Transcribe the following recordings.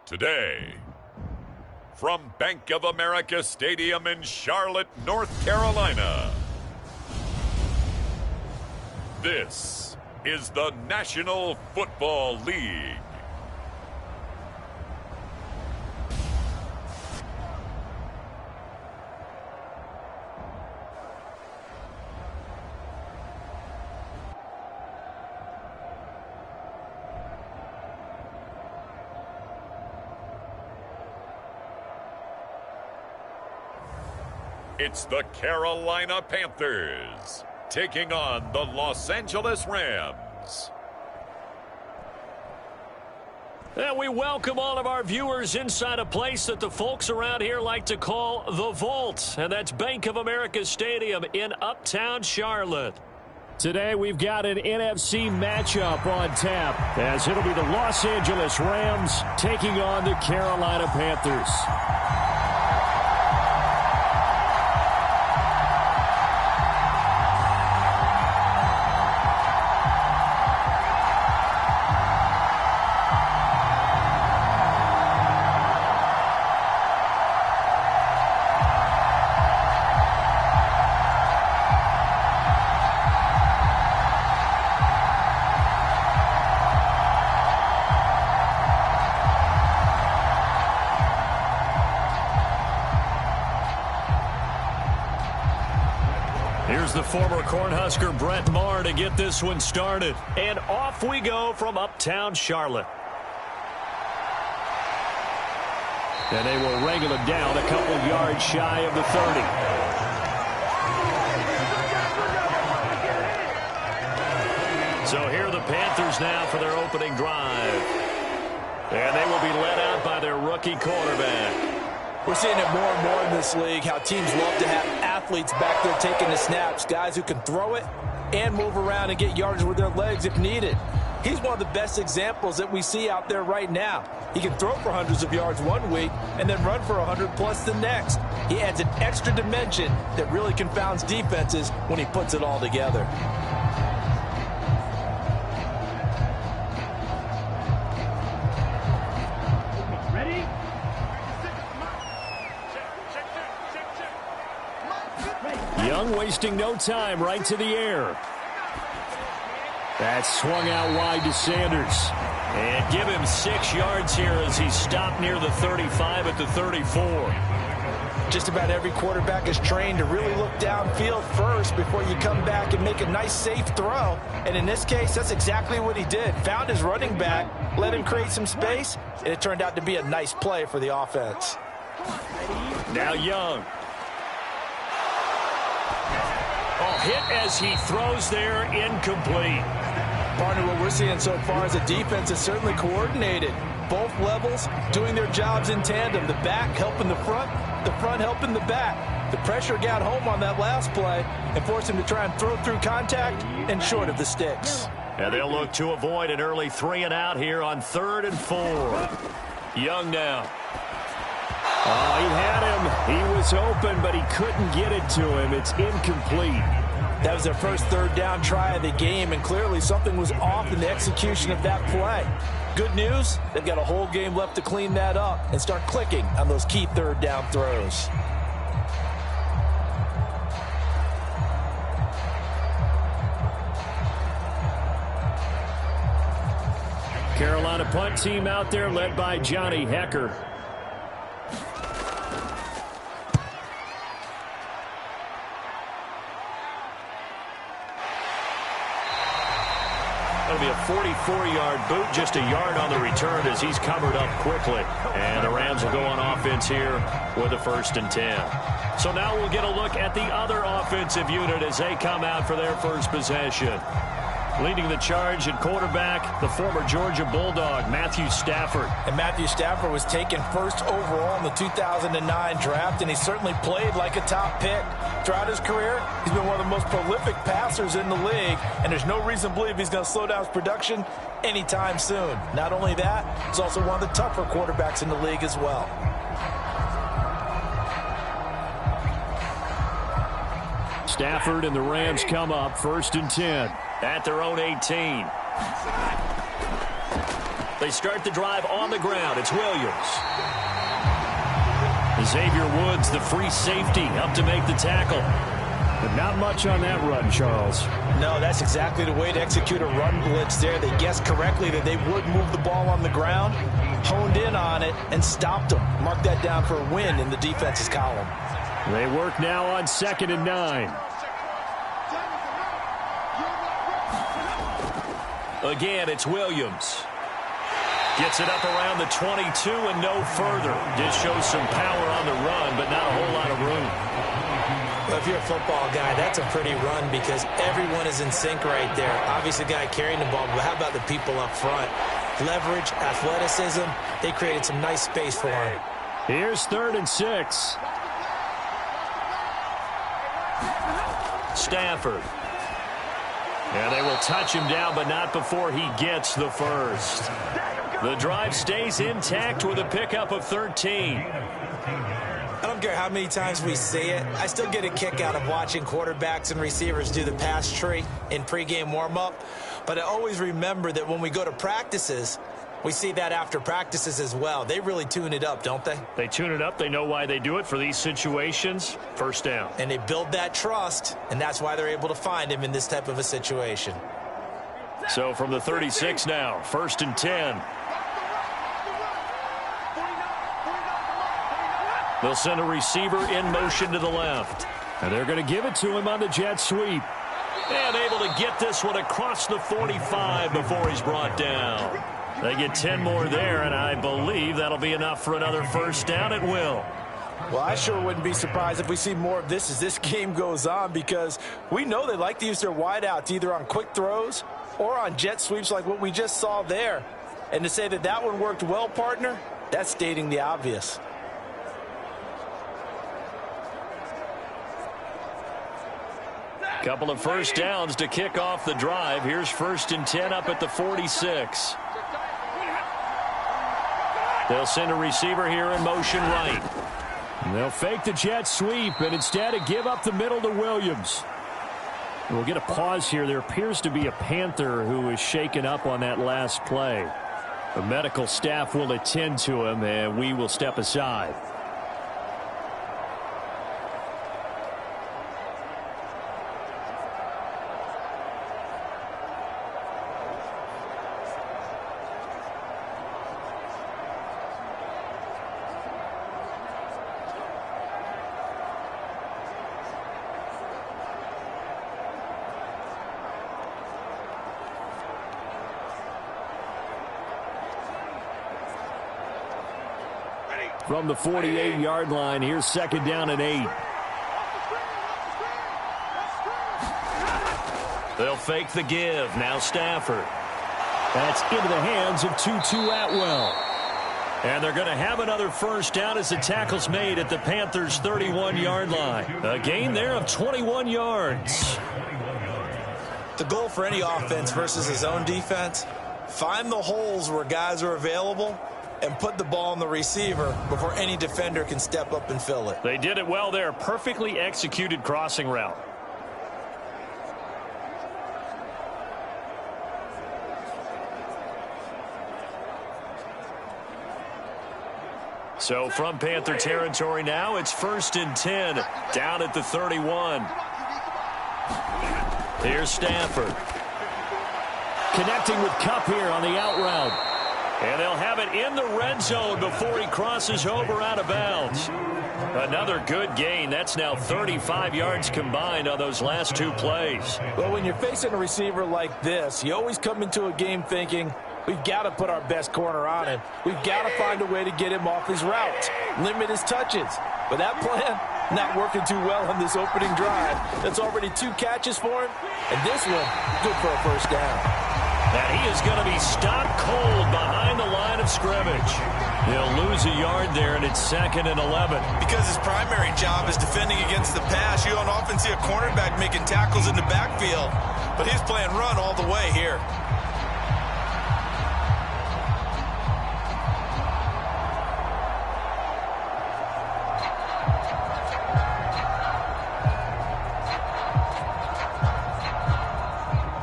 Today, from Bank of America Stadium in Charlotte, North Carolina, this is the National Football League. It's the Carolina Panthers taking on the Los Angeles Rams. And we welcome all of our viewers inside a place that the folks around here like to call the Vault. And that's Bank of America Stadium in Uptown Charlotte. Today we've got an NFC matchup on tap, as it'll be the Los Angeles Rams taking on the Carolina Panthers. Here's the former Cornhusker Brett Maher to get this one started. And off we go from Uptown Charlotte. And they will wrangle him down a couple yards shy of the 30. So here are the Panthers now for their opening drive. And they will be led out by their rookie quarterback. We're seeing it more and more in this league, how teams love to have athletes back there taking the snaps, guys who can throw it and move around and get yards with their legs if needed. He's one of the best examples that we see out there right now. He can throw for hundreds of yards one week and then run for 100+ the next. He adds an extra dimension that really confounds defenses when he puts it all together. Young wasting no time, right to the air. That's swung out wide to Sanders. And give him 6 yards here as he's stopped near the 35 at the 34. Just about every quarterback is trained to really look downfield first before you come back and make a nice safe throw. And in this case, that's exactly what he did. Found his running back, let him create some space, and it turned out to be a nice play for the offense. Now Young. Hit as he throws there, incomplete. Partner, what we're seeing so far is a defense is certainly coordinated. Both levels doing their jobs in tandem. The back helping the front helping the back. The pressure got home on that last play and forced him to try and throw through contact and short of the sticks. And they'll look to avoid an early 3 and out here on 3rd and 4. Young now. Oh, he had him. He was open, but he couldn't get it to him. It's incomplete. That was their first 3rd down try of the game, and clearly something was off in the execution of that play. Good news, they've got a whole game left to clean that up and start clicking on those key 3rd down throws. Carolina punt team out there led by Johnny Hecker. That'll be a 44-yard boot, just a yard on the return as he's covered up quickly. And the Rams will go on offense here with a 1st and 10. So now we'll get a look at the other offensive unit as they come out for their first possession. Leading the charge at quarterback, the former Georgia Bulldog, Matthew Stafford. And Matthew Stafford was taken first overall in the 2009 draft, and he certainly played like a top pick. Throughout his career, he's been one of the most prolific passers in the league, and there's no reason to believe he's going to slow down his production anytime soon. Not only that, he's also one of the tougher quarterbacks in the league as well. Stafford and the Rams come up 1st and 10 at their own 18. They start the drive on the ground. It's Williams. Xavier Woods, the free safety, up to make the tackle. But not much on that run, Charles. No, that's exactly the way to execute a run blitz there. They guessed correctly that they would move the ball on the ground, honed in on it, and stopped them. Mark that down for a win in the defense's column. They work now on 2nd and 9. Again, it's Williams. Gets it up around the 22 and no further. Did show some power on the run, but not a whole lot of room. Well, if you're a football guy, that's a pretty run because everyone is in sync right there. Obviously, the guy carrying the ball, but how about the people up front? Leverage, athleticism, they created some nice space for him. Here's 3rd and 6. Stafford. And they will touch him down, but not before he gets the first. The drive stays intact with a pickup of 13. I don't care how many times we see it. I still get a kick out of watching quarterbacks and receivers do the pass tree in pregame warm-up. But I always remember that when we go to practices, we see that after practices as well. They really tune it up, don't they? They tune it up. They know why they do it for these situations. First down. And they build that trust, and that's why they're able to find him in this type of a situation. So from the 36 now, 1st and 10. They'll send a receiver in motion to the left. And they're going to give it to him on the jet sweep. And able to get this one across the 45 before he's brought down. They get 10 more there, and I believe that'll be enough for another first down at will. Well, I sure wouldn't be surprised if we see more of this as this game goes on because we know they like to use their wideouts either on quick throws or on jet sweeps like what we just saw there. And to say that that one worked well, partner, that's stating the obvious. Couple of first downs to kick off the drive. Here's 1st and 10 up at the 46. They'll send a receiver here in motion right. And they'll fake the jet sweep and instead give up the middle to Williams. We'll get a pause here. There appears to be a Panther who is shaken up on that last play. The medical staff will attend to him, and we will step aside. From the 48-yard line, here's 2nd down and 8. They'll fake the give. Now Stafford. That's into the hands of Tutu Atwell. And they're going to have another first down as the tackle's made at the Panthers' 31-yard line. A gain there of 21 yards. The goal for any offense versus his own defense, find the holes where guys are available and put the ball on the receiver before any defender can step up and fill it. They did it well there. Perfectly executed crossing route. So from Panther territory now, it's 1st and 10 down at the 31. Here's Stafford. Connecting with Kupp here on the out route. And they'll have it in the red zone before he crosses over out of bounds. Another good gain. That's now 35 yards combined on those last 2 plays. Well, when you're facing a receiver like this, you always come into a game thinking, we've got to put our best corner on him. We've got to find a way to get him off his route, limit his touches. But that plan, not working too well on this opening drive. That's already 2 catches for him, and this one, good for a first down. And he is going to be stopped cold behind the line of scrimmage. He'll lose a yard there, and it's 2nd and 11. Because his primary job is defending against the pass, you don't often see a cornerback making tackles in the backfield. But he's playing run all the way here.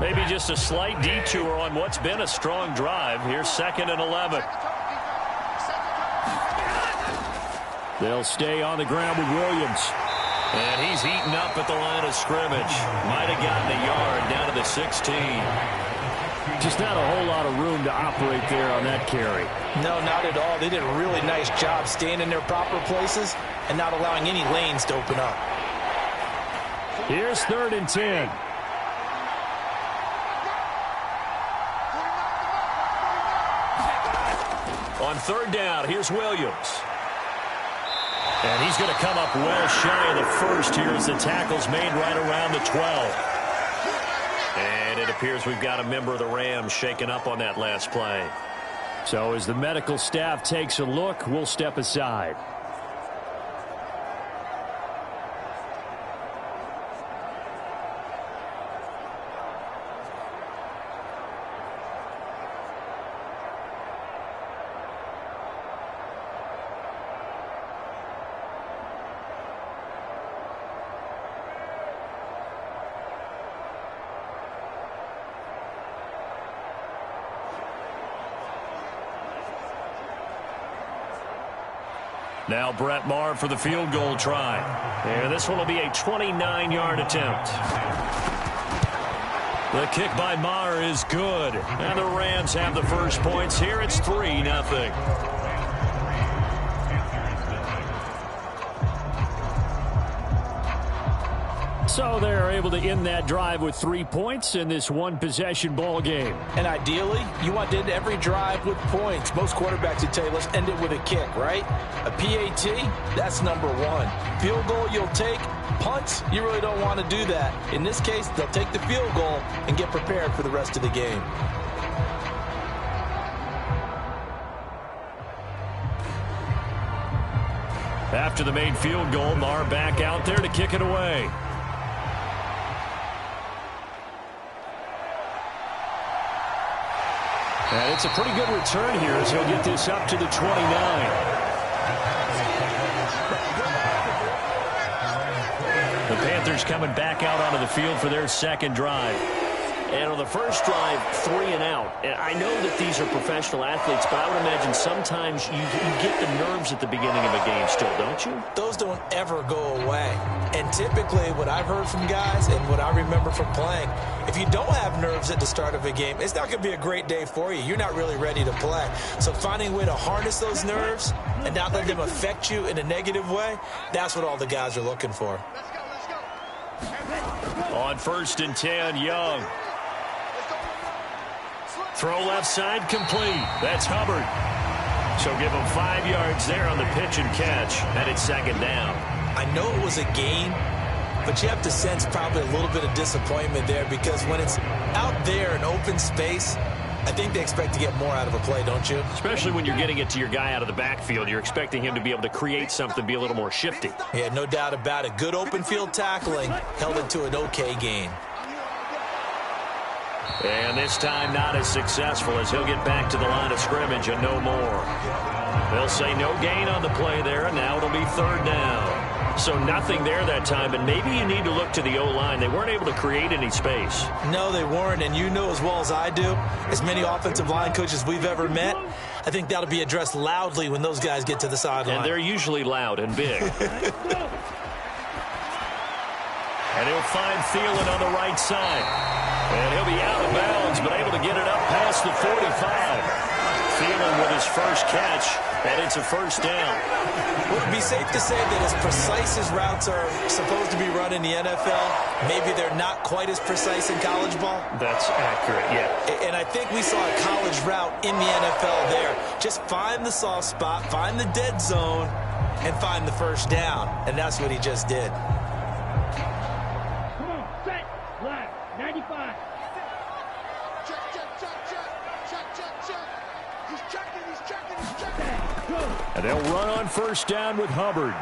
Maybe just a slight detour on what's been a strong drive. Here's 2nd and 11. They'll stay on the ground with Williams. And he's eaten up at the line of scrimmage. Might have gotten a yard down to the 16. Just not a whole lot of room to operate there on that carry. No, not at all. They did a really nice job staying in their proper places and not allowing any lanes to open up. Here's 3rd and 10. On 3rd down, here's Williams. And he's going to come up well shy of the first here as the tackle's made right around the 12. And it appears we've got a member of the Rams shaken up on that last play. So as the medical staff takes a look, we'll step aside. Now Brett Maher for the field goal try. And this one will be a 29-yard attempt. The kick by Maher is good. And the Rams have the first points here. It's 3-0. So they're able to end that drive with 3 points in this one-possession ball game. And ideally, you want to end every drive with points. Most quarterbacks would tell you, let's end it with a kick, right? A PAT, that's number 1. Field goal you'll take. Punts, you really don't want to do that. In this case, they'll take the field goal and get prepared for the rest of the game. After the made field goal, Maher back out there to kick it away. And it's a pretty good return here as he'll get this up to the 29. The Panthers coming back out onto the field for their second drive. And on the first drive, 3 and out. And I know that these are professional athletes, but I would imagine sometimes you get the nerves at the beginning of a game still, don't you? Those don't ever go away. And typically what I've heard from guys and what I remember from playing, if you don't have nerves at the start of a game, it's not going to be a great day for you. You're not really ready to play. So finding a way to harness those nerves and not let them affect you in a negative way, that's what all the guys are looking for. On 1st and 10, Young. Throw left side complete. That's Hubbard. So give him 5 yards there on the pitch and catch. And it's 2nd down. I know it was a gain, but you have to sense probably a little bit of disappointment there because when it's out there in open space, I think they expect to get more out of a play, don't you? Especially when you're getting it to your guy out of the backfield. You're expecting him to be able to create something, be a little more shifty. Yeah, no doubt about it. Good open field tackling held it to an okay gain. And this time not as successful as he'll get back to the line of scrimmage and no more. They'll say no gain on the play there, and now it'll be 3rd down. So nothing there that time, and maybe you need to look to the O-line. They weren't able to create any space. No, they weren't, and you know as well as I do, as many offensive line coaches we've ever met, I think that'll be addressed loudly when those guys get to the sideline. And they're usually loud and big. And he'll find Thielen on the right side. And he'll be out of bounds, but able to get it up past the 45. Thielen with his first catch, and it's a 1st down. Would it be safe to say that as precise as routes are supposed to be run in the NFL, maybe they're not quite as precise in college ball? That's accurate, yeah. And I think we saw a college route in the NFL there. Just find the soft spot, find the dead zone, and find the 1st down. And that's what he just did. 95. And they'll run on 1st down with Hubbard.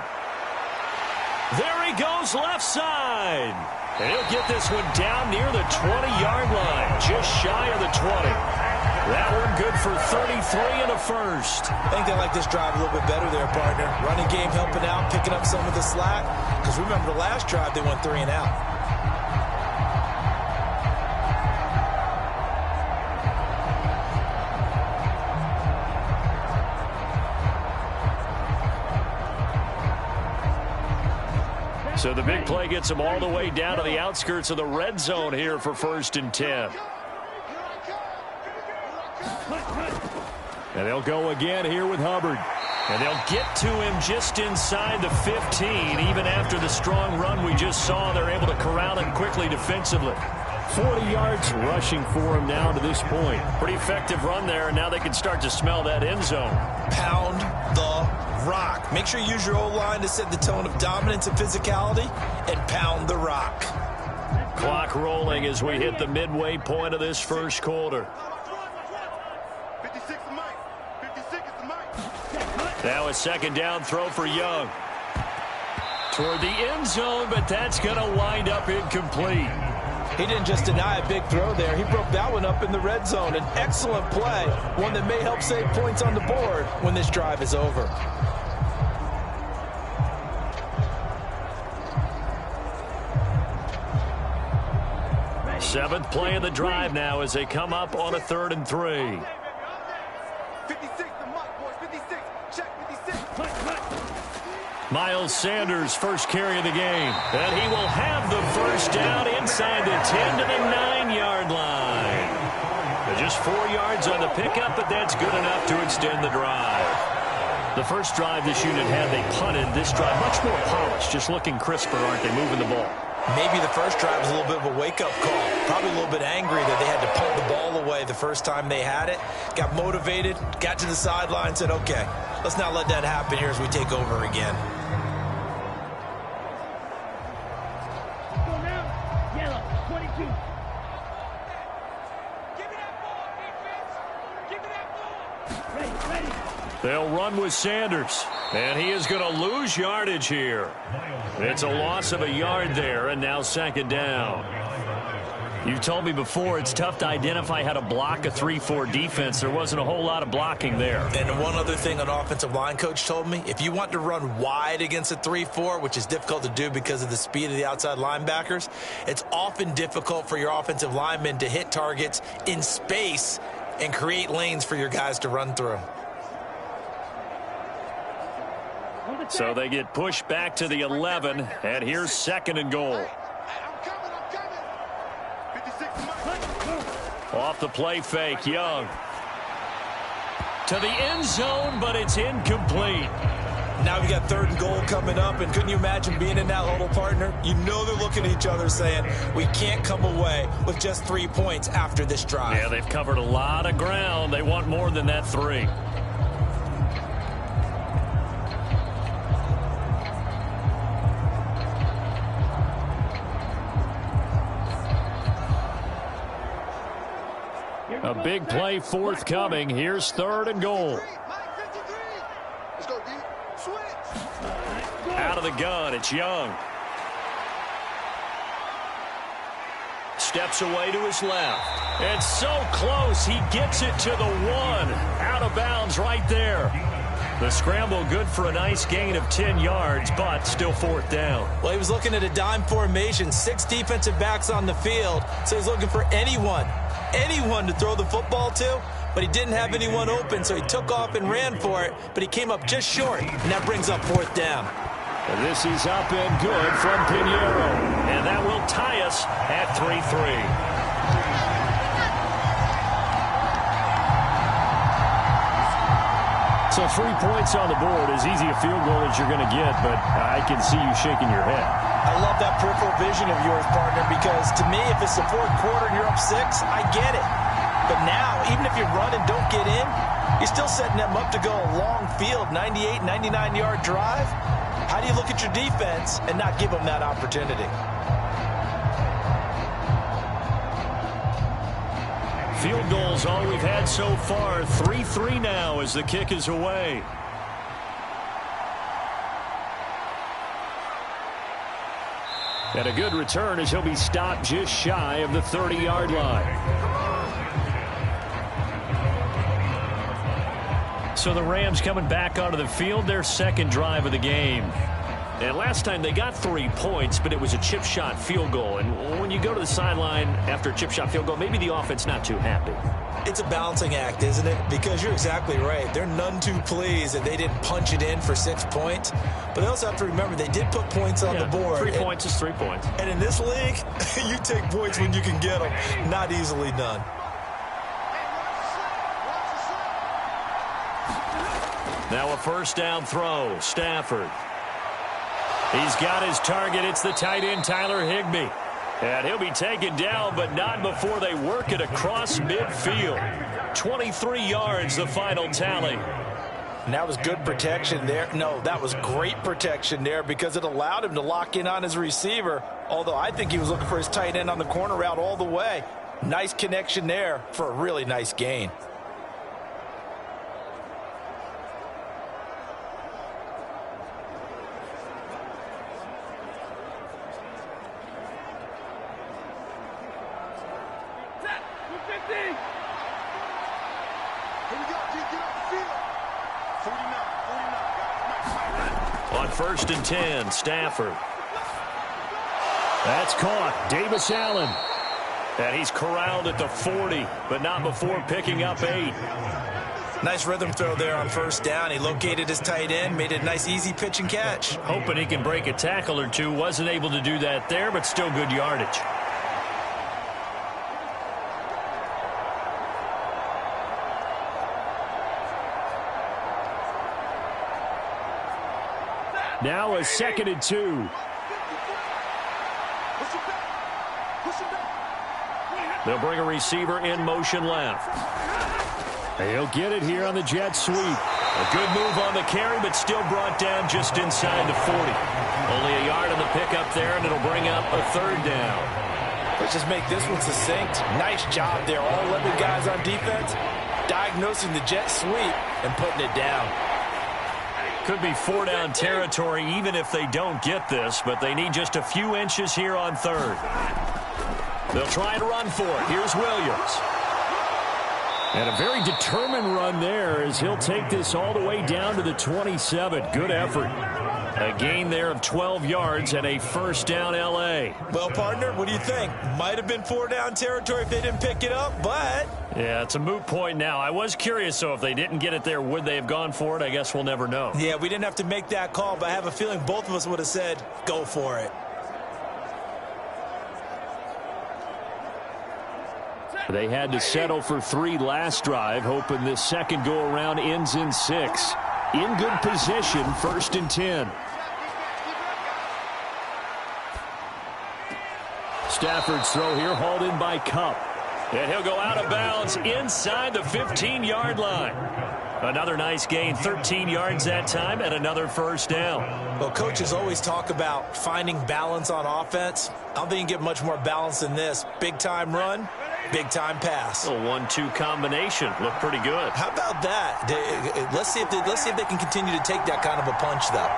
There he goes left side. And he'll get this one down near the 20-yard line, just shy of the 20. That one good for 33 and a 1st. I think they like this drive a little bit better there, partner. Running game helping out, picking up some of the slack. Because remember the last drive, they went 3 and out. So the big play gets them all the way down to the outskirts of the red zone here for 1st and 10. And they'll go again here with Hubbard. And they'll get to him just inside the 15. Even after the strong run we just saw, they're able to corral him quickly defensively. 40 yards rushing for him now to this point. Pretty effective run there, and now they can start to smell that end zone. Pound the rock. Make sure you use your O-line to set the tone of dominance and physicality, and pound the rock. Clock rolling as we hit the midway point of this first quarter. Now a 2nd down throw for Young. Toward the end zone, but that's going to wind up incomplete. He didn't just deny a big throw there. He broke that one up in the red zone. An excellent play, one that may help save points on the board when this drive is over. Seventh play of the drive now as they come up on a 3rd and 3. Miles Sanders, first carry of the game. And he will have the first down inside the 10 to the 9-yard line. Just 4 yards on the pickup, but that's good enough to extend the drive. The first drive this unit had, they punted. This drive, much more polished, just looking crisper, aren't they, moving the ball? Maybe the first drive was a little bit of a wake-up call. Probably a little bit angry that they had to punt the ball away the first time they had it. Got motivated, got to the sideline, said, okay, let's not let that happen here as we take over again. They'll run with Sanders, and he is going to lose yardage here. It's a loss of a yard there, and now 2nd down. You've told me before it's tough to identify how to block a 3-4 defense. There wasn't a whole lot of blocking there. And one other thing an offensive line coach told me, if you want to run wide against a 3-4, which is difficult to do because of the speed of the outside linebackers, it's often difficult for your offensive linemen to hit targets in space and create lanes for your guys to run through. So they get pushed back to the 11, and here's 2nd and goal. Off the play fake, Young. To the end zone, but it's incomplete. Now we got 3rd and goal coming up, and couldn't you imagine being in that huddle, partner? You know they're looking at each other saying, we can't come away with just 3 points after this drive. Yeah, they've covered a lot of ground. They want more than that 3. A big play forthcoming. Here's 3rd and goal. Out of the gun, it's Young. Steps away to his left. And so close, he gets it to the 1. Out of bounds right there. The scramble good for a nice gain of 10 yards, but still 4th down. Well, he was looking at a dime formation, 6 defensive backs on the field, so he's looking for anyone to throw the football to, but he didn't have anyone open, so he took off and ran for it, but he came up just short, and that brings up 4th down. And this is up and good from Pinheiro. And that will tie us at 3-3. So 3 points on the board, as easy a field goal as you're going to get, but I can see you shaking your head. I love that peripheral vision of yours, partner, because to me, if it's the 4th quarter and you're up 6, I get it. But now, even if you run and don't get in, you're still setting them up to go a long field, 98, 99-yard drive. How do you look at your defense and not give them that opportunity? Field goals all we've had so far. 3-3 now as the kick is away. And a good return as he'll be stopped just shy of the 30-yard line. So the Rams coming back onto the field, their 2nd drive of the game. And last time they got 3 points, but it was a chip shot field goal. And when you go to the sideline after a chip shot field goal, maybe the offense not too happy. It's a balancing act, isn't it? Because you're exactly right. They're none too pleased that they didn't punch it in for 6 points. But they also have to remember they did put points on the board. 3 points is 3 points. And in this league, you take points when you can get them. Not easily done. Now a first down throw. Stafford. He's got his target. It's the tight end, Tyler Higbee. And he'll be taken down, but not before they work it across midfield. 23 yards, the final tally. And that was good protection there. No, that was great protection there because it allowed him to lock in on his receiver, although I think he was looking for his tight end on the corner route all the way. Nice connection there for a really nice gain. On 1st and 10, Stafford. That's caught. Davis Allen. And he's corralled at the 40, but not before picking up 8. Nice rhythm throw there on first down. He located his tight end, made it a nice easy pitch and catch. Hoping he can break a tackle or two. Wasn't able to do that there, but still good yardage. Now a 2nd and 2. They'll bring a receiver in motion left. He'll get it here on the jet sweep. A good move on the carry, but still brought down just inside the 40. Only a yard on the pickup there, and it'll bring up a 3rd down. Let's just make this one succinct. Nice job there. All 11 guys on defense diagnosing the jet sweep and putting it down. Could be 4-down territory even if they don't get this, but they need just a few inches here on 3rd. They'll try and run for it. Here's Williams. And a very determined run there as he'll take this all the way down to the 27. Good effort. A gain there of 12 yards and a 1st down L.A. Well, partner, what do you think? Might have been 4-down territory if they didn't pick it up, but... Yeah, it's a moot point now. I was curious, so if they didn't get it there, would they have gone for it? I guess we'll never know. Yeah, we didn't have to make that call, but I have a feeling both of us would have said, go for it. They had to settle for 3 last drive, hoping this second go-around ends in 6. In good position, 1st and 10. Stafford's throw here hauled in by Kupp. And he'll go out of bounds inside the 15-yard line. Another nice gain, 13 yards that time, and another 1st down. Well, coaches always talk about finding balance on offense. I don't think you get much more balance than this. Big-time run, big-time pass. A 1-2 combination. Looked pretty good. How about that? Let's see if they can continue to take that kind of a punch, though.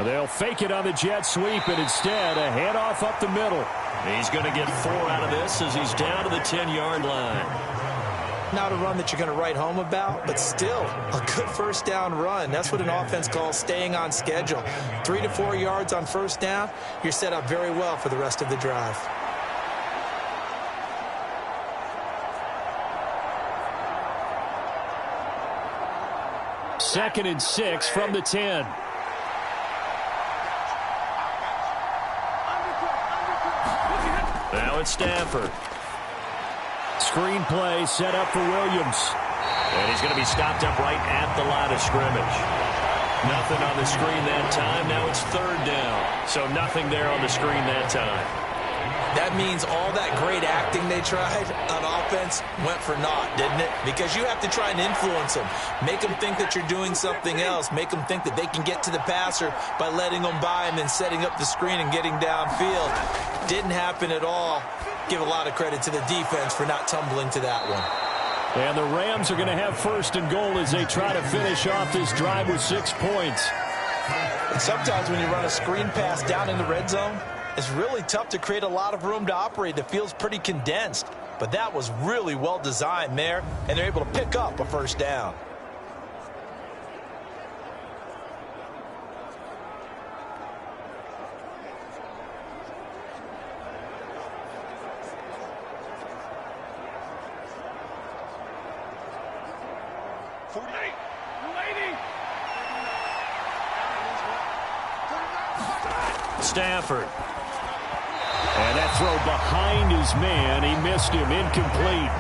They'll fake it on the jet sweep, and instead a handoff up the middle. He's going to get 4 out of this as he's down to the 10-yard line. Not a run that you're going to write home about, but still a good 1st down run. That's what an offense calls staying on schedule. 3 to 4 yards on 1st down, you're set up very well for the rest of the drive. Second and 6 from the 10. Now it's Stafford. Screen play set up for Williams. And he's going to be stopped up right at the line of scrimmage. Nothing on the screen that time. Now it's 3rd down. So nothing there on the screen that time. That means all that great acting they tried on offense went for naught, didn't it? Because you have to try and influence them. Make them think that you're doing something else. Make them think that they can get to the passer by letting them by and then setting up the screen and getting downfield. Didn't happen at all. Give a lot of credit to the defense for not tumbling to that one. And the Rams are going to have 1st and goal as they try to finish off this drive with 6 points. And sometimes when you run a screen pass down in the red zone, it's really tough to create a lot of room to operate. That feels pretty condensed. But that was really well designed there, and they're able to pick up a 1st down. Stafford. And that throw behind his man. He missed him. Incomplete.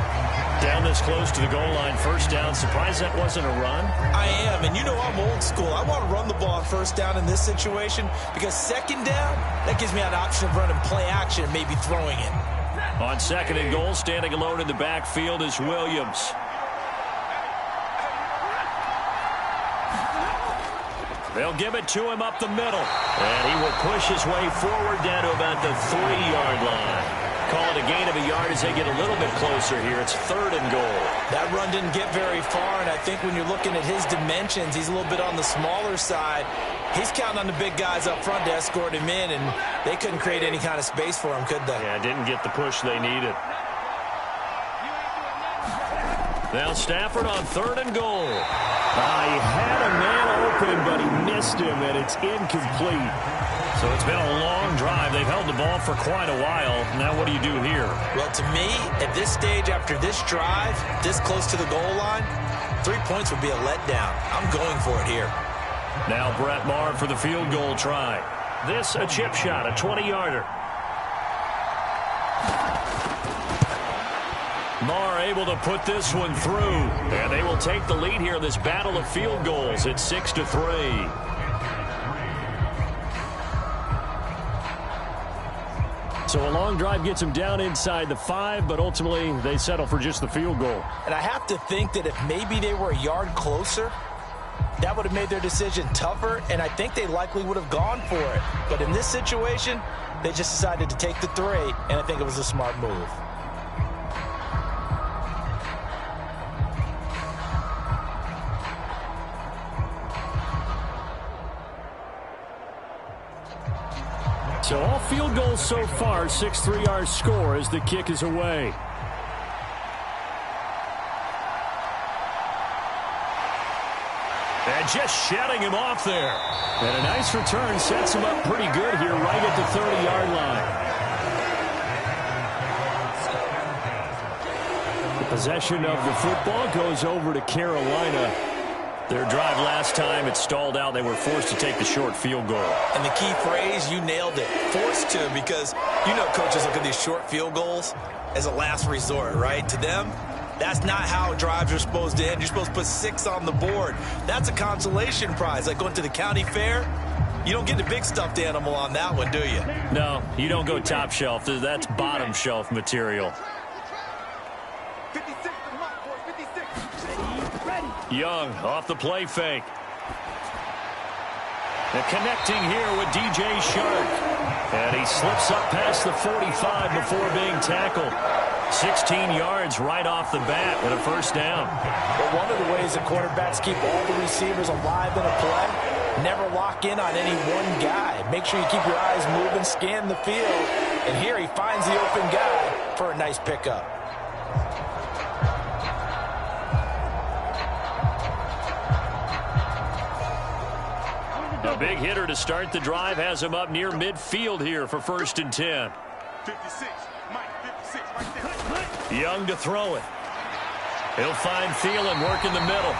Down this close to the goal line. First down. Surprised that wasn't a run? I am. And you know I'm old school. I want to run the ball on first down in this situation because second down, that gives me an option of running play action and maybe throwing it. On second and goal, standing alone in the backfield is Williams. They'll give it to him up the middle. And he will push his way forward down to about the 3-yard line. Call it a gain of a yard as they get a little bit closer here. It's third and goal. That run didn't get very far, and I think when you're looking at his dimensions, he's a little bit on the smaller side. He's counting on the big guys up front to escort him in, and they couldn't create any kind of space for him, could they? Yeah, didn't get the push they needed. Now Stafford on third and goal. He had a man open, but he missed him, and it's incomplete. So it's been a long drive. They've held the ball for quite a while. Now what do you do here? Well, to me, at this stage, after this drive, this close to the goal line, 3 points would be a letdown. I'm going for it here. Now Brett Maher for the field goal try. This a chip shot, a 20-yarder. Maher able to put this one through. And they will take the lead here in this battle of field goals. It's 6-3. So a long drive gets them down inside the 5, but ultimately they settle for just the field goal. And I have to think that if maybe they were a yard closer, that would have made their decision tougher, and I think they likely would have gone for it. But in this situation, they just decided to take the 3, and I think it was a smart move. So all field goals so far, 6-3 our score as the kick is away. And just shutting him off there. And a nice return sets him up pretty good here right at the 30-yard line. The possession of the football goes over to Carolina. Their drive last time, it stalled out. They were forced to take the short field goal. And the key phrase, you nailed it. Forced to, because you know coaches look at these short field goals as a last resort, right? To them, that's not how drives are supposed to end. You're supposed to put 6 on the board. That's a consolation prize. Like going to the county fair, you don't get the big stuffed animal on that one, do you? No, you don't go top shelf. That's bottom shelf material. Young off the play fake. And connecting here with DJ Shark. And he slips up past the 45 before being tackled. 16 yards right off the bat and a first down. Well, one of the ways that quarterbacks keep all the receivers alive in a play, never lock in on any one guy. Make sure you keep your eyes moving, scan the field. And here he finds the open guy for a nice pickup. A big hitter to start the drive has him up near midfield here for 1st and 10. 56, Mike, 56, right there. Young to throw it. He'll find Thielen, work in the middle.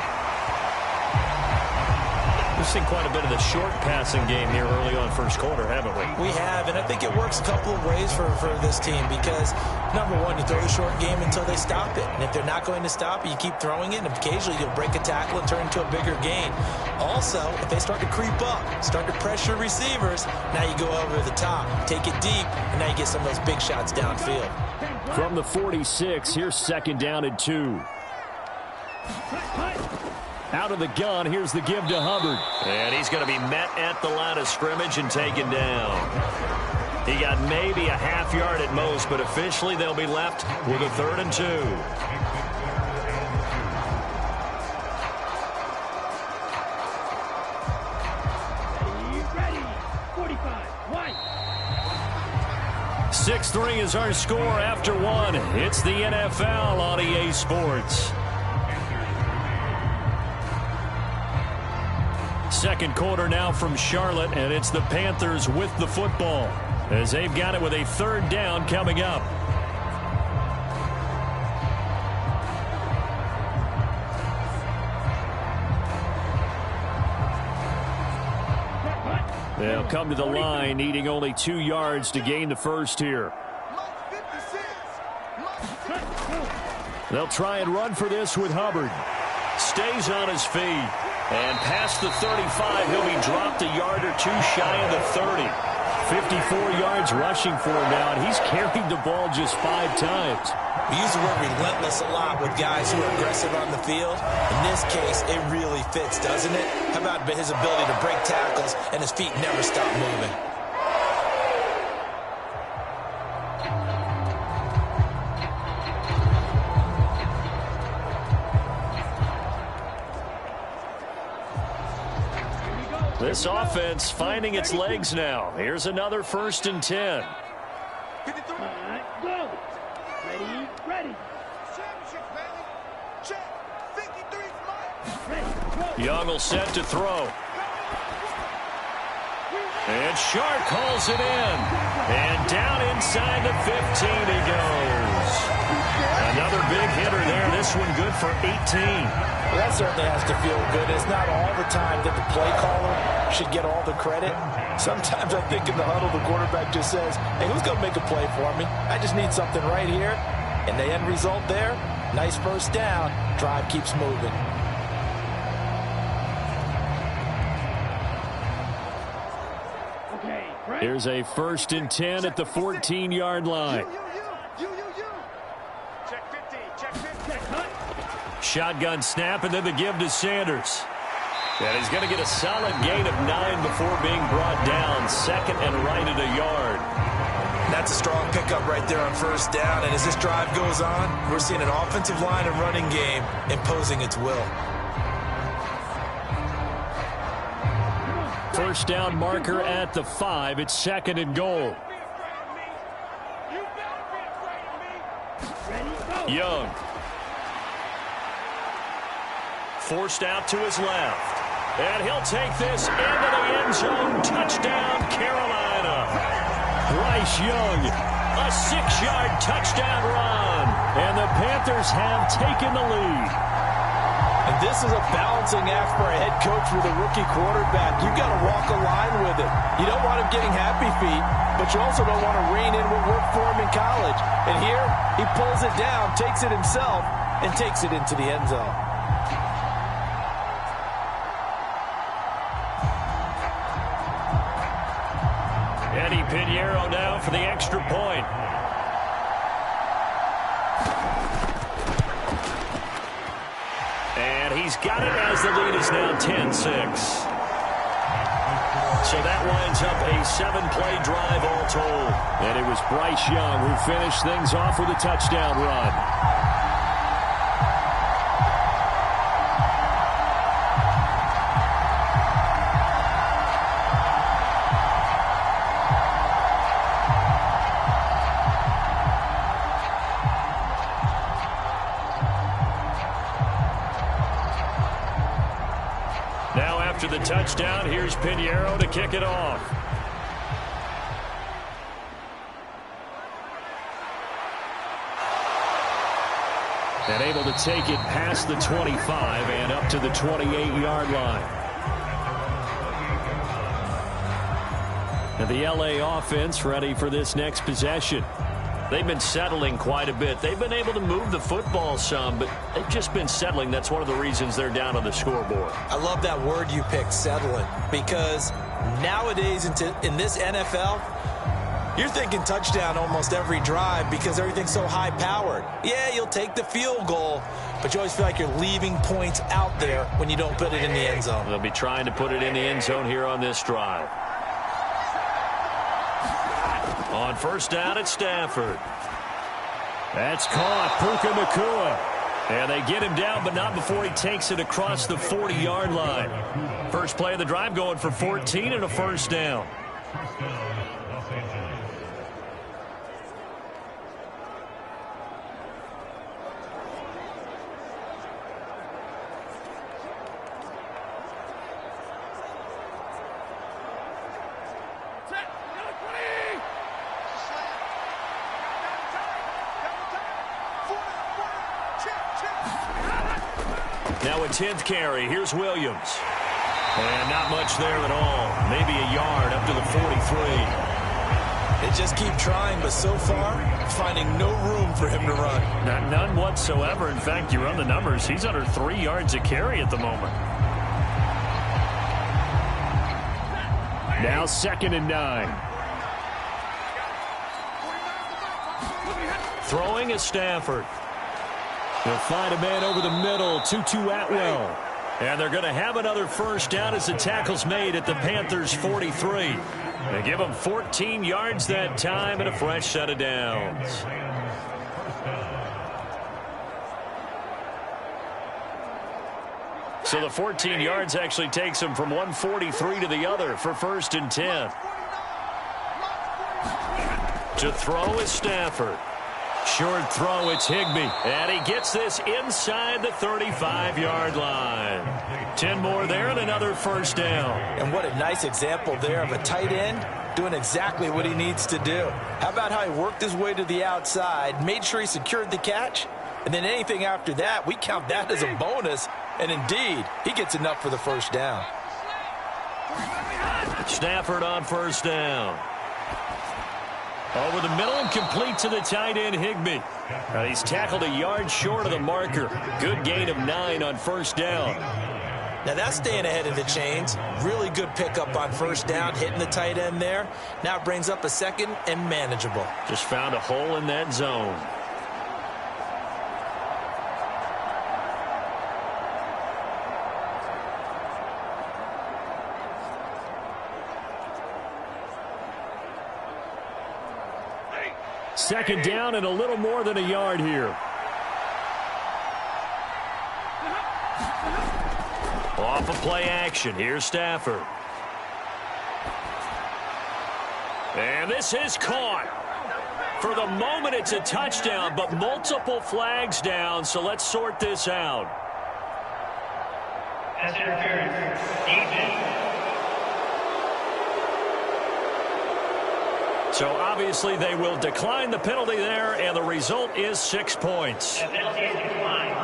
We've seen quite a bit of the short passing game here early on first quarter, haven't we? We have, and I think it works a couple of ways for this team because, number one, you throw the short game until they stop it. And if they're not going to stop it, you keep throwing it, and occasionally you'll break a tackle and turn into a bigger gain. Also, if they start to creep up, start to pressure receivers, now you go over the top, take it deep, and now you get some of those big shots downfield. From the 46, here's 2nd down and 2. Out of the gun, here's the give to Hubbard. And he's going to be met at the line of scrimmage and taken down. He got maybe a half yard at most, but officially they'll be left with a 3rd and 2. Ready, 45, white. 6-3 is our score after 1. It's the NFL on EA Sports. Second quarter now from Charlotte, and it's the Panthers with the football as they've got it with a 3rd down coming up. They'll come to the line, needing only 2 yards to gain the first here. They'll try and run for this with Hubbard. Stays on his feet. And past the 35, he'll be dropped a yard or two shy of the 30. 54 yards rushing for him now, and he's carried the ball just 5 times. We use the word relentless a lot with guys who are aggressive on the field. In this case, it really fits, doesn't it? How about his ability to break tackles and his feet never stop moving? This offense finding its legs now. Here's another 1st and 10. Go. Ready. Young will set to throw. And Sharp calls it in. And down inside the 15 he goes. Another big hitter there. This one good for 18. Well, that certainly has to feel good. It's not all the time that the play caller should get all the credit. Sometimes I think in the huddle, the quarterback just says, hey, who's going to make a play for me? I just need something right here. And the end result there, nice first down. Drive keeps moving. Here's a 1st and 10 at the 14-yard line. Shotgun snap, and then the give to Sanders. And he's going to get a solid gain of 9 before being brought down. 2nd and right at a yard. That's a strong pickup right there on 1st down. And as this drive goes on, we're seeing an offensive line and running game imposing its will. 1st down marker at the 5. It's 2nd and goal. Young. Forced out to his left. And he'll take this into the end zone. Touchdown, Carolina. Bryce Young, a 6-yard touchdown run. And the Panthers have taken the lead. And this is a balancing act for a head coach with a rookie quarterback. You've got to walk a line with it. You don't want him getting happy feet, but you also don't want to rein in what worked for him in college. And here, he pulls it down, takes it himself, and takes it into the end zone. Eddie Pinheiro now for the extra point. And he's got it as the lead is now 10-6. So that winds up a 7-play drive all told. And it was Bryce Young who finished things off with a touchdown run. After the touchdown, here's Pinheiro to kick it off. And able to take it past the 25 and up to the 28-yard line. And the LA offense ready for this next possession. They've been settling quite a bit. They've been able to move the football some, but they've just been settling. That's one of the reasons they're down on the scoreboard. I love that word you picked, settling, because nowadays in this NFL, you're thinking touchdown almost every drive because everything's so high-powered. Yeah, you'll take the field goal, but you always feel like you're leaving points out there when you don't put it in the end zone. They'll be trying to put it in the end zone here on this drive. On 1st down at Stafford. That's caught. Puka Nacua. And they get him down, but not before he takes it across the 40-yard line. First play of the drive going for 14 and a 1st down. Now a 10th carry. Here's Williams. And not much there at all. Maybe a yard up to the 43. They just keep trying, but so far, finding no room for him to run. None whatsoever. In fact, you run the numbers. He's under 3 yards a carry at the moment. Now 2nd and 9. Throwing is Stafford. They'll find a man over the middle. 2-2 Atwell. And they're going to have another first down as the tackle's made at the Panthers' 43. They give them 14 yards that time and a fresh set of downs. So the 14 yards actually takes them from 143 to the other for 1st and 10. To throw is Stafford. Short throw, it's Higbee. And he gets this inside the 35-yard line. 10 more there and another first down. And what a nice example there of a tight end doing exactly what he needs to do. How about how he worked his way to the outside, made sure he secured the catch, and then anything after that, we count that as a bonus. And indeed, he gets enough for the first down. Stafford on first down. Over the middle and complete to the tight end, Higbee. He's tackled a yard short of the marker. Good gain of 9 on first down. Now that's staying ahead of the chains. Really good pickup on first down, hitting the tight end there. Now it brings up a 2nd and manageable. Just found a hole in that zone. Second down and a little more than a yard here. Off of play action. Here's Stafford. And this is caught. For the moment, it's a touchdown, but multiple flags down, so let's sort this out. Pass interference. Defense. So obviously they will decline the penalty there, and the result is 6 points. The penalty is declined.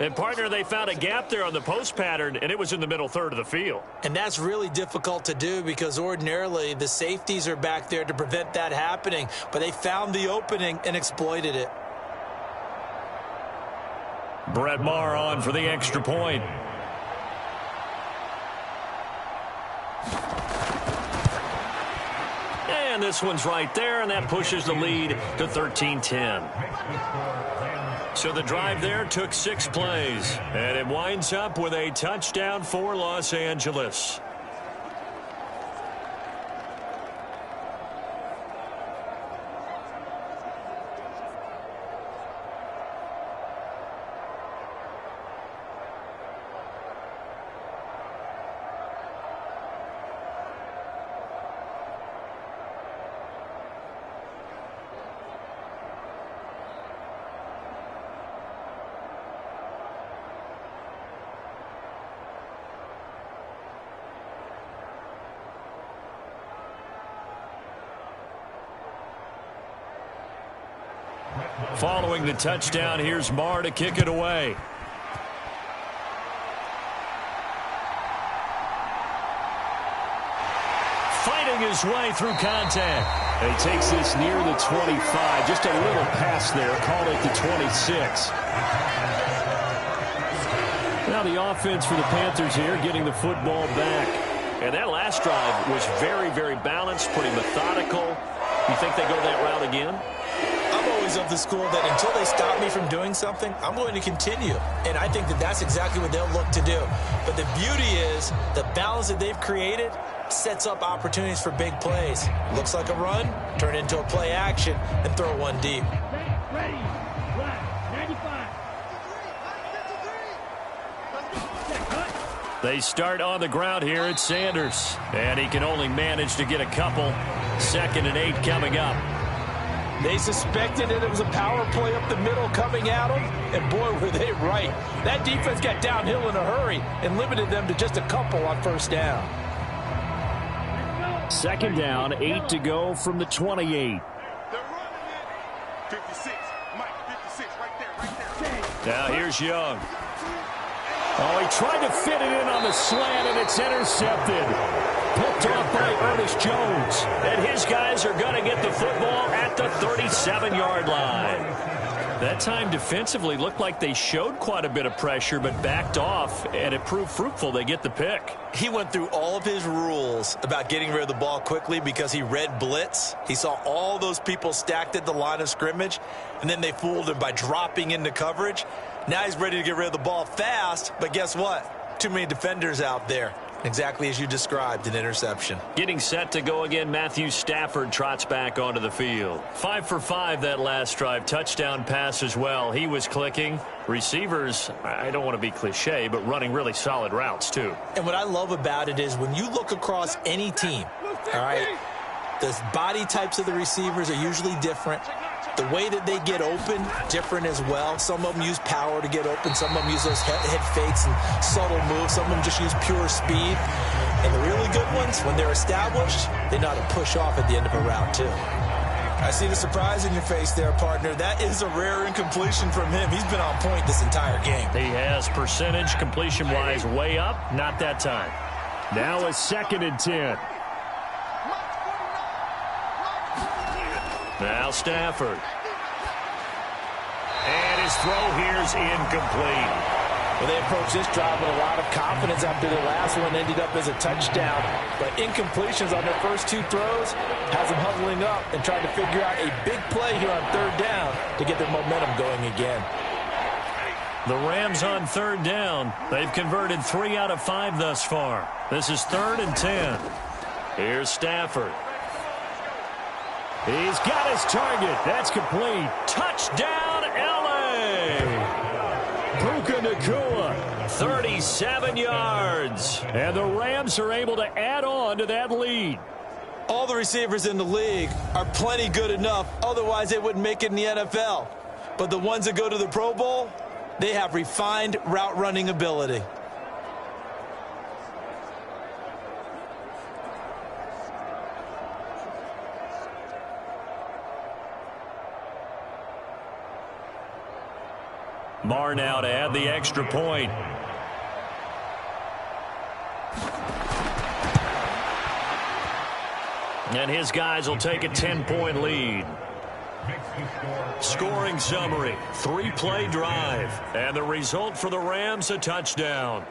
And, partner, they found a gap there on the post pattern, and it was in the middle third of the field. And that's really difficult to do because ordinarily the safeties are back there to prevent that happening. But they found the opening and exploited it. Brett Maher on for the extra point. And this one's right there, and that pushes the lead to 13-10. So the drive there took 6 plays, and it winds up with a touchdown for Los Angeles. Following the touchdown, here's Maher to kick it away. Fighting his way through contact. He takes this near the 25. Just a little pass there. Called it the 26. Now the offense for the Panthers here getting the football back. And that last drive was very, very balanced, pretty methodical. You think they go that route again? I'm always of the school that until they stop me from doing something, I'm going to continue. And I think that that's exactly what they'll look to do. But the beauty is the balance that they've created sets up opportunities for big plays. Looks like a run, turn into a play action, and throw one deep. Ready. Black. 95. They start on the ground here at Sanders. And he can only manage to get a couple. 2nd and 8 coming up. They suspected that it was a power play up the middle coming at them, and boy, were they right. That defense got downhill in a hurry and limited them to just a couple on first down. 2nd down, 8 to go from the 28. They're running it. 56. Now here's Young. Oh, he tried to fit it in on the slant, and it's intercepted. Picked off by Ernest Jones. And his guys are going to get the football at the 37-yard line. That time defensively looked like they showed quite a bit of pressure but backed off, and it proved fruitful. They get the pick. He went through all of his rules about getting rid of the ball quickly because he read blitz. He saw all those people stacked at the line of scrimmage, and then they fooled him by dropping into coverage. Now he's ready to get rid of the ball fast, but guess what? Too many defenders out there. Exactly as you described, an interception. Getting set to go again, Matthew Stafford trots back onto the field. 5 for 5 that last drive. Touchdown pass as well. He was clicking. Receivers, I don't want to be cliche, but running really solid routes too. And what I love about it is when you look across any team, all right, the body types of the receivers are usually different. The way that they get open, different as well. Some of them use power to get open. Some of them use those head fakes and subtle moves. Some of them just use pure speed. And the really good ones, when they're established, they know how to push off at the end of a route, too. I see the surprise in your face there, partner. That is a rare incompletion from him. He's been on point this entire game. He has percentage completion-wise way up. Not that time. Now a 2nd and 10. Now Stafford. And his throw here's incomplete. Well, they approached this drive with a lot of confidence after their last one ended up as a touchdown. But incompletions on their first 2 throws has them huddling up and trying to figure out a big play here on 3rd down to get their momentum going again. The Rams on 3rd down. They've converted 3 out of 5 thus far. This is 3rd and 10. Here's Stafford. He's got his target. That's complete. Touchdown, L.A. Puka Nacua. 37 yards. And the Rams are able to add on to that lead. All the receivers in the league are plenty good enough. Otherwise, they wouldn't make it in the NFL. But the ones that go to the Pro Bowl, they have refined route running ability. Marr now to add the extra point. And his guys will take a 10-point lead. Scoring summary, 3-play drive. And the result for the Rams, a touchdown.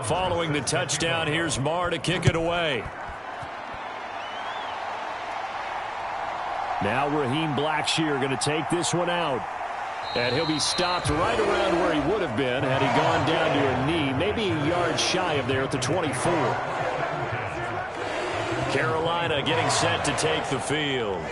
Following the touchdown, here's Marr to kick it away. Now Raheem Blackshear going to take this one out. And he'll be stopped right around where he would have been had he gone down to a knee, maybe a yard shy of there at the 24. Carolina getting set to take the field.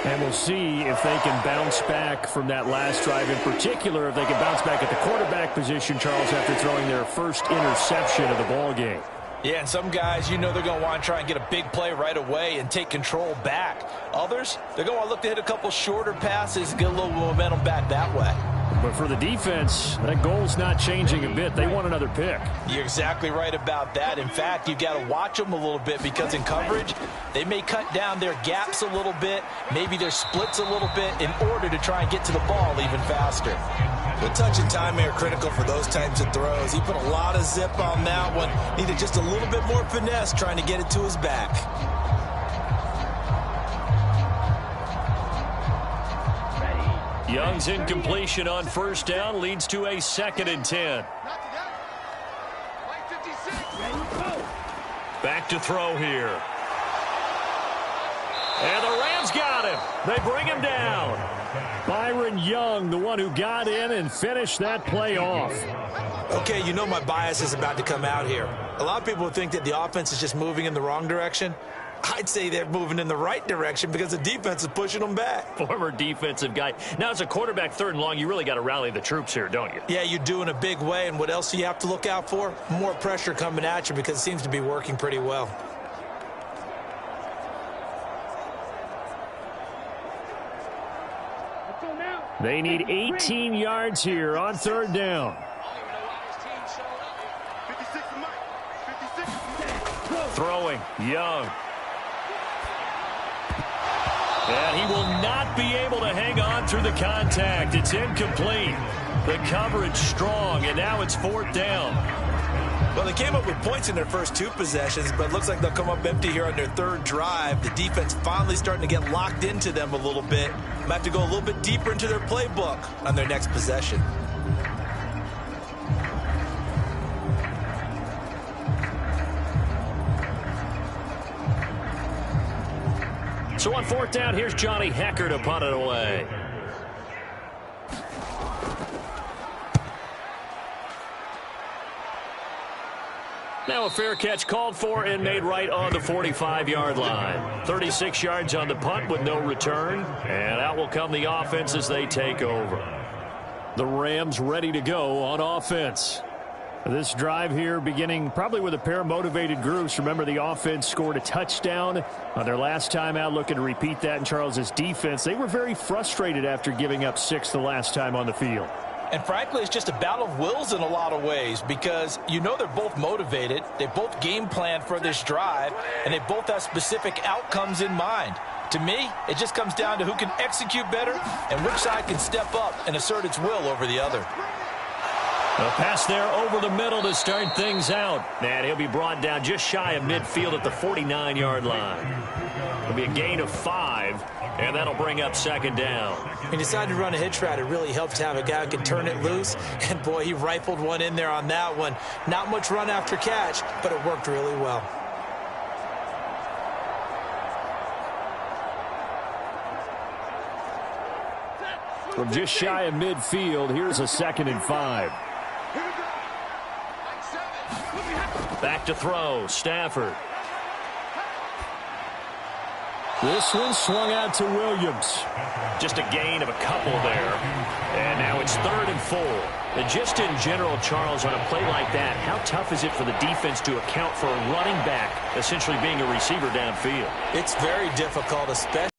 And we'll see if they can bounce back from that last drive. In particular, if they can bounce back at the quarterback position, Charles, after throwing their first interception of the ball game. Yeah, and some guys, you know they're going to want to try and get a big play right away and take control back. Others, they're going to want to look to hit a couple shorter passes, get a little momentum back that way. But for the defense, that goal's not changing a bit. They want another pick. You're exactly right about that. In fact, you've got to watch them a little bit because in coverage, they may cut down their gaps a little bit, maybe their splits a little bit in order to try and get to the ball even faster. The touch and timing are critical for those types of throws. He put a lot of zip on that one. Needed just a little bit more finesse trying to get it to his back. Young's incompletion on 1st down leads to a 2nd and 10. Back to throw here. And the Rams got him. They bring him down. Byron Young, the one who got in and finished that play off. Okay, you know my bias is about to come out here. A lot of people think that the offense is just moving in the wrong direction. I'd say they're moving in the right direction because the defense is pushing them back. Former defensive guy. Now, as a quarterback, 3rd and long, you really got to rally the troops here, don't you? Yeah, you do in a big way. And what else do you have to look out for? More pressure coming at you because it seems to be working pretty well. They need 18 yards here on 3rd down. Throwing, Young. And he will not be able to hang on through the contact. It's incomplete. The coverage strong, and now it's 4th down. Well, they came up with points in their first 2 possessions, but it looks like they'll come up empty here on their 3rd drive. The defense finally starting to get locked into them a little bit. Might have to go a little bit deeper into their playbook on their next possession. So on 4th down, here's Johnny Hecker to punt it away. Now a fair catch called for and made right on the 45-yard line. 36 yards on the punt with no return. And out will come the offense as they take over. The Rams ready to go on offense. This drive here beginning probably with a pair of motivated groups. Remember, the offense scored a touchdown on their last time out, looking to repeat that in Charles's defense. They were very frustrated after giving up 6 the last time on the field. And frankly, it's just a battle of wills in a lot of ways because you know they're both motivated. They both game plan for this drive, and they both have specific outcomes in mind. To me, it just comes down to who can execute better and which side can step up and assert its will over the other. A pass there over the middle to start things out. And he'll be brought down just shy of midfield at the 49-yard line. It'll be a gain of 5, and that'll bring up 2nd down. He decided to run a hitch route. It really helps to have a guy who can turn it loose. And, boy, he rifled one in there on that one. Not much run after catch, but it worked really well. From just shy of midfield, here's a 2nd and 5. Back to throw, Stafford. This one swung out to Williams. Just a gain of a couple there. And now it's 3rd and 4. And just in general, Charles, on a play like that, how tough is it for the defense to account for a running back essentially being a receiver downfield? It's very difficult, especially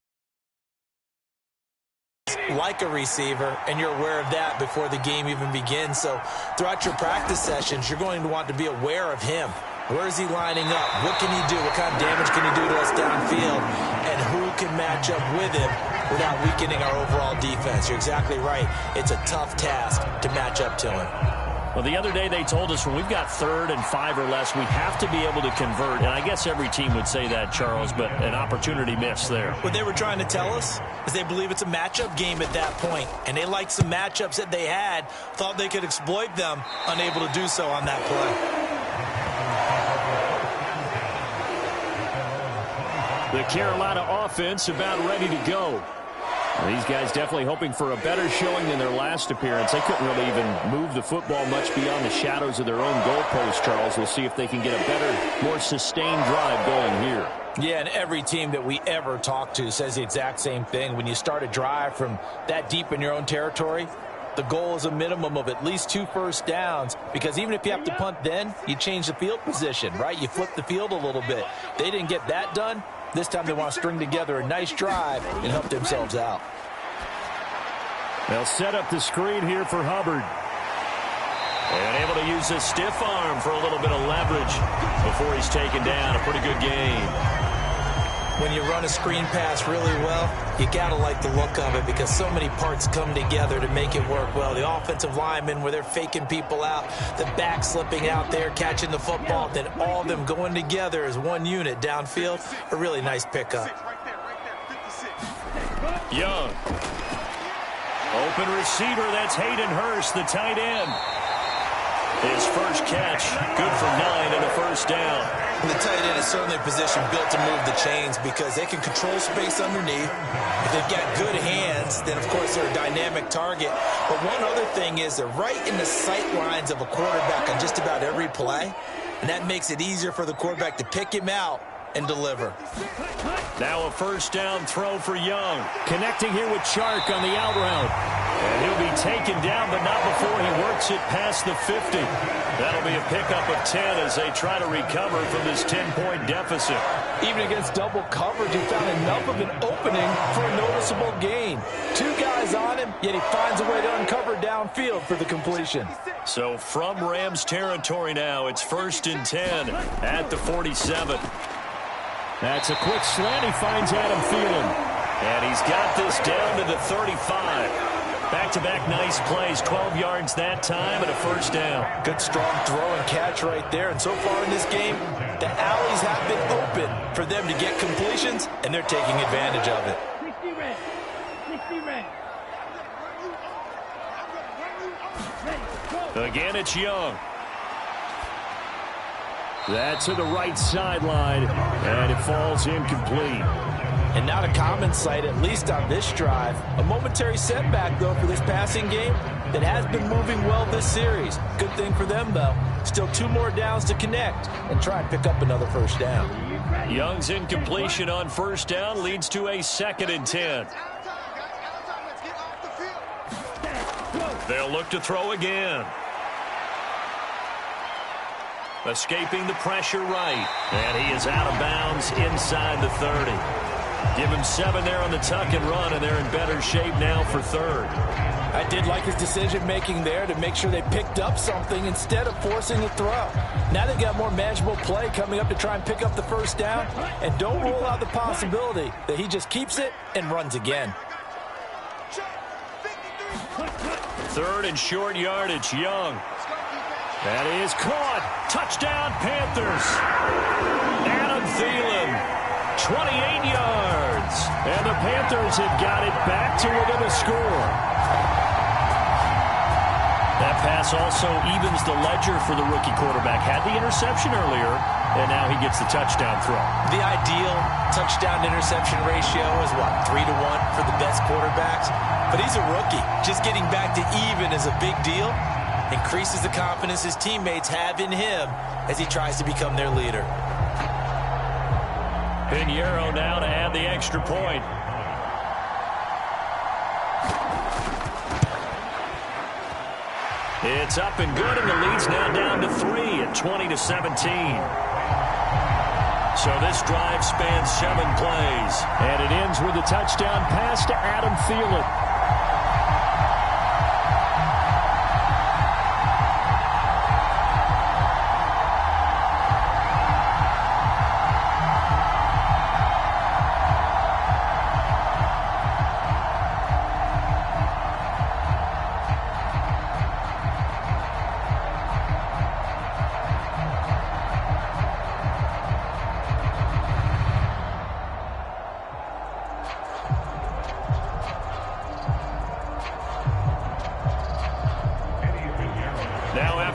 like a receiver, and you're aware of that before the game even begins. So throughout your practice sessions, you're going to want to be aware of him. Where is he lining up? What can he do? What kind of damage can he do to us downfield? And who can match up with him without weakening our overall defense? You're exactly right. It's a tough task to match up to him. Well, the other day they told us when we've got 3rd and 5 or less, we have to be able to convert. And I guess every team would say that, Charles, but an opportunity missed there. What they were trying to tell us is they believe it's a matchup game at that point. And they liked some matchups that they had, thought they could exploit them, unable to do so on that play. The Carolina offense about ready to go. These guys definitely hoping for a better showing than their last appearance. They couldn't really even move the football much beyond the shadows of their own goalpost, Charles. We'll see if they can get a better, more sustained drive going here. Yeah, and every team that we ever talk to says the exact same thing. When you start a drive from that deep in your own territory, the goal is a minimum of at least 2 first downs, because even if you have to punt then, you change the field position, right? You flip the field a little bit. They didn't get that done. This time they want to string together a nice drive and help themselves out. They'll set up the screen here for Hubbard. And able to use his stiff arm for a little bit of leverage before he's taken down. A pretty good gain. When you run a screen pass really well, you got to like the look of it because so many parts come together to make it work well. The offensive linemen where they're faking people out, the back slipping out there, catching the football, then all of them going together as one unit downfield. A really nice pickup. Young. Open receiver, that's Hayden Hurst, the tight end. His first catch, good for 9 and a first down. And the tight end is certainly a position built to move the chains because they can control space underneath. If they've got good hands, then of course they're a dynamic target. But one other thing is they're right in the sight lines of a quarterback on just about every play. And that makes it easier for the quarterback to pick him out and deliver. Now a first down throw for Young. Connecting here with Chark on the out route. And he'll be taken down, but not before he works it past the 50. That'll be a pickup of 10 as they try to recover from this 10-point deficit. Even against double coverage, he found enough of an opening for a noticeable gain. 2 guys on him, yet he finds a way to uncover downfield for the completion. So from Rams territory now, it's 1st and 10 at the 47. That's a quick slant. He finds Adam Thielen. And he's got this down to the 35. Back-to-back nice plays, 12 yards that time and a first down. Good strong throw and catch right there. And so far in this game, the alleys have been open for them to get completions, and they're taking advantage of it. 60 red. 60 red. Ready, go. Again, it's Young. That's to the right sideline, and it falls incomplete. And not a common sight, at least on this drive. A momentary setback, though, for this passing game that has been moving well this series. Good thing for them, though. Still 2 more downs to connect and try and pick up another first down. Young's incompletion on first down leads to a 2nd and 10. They'll look to throw again. Escaping the pressure right. And he is out of bounds inside the 30. Give him 7 there on the tuck and run, and they're in better shape now for 3rd. I did like his decision-making there to make sure they picked up something instead of forcing a throw. Now they've got more manageable play coming up to try and pick up the first down, and don't rule out the possibility that he just keeps it and runs again. 3rd and short yardage, Young. That is caught. Touchdown, Panthers. Adam Thielen. 28 yards. And the Panthers have got it back to within a score. That pass also evens the ledger for the rookie quarterback. Had the interception earlier, and now he gets the touchdown throw. The ideal touchdown-interception ratio is, 3 to 1 for the best quarterbacks? But he's a rookie. Just getting back to even is a big deal. Increases the confidence his teammates have in him as he tries to become their leader. Pinheiro now to add the extra point. It's up and good, and the lead's now down to 3 at 20-17. So this drive spans 7 plays. And it ends with a touchdown pass to Adam Thielen.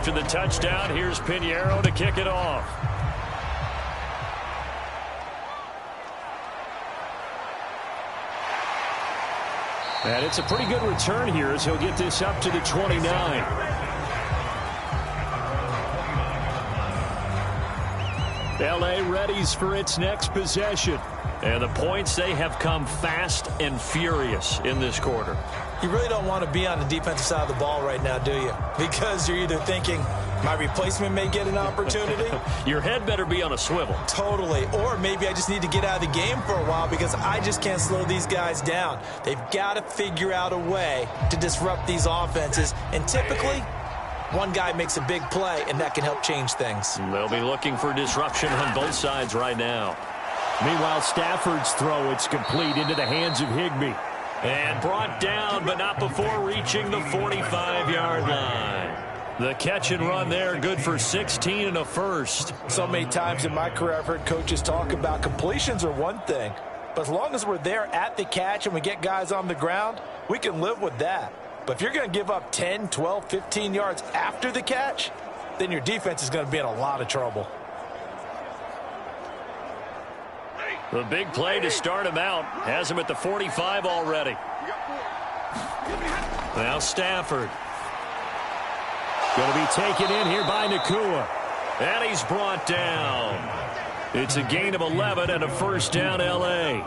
After the touchdown, here's Pinheiro to kick it off. And it's a pretty good return here as he'll get this up to the 29. L.A. readies for its next possession. And the points, they have come fast and furious in this quarter. You really don't want to be on the defensive side of the ball right now, do you? Because you're either thinking, my replacement may get an opportunity. Your head better be on a swivel. Totally. Or maybe I just need to get out of the game for a while because I just can't slow these guys down. They've got to figure out a way to disrupt these offenses. And typically, one guy makes a big play, and that can help change things. They'll be looking for disruption on both sides right now. Meanwhile, Stafford's throw, it's complete into the hands of Higbee. And brought down, but not before reaching the 45-yard line. The catch and run there, good for 16 and a first. So many times in my career, I've heard coaches talk about completions are one thing. But as long as we're there at the catch and we get guys on the ground, we can live with that. But if you're going to give up 10, 12, 15 yards after the catch, then your defense is going to be in a lot of trouble. The big play to start him out. Has him at the 45 already. Now Stafford. Going to be taken in here by Nakua. And he's brought down. It's a gain of 11 and a first down, L.A.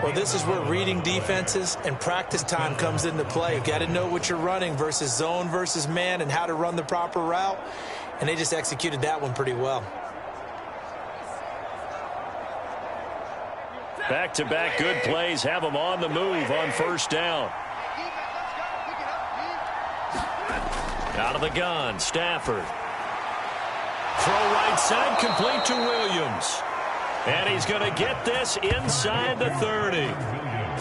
Well, this is where reading defenses and practice time comes into play. You've got to know what you're running versus zone versus man and how to run the proper route. And they just executed that one pretty well. Back-to-back good plays have them on the move on first down. Out of the gun, Stafford. Throw right side, complete to Williams. And he's going to get this inside the 30.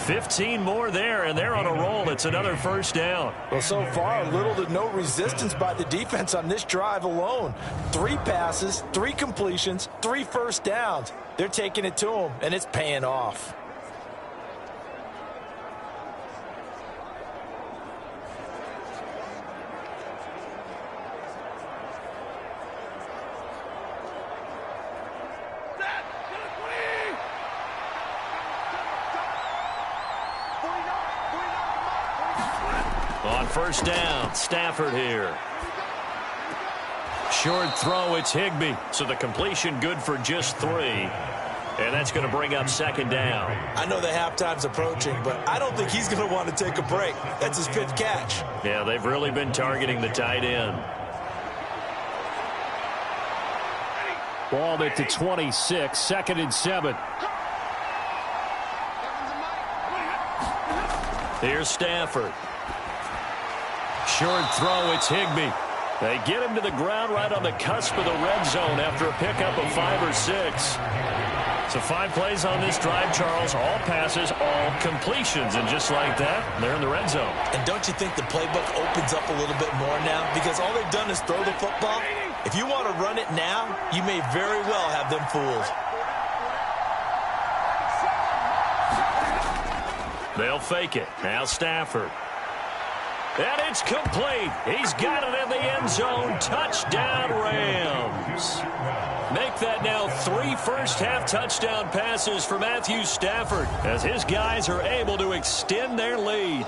15 more there, and they're on a roll. It's another first down. Well, so far, little to no resistance by the defense on this drive alone. 3 passes, 3 completions, 3 first downs. They're taking it to him, and it's paying off. On first down, Stafford here. Short throw, it's Higbee. So the completion good for just 3. And that's going to bring up second down. I know the halftime's approaching, but I don't think he's going to want to take a break. That's his 5th catch. Yeah, they've really been targeting the tight end. Ball at the 26, 2nd and 7. Here's Stafford. Short throw, it's Higbee. They get him to the ground right on the cusp of the red zone after a pickup of 5 or 6. So 5 plays on this drive, Charles. All passes, all completions. And just like that, they're in the red zone. And don't you think the playbook opens up a little bit more now? Because all they've done is throw the football. If you want to run it now, you may very well have them fooled. They'll fake it. Now Stafford. And it's complete. He's got it in the end zone. Touchdown, Rams. Make that now 3 first-half touchdown passes for Matthew Stafford as his guys are able to extend their lead.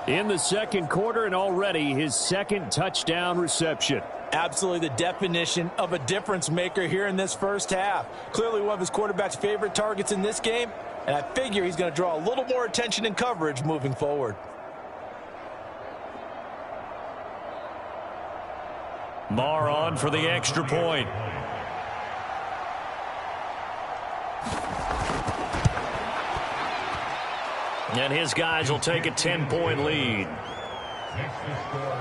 In the second quarter and already his 2nd touchdown reception. Absolutely the definition of a difference maker here in this first half. Clearly one of his quarterback's favorite targets in this game, and I figure he's going to draw a little more attention and coverage moving forward. Marr on for the extra point. And his guys will take a 10-point lead.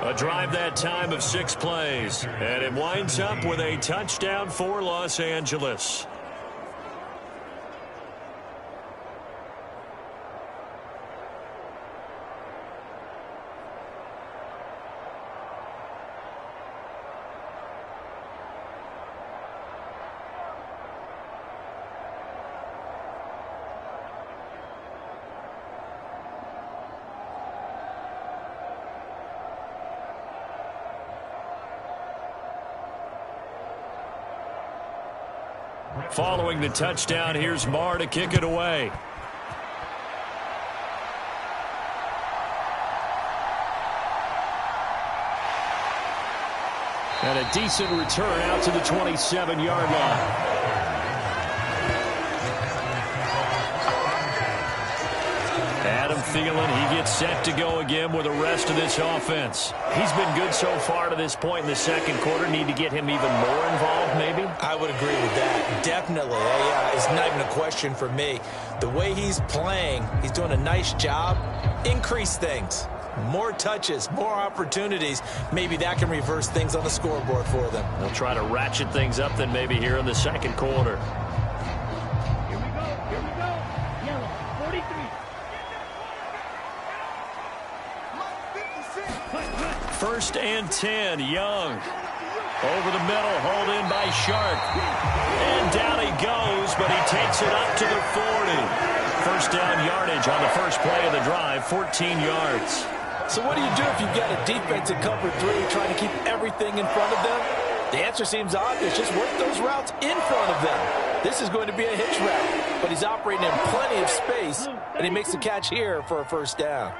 A drive that time of 6 plays. And it winds up with a touchdown for Los Angeles. Following the touchdown, here's Marr to kick it away. And a decent return out to the 27-yard line. Adam Thielen, he gets set to go again with the rest of this offense. He's been good so far to this point in the second quarter. Need to get him even more involved, maybe? I would agree with that. Definitely. It's not even a question for me. The way he's playing, he's doing a nice job. Increase things. More touches, more opportunities. Maybe that can reverse things on the scoreboard for them. They'll try to ratchet things up then maybe here in the second quarter. Here we go. Yellow, 43. First and 10, Young. Over the middle, hauled in by Shark. And down he goes, but he takes it up to the 40. First down yardage on the first play of the drive, 14 yards. So what do you do if you've got a defense at cover 3 trying to keep everything in front of them? The answer seems obvious. Just work those routes in front of them. This is going to be a hitch route, but he's operating in plenty of space, and he makes the catch here for a first down.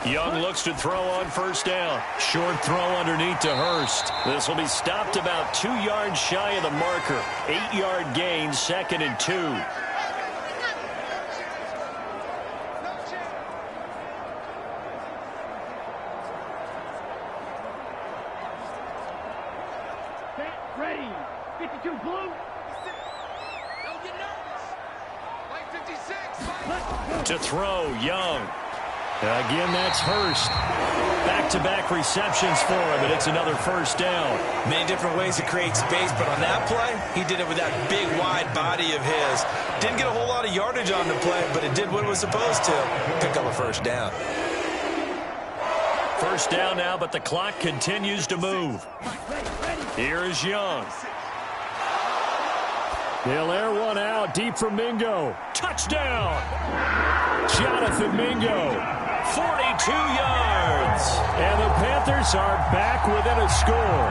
Young looks to throw on first down. Short throw underneath to Hurst. This will be stopped about 2 yards shy of the marker. 8-yard gain, 2nd and 2. Ready. 52 blue. Don't get nervous. Like 56. To throw, Young. Again, that's Hurst. Back-to-back receptions for him, and it's another first down. Many different ways to create space, but on that play, he did it with that big, wide body of his. Didn't get a whole lot of yardage on the play, but it did what it was supposed to. Pick up a first down. First down now, but the clock continues to move. Here is Young. They'll air one out deep for Mingo. Touchdown! Jonathan Mingo. 42 yards. And the Panthers are back within a score.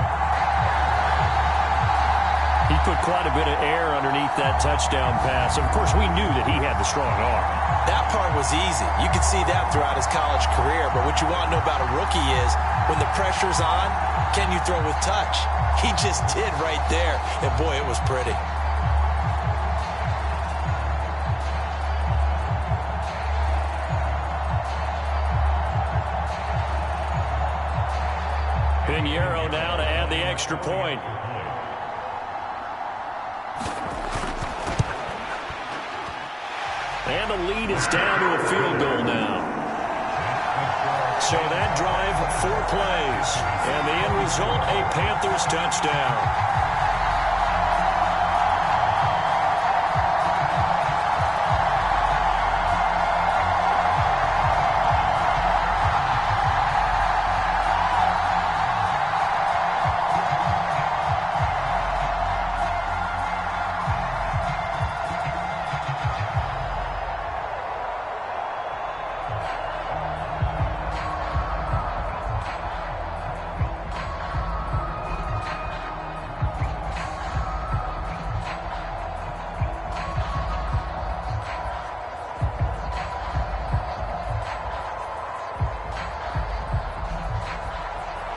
He put quite a bit of air underneath that touchdown pass. Of course, we knew that he had the strong arm. That part was easy. You could see that throughout his college career. But what you want to know about a rookie is when the pressure's on, can you throw with touch? He just did right there. And, boy, it was pretty. Pinheiro now to add the extra point. And the lead is down to a field goal now. So that drive, 4 plays. And the end result, a Panthers touchdown.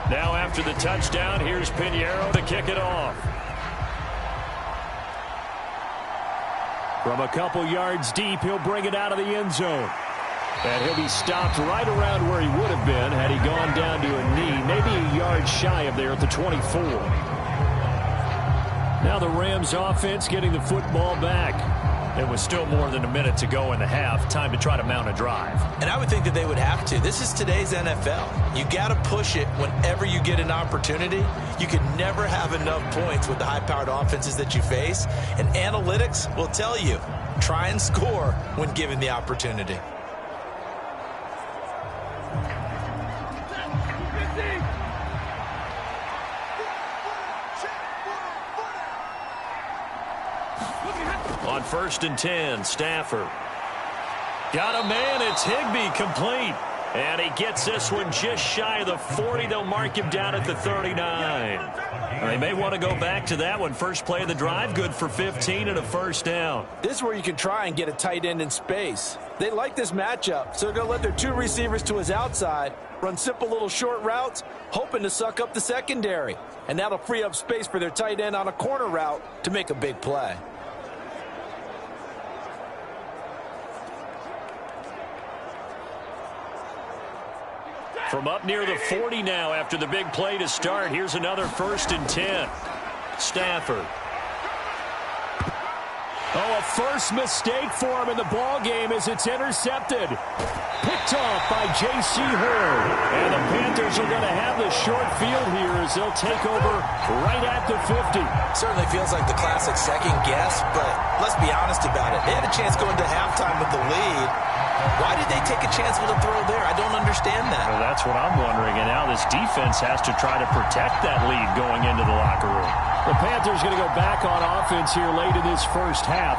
Now after the touchdown, here's Pinheiro to kick it off. From a couple yards deep, he'll bring it out of the end zone. And he'll be stopped right around where he would have been had he gone down to a knee, maybe a yard shy of there at the 24. Now the Rams offense getting the football back. It was still more than a minute to go in the half. Time to try to mount a drive. And I would think that they would have to. This is today's NFL. You got to push it whenever you get an opportunity. You can never have enough points with the high-powered offenses that you face. And analytics will tell you, try and score when given the opportunity. On 1st and 10, Stafford. Got a man, it's Higbee, complete. And he gets this one just shy of the 40. They'll mark him down at the 39. They may want to go back to that one. First play of the drive, good for 15 and a first down. This is where you can try and get a tight end in space. They like this matchup, so they're going to let their 2 receivers to his outside, run simple little short routes, hoping to suck up the secondary. And that'll free up space for their tight end on a corner route to make a big play. From up near the 40 now after the big play to start. Here's another 1st and 10. Stafford. Oh, a first mistake for him in the ball game as it's intercepted. Picked off by J.C. Horn. And the Panthers are going to have the short field here as they'll take over right at the 50. Certainly feels like the classic second guess, but let's be honest about it. They had a chance going to halftime with the lead. Why did they take a chance with a throw there? I don't understand that. Well, that's what I'm wondering. And now this defense has to try to protect that lead going into the locker room. The Panthers going to go back on offense here late in this first half.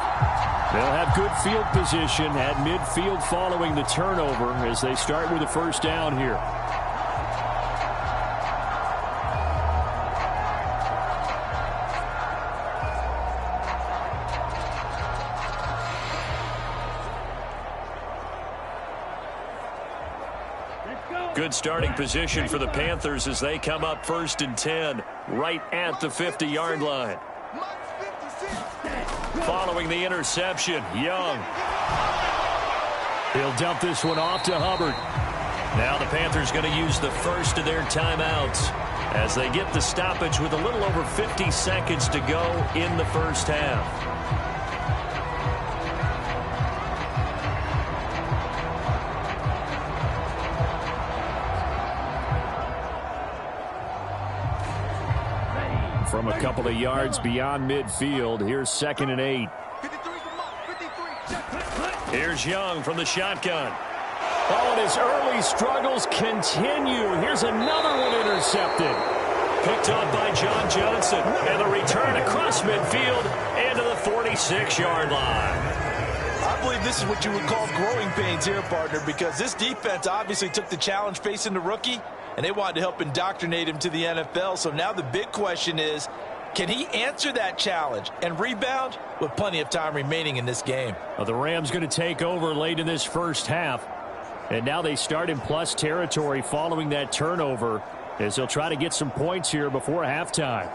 They'll have good field position at midfield following the turnover as they start with a first down here. Let's go. Good starting position for the Panthers as they come up 1st and 10, right at the 50-yard line. Following the interception, Young. He'll dump this one off to Hubbard. Now the Panthers going to use the first of their timeouts as they get the stoppage with a little over 50 seconds to go in the first half. From a couple of yards beyond midfield, here's 2nd and 8. Here's Young from the shotgun. Oh, and his early struggles continue. Here's another one intercepted. Picked up by John Johnson. And the return across midfield and to the 46-yard line. I believe this is what you would call growing pains here, partner, because this defense obviously took the challenge facing the rookie, and they wanted to help indoctrinate him to the NFL. So now the big question is, can he answer that challenge and rebound with plenty of time remaining in this game? Well, the Rams going to take over late in this first half. And now they start in plus territory following that turnover as they'll try to get some points here before halftime.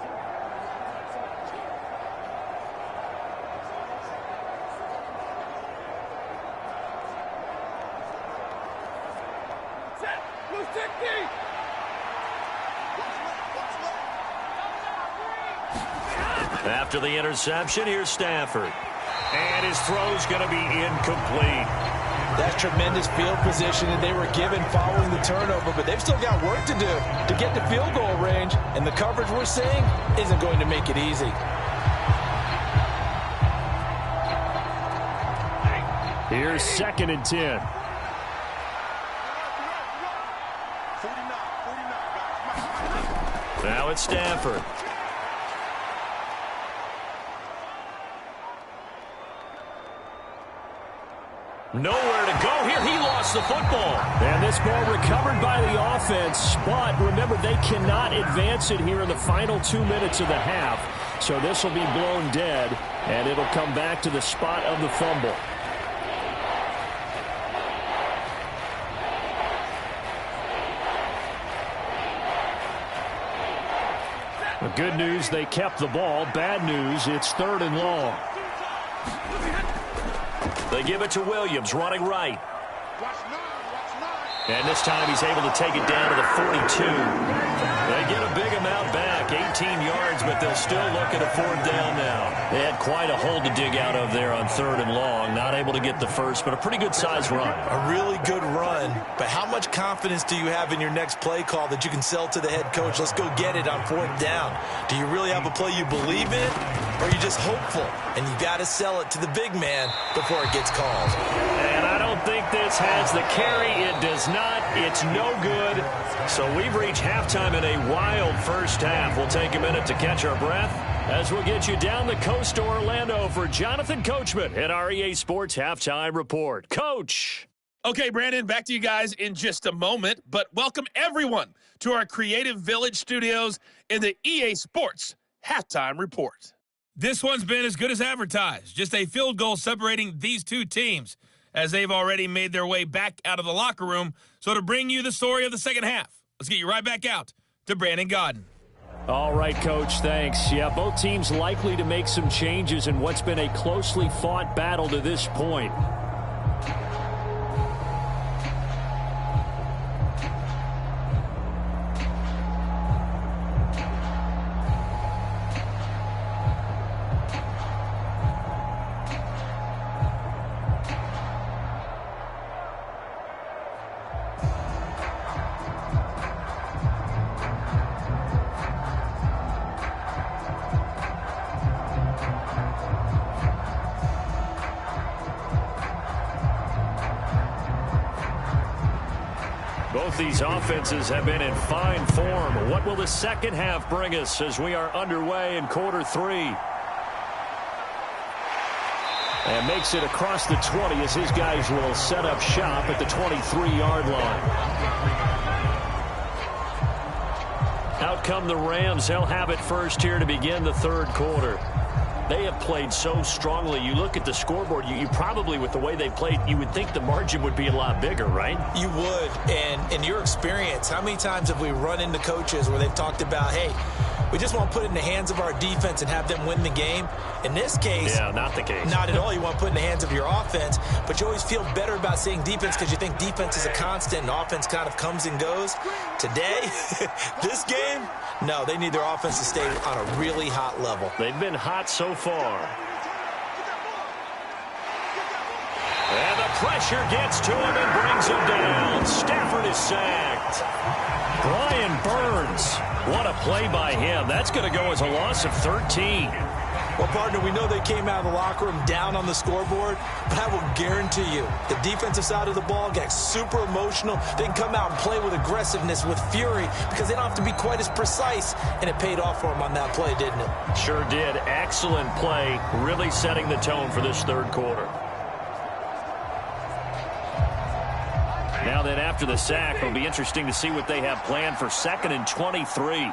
After the interception, here's Stafford. And his throw's going to be incomplete. That's tremendous field position that they were given following the turnover, but they've still got work to do to get to field goal range, and the coverage we're seeing isn't going to make it easy. Here's 2nd and 10. Now it's Stafford. Nowhere to go here. He lost the football. And this ball recovered by the offense, but remember, they cannot advance it here in the final 2 minutes of the half. So this will be blown dead, and it'll come back to the spot of the fumble. The good news, they kept the ball. Bad news, it's 3rd and long. They give it to Williams, running right. And this time he's able to take it down to the 42. They get a big amount back, 18 yards, but they'll still look at a 4th down now. They had quite a hole to dig out of there on 3rd and long. Not able to get the first, but a pretty good-sized run. A really good run, but how much confidence do you have in your next play call that you can sell to the head coach? Let's go get it on 4th down. Do you really have a play you believe in, or are you just hopeful? And you got to sell it to the big man before it gets called. And I don't think this has the carry. It does not. It's no good. So we've reached halftime in a wild first half. We'll take a minute to catch our breath as we'll get you down the coast to Orlando for Jonathan Coachman at our EA Sports Halftime Report. Coach. Okay, Brandon, back to you guys in just a moment, but welcome everyone to our Creative Village studios in the EA Sports Halftime Report. This one's been as good as advertised. Just a field goal separating these two teams as they've already made their way back out of the locker room. So to bring you the story of the second half, let's get you right back out to Brandon Godden. All right, Coach, thanks. Yeah, both teams likely to make some changes in what's been a closely fought battle to this point. Both these offenses have been in fine form. What will the second half bring us as we are underway in quarter 3? And makes it across the 20 as his guys will set up shop at the 23-yard line. Out come the Rams. They'll have it first here to begin the third quarter. They have played so strongly. You look at the scoreboard, you probably, with the way they played, you would think the margin would be a lot bigger, right? You would. And in your experience, how many times have we run into coaches where they've talked about, hey, we just want to put it in the hands of our defense and have them win the game? In this case, yeah, not the case. Not at all. You want to put it in the hands of your offense, but you always feel better about saying defense because you think defense is a constant and offense kind of comes and goes. Today, this game, no, they need their offense to stay on a really hot level. They've been hot so far. And the pressure gets to him and brings him down. Stafford is sacked. Brian Burns. What a play by him. That's going to go as a loss of 13. Well, partner, we know they came out of the locker room down on the scoreboard, but I will guarantee you the defensive side of the ball got super emotional. They can come out and play with aggressiveness, with fury, because they don't have to be quite as precise, and it paid off for them on that play, didn't it? Sure did. Excellent play, really setting the tone for this third quarter. Now then, after the sack, it'll be interesting to see what they have planned for 2nd and 23.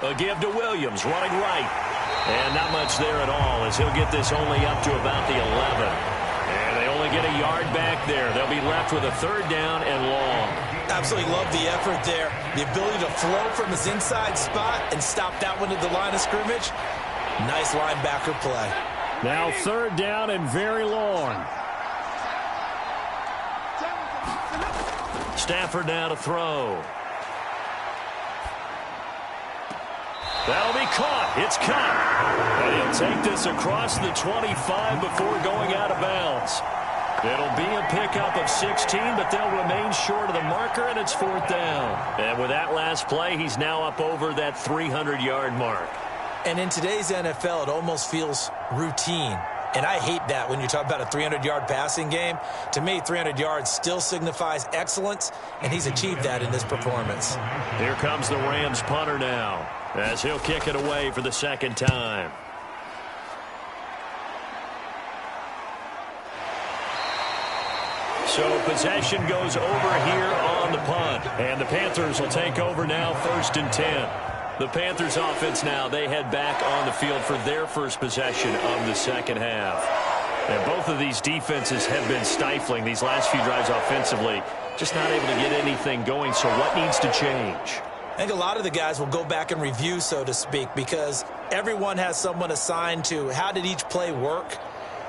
A give to Williams, running right. And not much there at all, as he'll get this only up to about the 11. And they only get a yard back there. They'll be left with a 3rd down and long. Absolutely love the effort there. The ability to flow from his inside spot and stop that one at the line of scrimmage. Nice linebacker play. Now 3rd down and very long. Stafford now to throw. That'll be caught. It's caught. And he'll take this across the 25 before going out of bounds. It'll be a pickup of 16, but they'll remain short of the marker, and it's 4th down. And with that last play, he's now up over that 300-yard mark. And in today's NFL, it almost feels routine. And I hate that when you talk about a 300-yard passing game. To me, 300 yards still signifies excellence, and he's achieved that in this performance. Here comes the Rams punter now, as he'll kick it away for the 2nd time. So possession goes over here on the punt, and the Panthers will take over now, 1st and 10. The Panthers offense now, they head back on the field for their first possession of the 2nd half. And both of these defenses have been stifling these last few drives offensively, just not able to get anything going. So what needs to change? I think a lot of the guys will go back and review, so to speak, because everyone has someone assigned to how did each play work.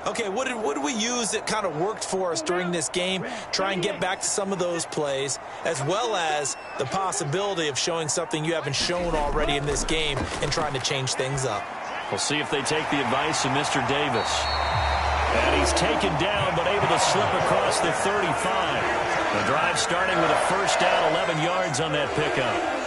Okay, what did we use that kind of worked for us during this game? Try and get back to some of those plays, as well as the possibility of showing something you haven't shown already in this game and trying to change things up. We'll see if they take the advice of Mr. Davis. And he's taken down, but able to slip across the 35. The drive starting with a 1st down, 11 yards on that pickup.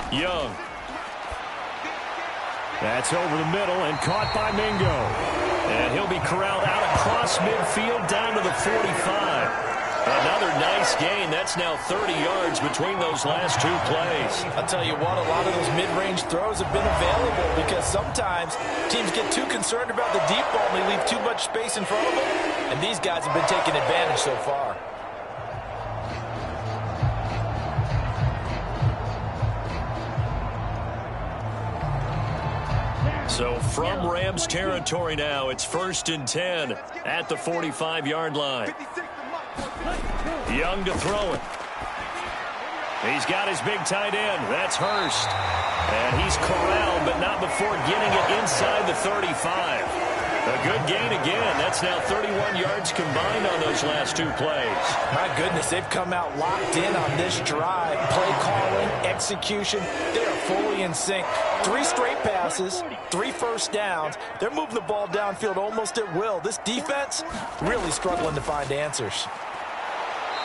Young. That's over the middle and caught by Mingo. And he'll be corralled out across midfield down to the 45. Another nice gain. That's now 30 yards between those last 2 plays. I'll tell you what, a lot of those mid-range throws have been available because sometimes teams get too concerned about the deep ball and they leave too much space in front of them. And these guys have been taking advantage so far. So from Rams territory now, it's 1st and 10 at the 45-yard line. Young to throw it. He's got his big tight end. That's Hurst. And he's corralled, but not before getting it inside the 35. A good gain again. That's now 31 yards combined on those last 2 plays. My goodness, they've come out locked in on this drive. Play calling, execution, they are fully in sync. 3 straight passes, 3 first downs. They're moving the ball downfield almost at will. This defense really struggling to find answers.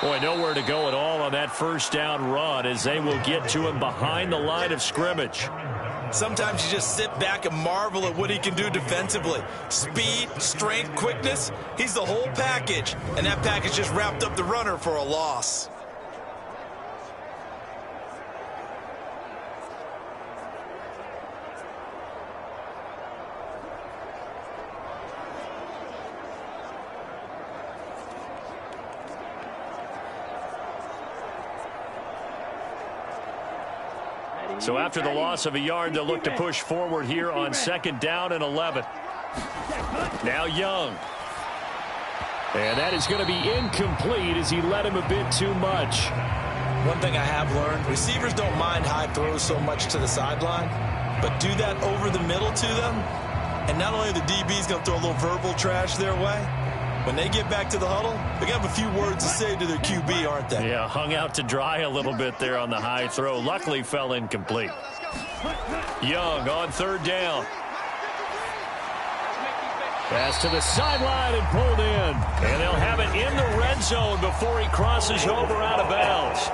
Boy, nowhere to go at all on that 1st down run as they will get to him behind the line of scrimmage. Sometimes you just sit back and marvel at what he can do defensively. Speed, strength, quickness, he's the whole package. And that package just wrapped up the runner for a loss. So after the loss of a yard, they'll look to push forward here on 2nd down and 11. Now Young. And that is going to be incomplete as he led him a bit too much. One thing I have learned, receivers don't mind high throws so much to the sideline, but do that over the middle to them, and not only are the DBs going to throw a little verbal trash their way, when they get back to the huddle, they're going to have a few words to say to their QB, aren't they? Yeah, hung out to dry a little bit there on the high throw. Luckily fell incomplete. Young on 3rd down. Pass to the sideline and pulled in. And they'll have it in the red zone before he crosses over out of bounds.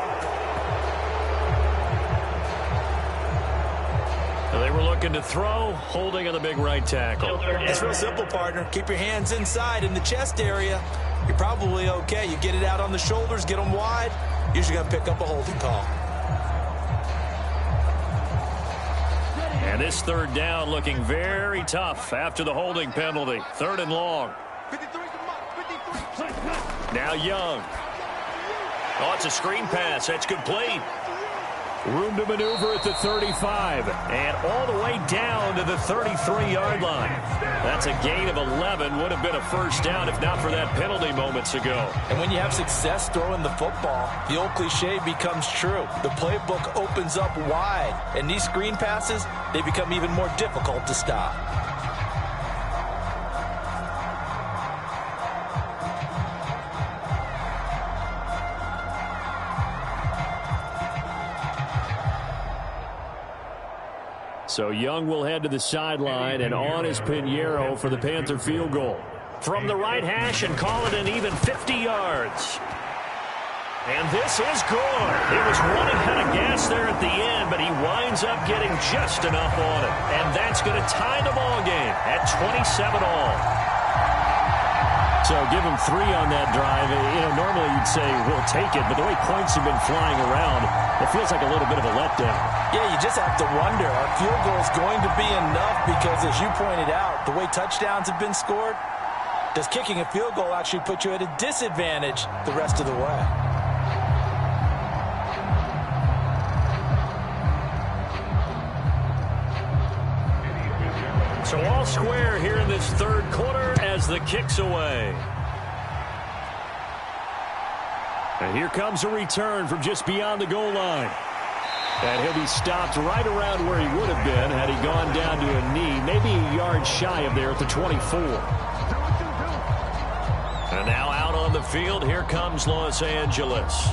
They were looking to throw, holding on the big right tackle. It's real simple, partner. Keep your hands inside in the chest area. You're probably okay. You get it out on the shoulders, get them wide. Usually going to pick up a holding call. And this 3rd down looking very tough after the holding penalty. 3rd and long. Now Young. Oh, it's a screen pass. That's complete. Room to maneuver at the 35. And all the way down to the 33-yard line. That's a gain of 11. Would have been a 1st down if not for that penalty moments ago. And when you have success throwing the football, the old cliche becomes true. The playbook opens up wide. And these screen passes, they become even more difficult to stop. So Young will head to the sideline, and on is Pinheiro for the Panther field goal. From the right hash and call it an even 50 yards. And this is good. He was running out of gas there at the end, but he winds up getting just enough on it. And that's going to tie the ball game at 27 all. So give him 3 on that drive. You know, normally you'd say we'll take it, but the way points have been flying around, it feels like a little bit of a letdown. Yeah, you just have to wonder, are field goals going to be enough? Because as you pointed out, the way touchdowns have been scored, does kicking a field goal actually put you at a disadvantage the rest of the way? So all square here in this 3rd quarter as the kick's away. And here comes a return from just beyond the goal line. And he'll be stopped right around where he would have been had he gone down to a knee, maybe a yard shy of there at the 24. And now out on the field, here comes Los Angeles.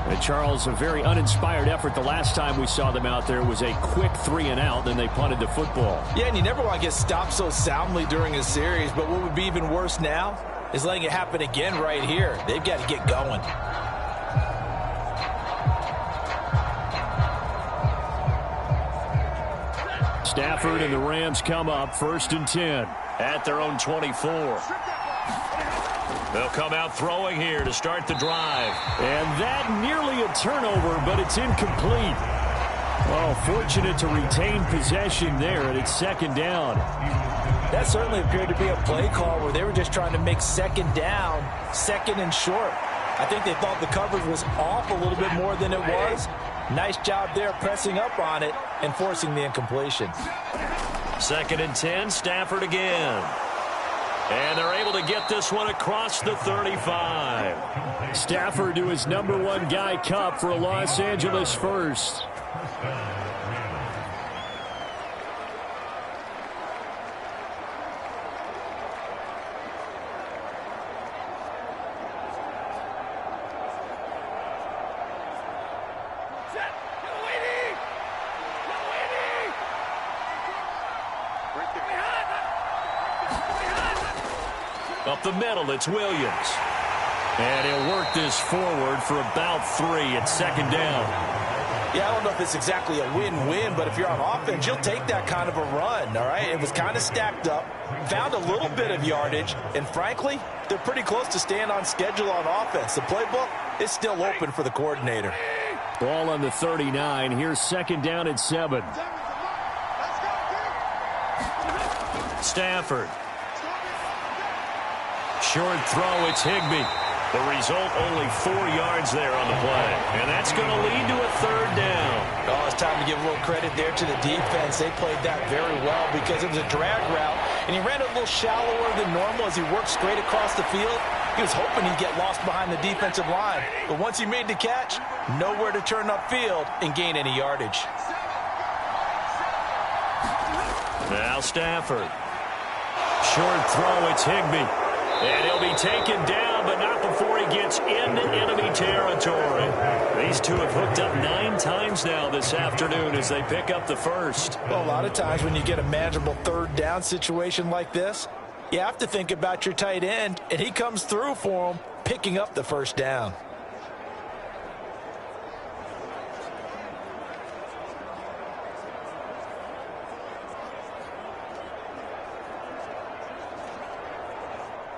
And Charles, a very uninspired effort. The last time we saw them out there was a quick 3 and out, then they punted the football. Yeah, and you never want to get stopped so soundly during a series, but what would be even worse now is letting it happen again right here. They've got to get going. Stafford and the Rams come up 1st and 10 at their own 24. They'll come out throwing here to start the drive. And that nearly a turnover, but it's incomplete. Well, fortunate to retain possession there, and it's 2nd down. That certainly appeared to be a play call where they were just trying to make 2nd down, 2nd and short. I think they thought the coverage was off a little bit more than it was. Nice job there pressing up on it and forcing the incompletion. 2nd and 10, Stafford again. And they're able to get this one across the 35. Stafford to his #1 guy Cup for a Los Angeles first. Up the middle, it's Williams. And he'll work this forward for about 3 at 2nd down. Yeah, I don't know if it's exactly a win-win, but if you're on offense, you'll take that kind of a run, all right? It was kind of stacked up, found a little bit of yardage, and frankly, they're pretty close to staying on schedule on offense. The playbook is still open for the coordinator. Ball on the 39. Here's 2nd down at 7. Stafford. Short throw, it's Higbee. The result, only 4 yards there on the play. And that's going to lead to a third down. Oh, it's time to give a little credit there to the defense. They played that very well because it was a drag route, and he ran a little shallower than normal as he worked straight across the field. He was hoping he'd get lost behind the defensive line. But once he made the catch, nowhere to turn upfield and gain any yardage. Now Stafford. Short throw, it's Higbee. And he'll be taken down, but not before he gets into enemy territory. These two have hooked up 9 times now this afternoon as they pick up the first. Well, a lot of times when you get a manageable third down situation like this, you have to think about your tight end, and he comes through for him, picking up the first down.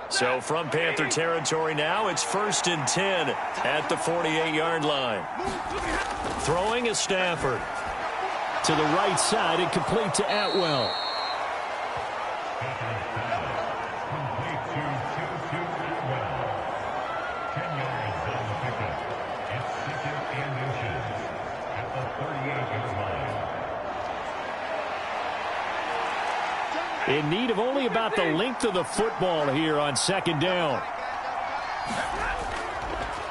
So from Panther territory now, it's 1st and 10 at the 48-yard line. Throwing is Stafford. To the right side and complete to Atwell. In need of only about the length of the football here on 2nd down.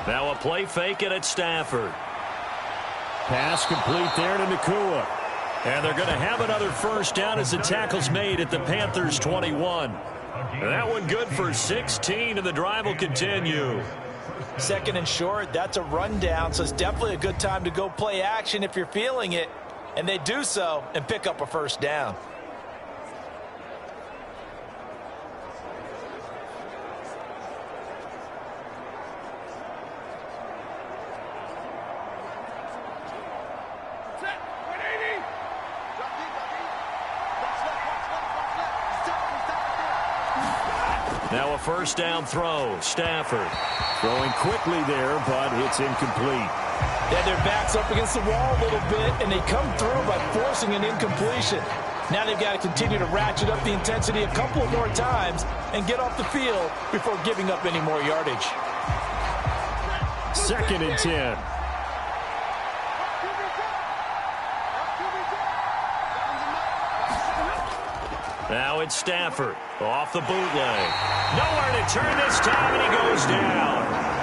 Now a play fake, and it's Stafford. Pass complete there to Nakua. And they're going to have another first down as the tackle's made at the Panthers' 21. And that one good for 16, and the drive will continue. 2nd and short, that's a rundown, so it's definitely a good time to go play action if you're feeling it. And they do so and pick up a first down. Now a first down throw. Stafford. Throwing quickly there, but it's incomplete. Yeah, their back's up against the wall a little bit, and they come through by forcing an incompletion. Now they've got to continue to ratchet up the intensity a couple more times and get off the field before giving up any more yardage. 2nd and 10. Now it's Stafford off the bootleg. Nowhere to turn this time, and he goes down.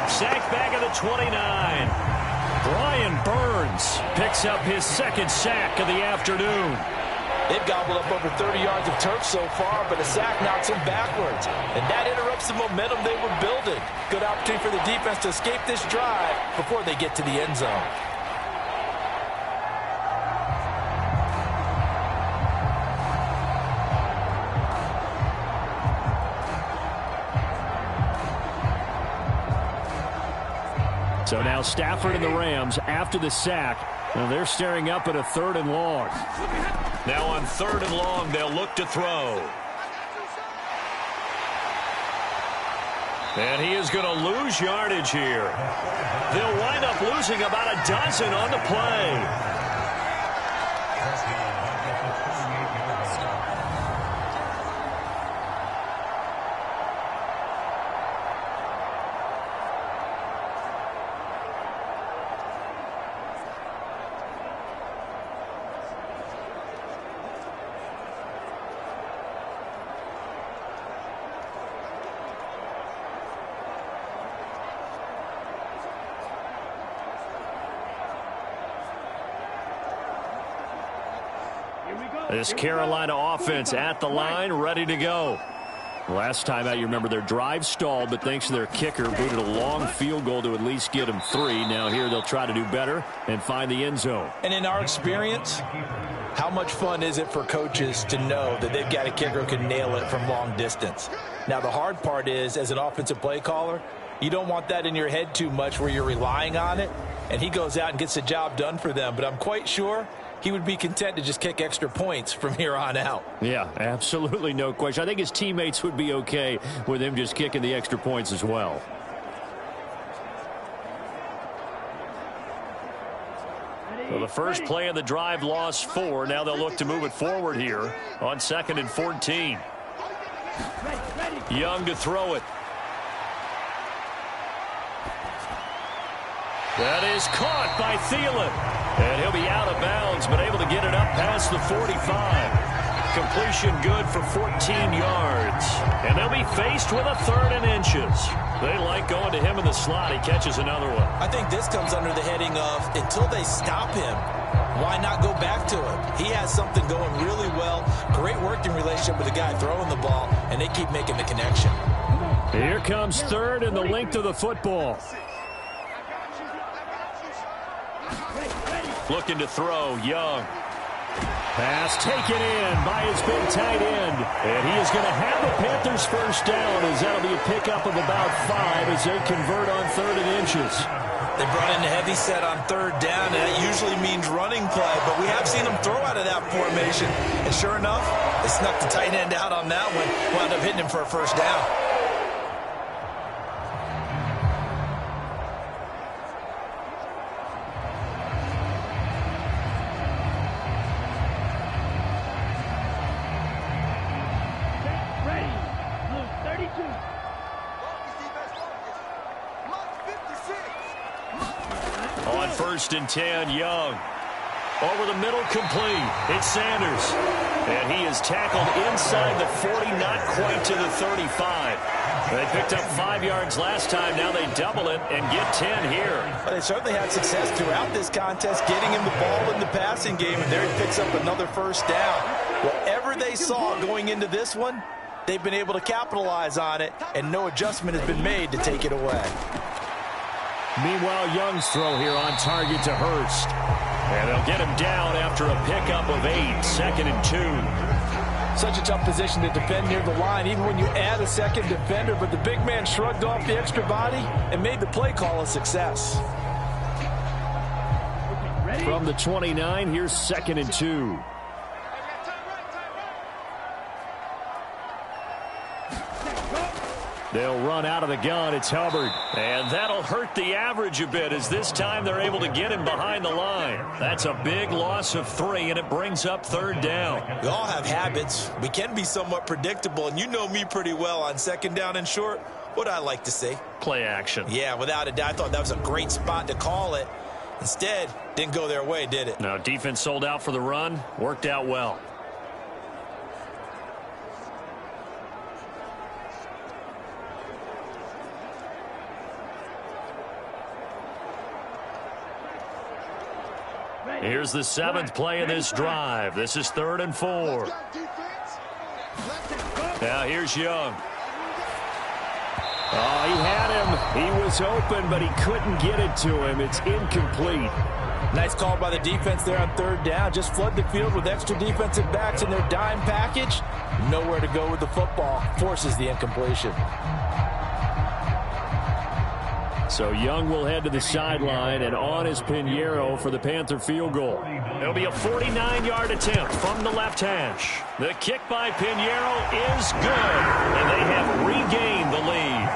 Sacked back at the 29. Brian Burns picks up his 2nd sack of the afternoon. They've gobbled up over 30 yards of turf so far, but a sack knocks him backwards. And that interrupts the momentum they were building. Good opportunity for the defense to escape this drive before they get to the end zone. So now Stafford and the Rams, after the sack, they're staring up at a 3rd and long. Now on 3rd and long, they'll look to throw. And he is going to lose yardage here. They'll wind up losing about a dozen on the play. This Carolina offense at the line, ready to go. Last time out, you remember their drive stalled, but thanks to their kicker, booted a long field goal to at least get them 3. Now here they'll try to do better and find the end zone. And in our experience, how much fun is it for coaches to know that they've got a kicker who can nail it from long distance? Now the hard part is, as an offensive play caller, you don't want that in your head too much where you're relying on it, and he goes out and gets the job done for them. But I'm quite sure he would be content to just kick extra points from here on out. Yeah, absolutely no question. I think his teammates would be okay with him just kicking the extra points as well. Well, the first play of the drive lost 4. Now they'll look to move it forward here on 2nd and 14. Young to throw it. That is caught by Thielen. And he'll be out of bounds, but able to get it up past the 45. Completion good for 14 yards. And they'll be faced with a 3rd and inches. They like going to him in the slot. He catches another one. I think this comes under the heading of until they stop him, why not go back to him? He has something going really well. Great working relationship with the guy throwing the ball, and they keep making the connection. Here comes 3rd and the length of the football. Looking to throw, Young. Pass taken in by his big tight end. And he is going to have the Panthers first down, as that'll be a pickup of about 5 as they convert on 3rd and inches. They brought in the heavy set on 3rd down, and that usually means running play. But we have seen them throw out of that formation. And sure enough, they snuck the tight end out on that one. Wound up hitting him for a first down. On 1st and 10, Young. Over the middle, complete. It's Sanders. And he is tackled inside the 40, not quite to the 35. They picked up 5 yards last time. Now they double it and get 10 here. Well, they certainly had success throughout this contest, getting him the ball in the passing game, and there he picks up another first down. Whatever they saw going into this one, they've been able to capitalize on it, and no adjustment has been made to take it away. Meanwhile, Young's throw here on target to Hurst. And they'll get him down after a pickup of 8, 2nd and 2. Such a tough position to defend near the line, even when you add a second defender, but the big man shrugged off the extra body and made the play call a success. From the 29, here's 2nd and 2. They'll run out of the gun. It's Hubbard. And that'll hurt the average a bit, as this time they're able to get him behind the line. That's a big loss of 3, and it brings up 3rd down. We all have habits. We can be somewhat predictable, and you know me pretty well on 2nd down and short. What I like to see? Play action. Yeah, without a doubt. I thought that was a great spot to call it. Instead, didn't go their way, did it? No, defense sold out for the run. Worked out well. Here's the 7th play of this drive. This is 3rd and 4. Now here's Young. Oh, he had him. He was open, but he couldn't get it to him. It's incomplete. Nice call by the defense there on 3rd down. Just flood the field with extra defensive backs in their dime package. Nowhere to go with the football. Forces the incompletion. So Young will head to the sideline, and on is Pinheiro for the Panther field goal. It'll be a 49-yard attempt from the left hash. The kick by Pinheiro is good, and they have regained the lead.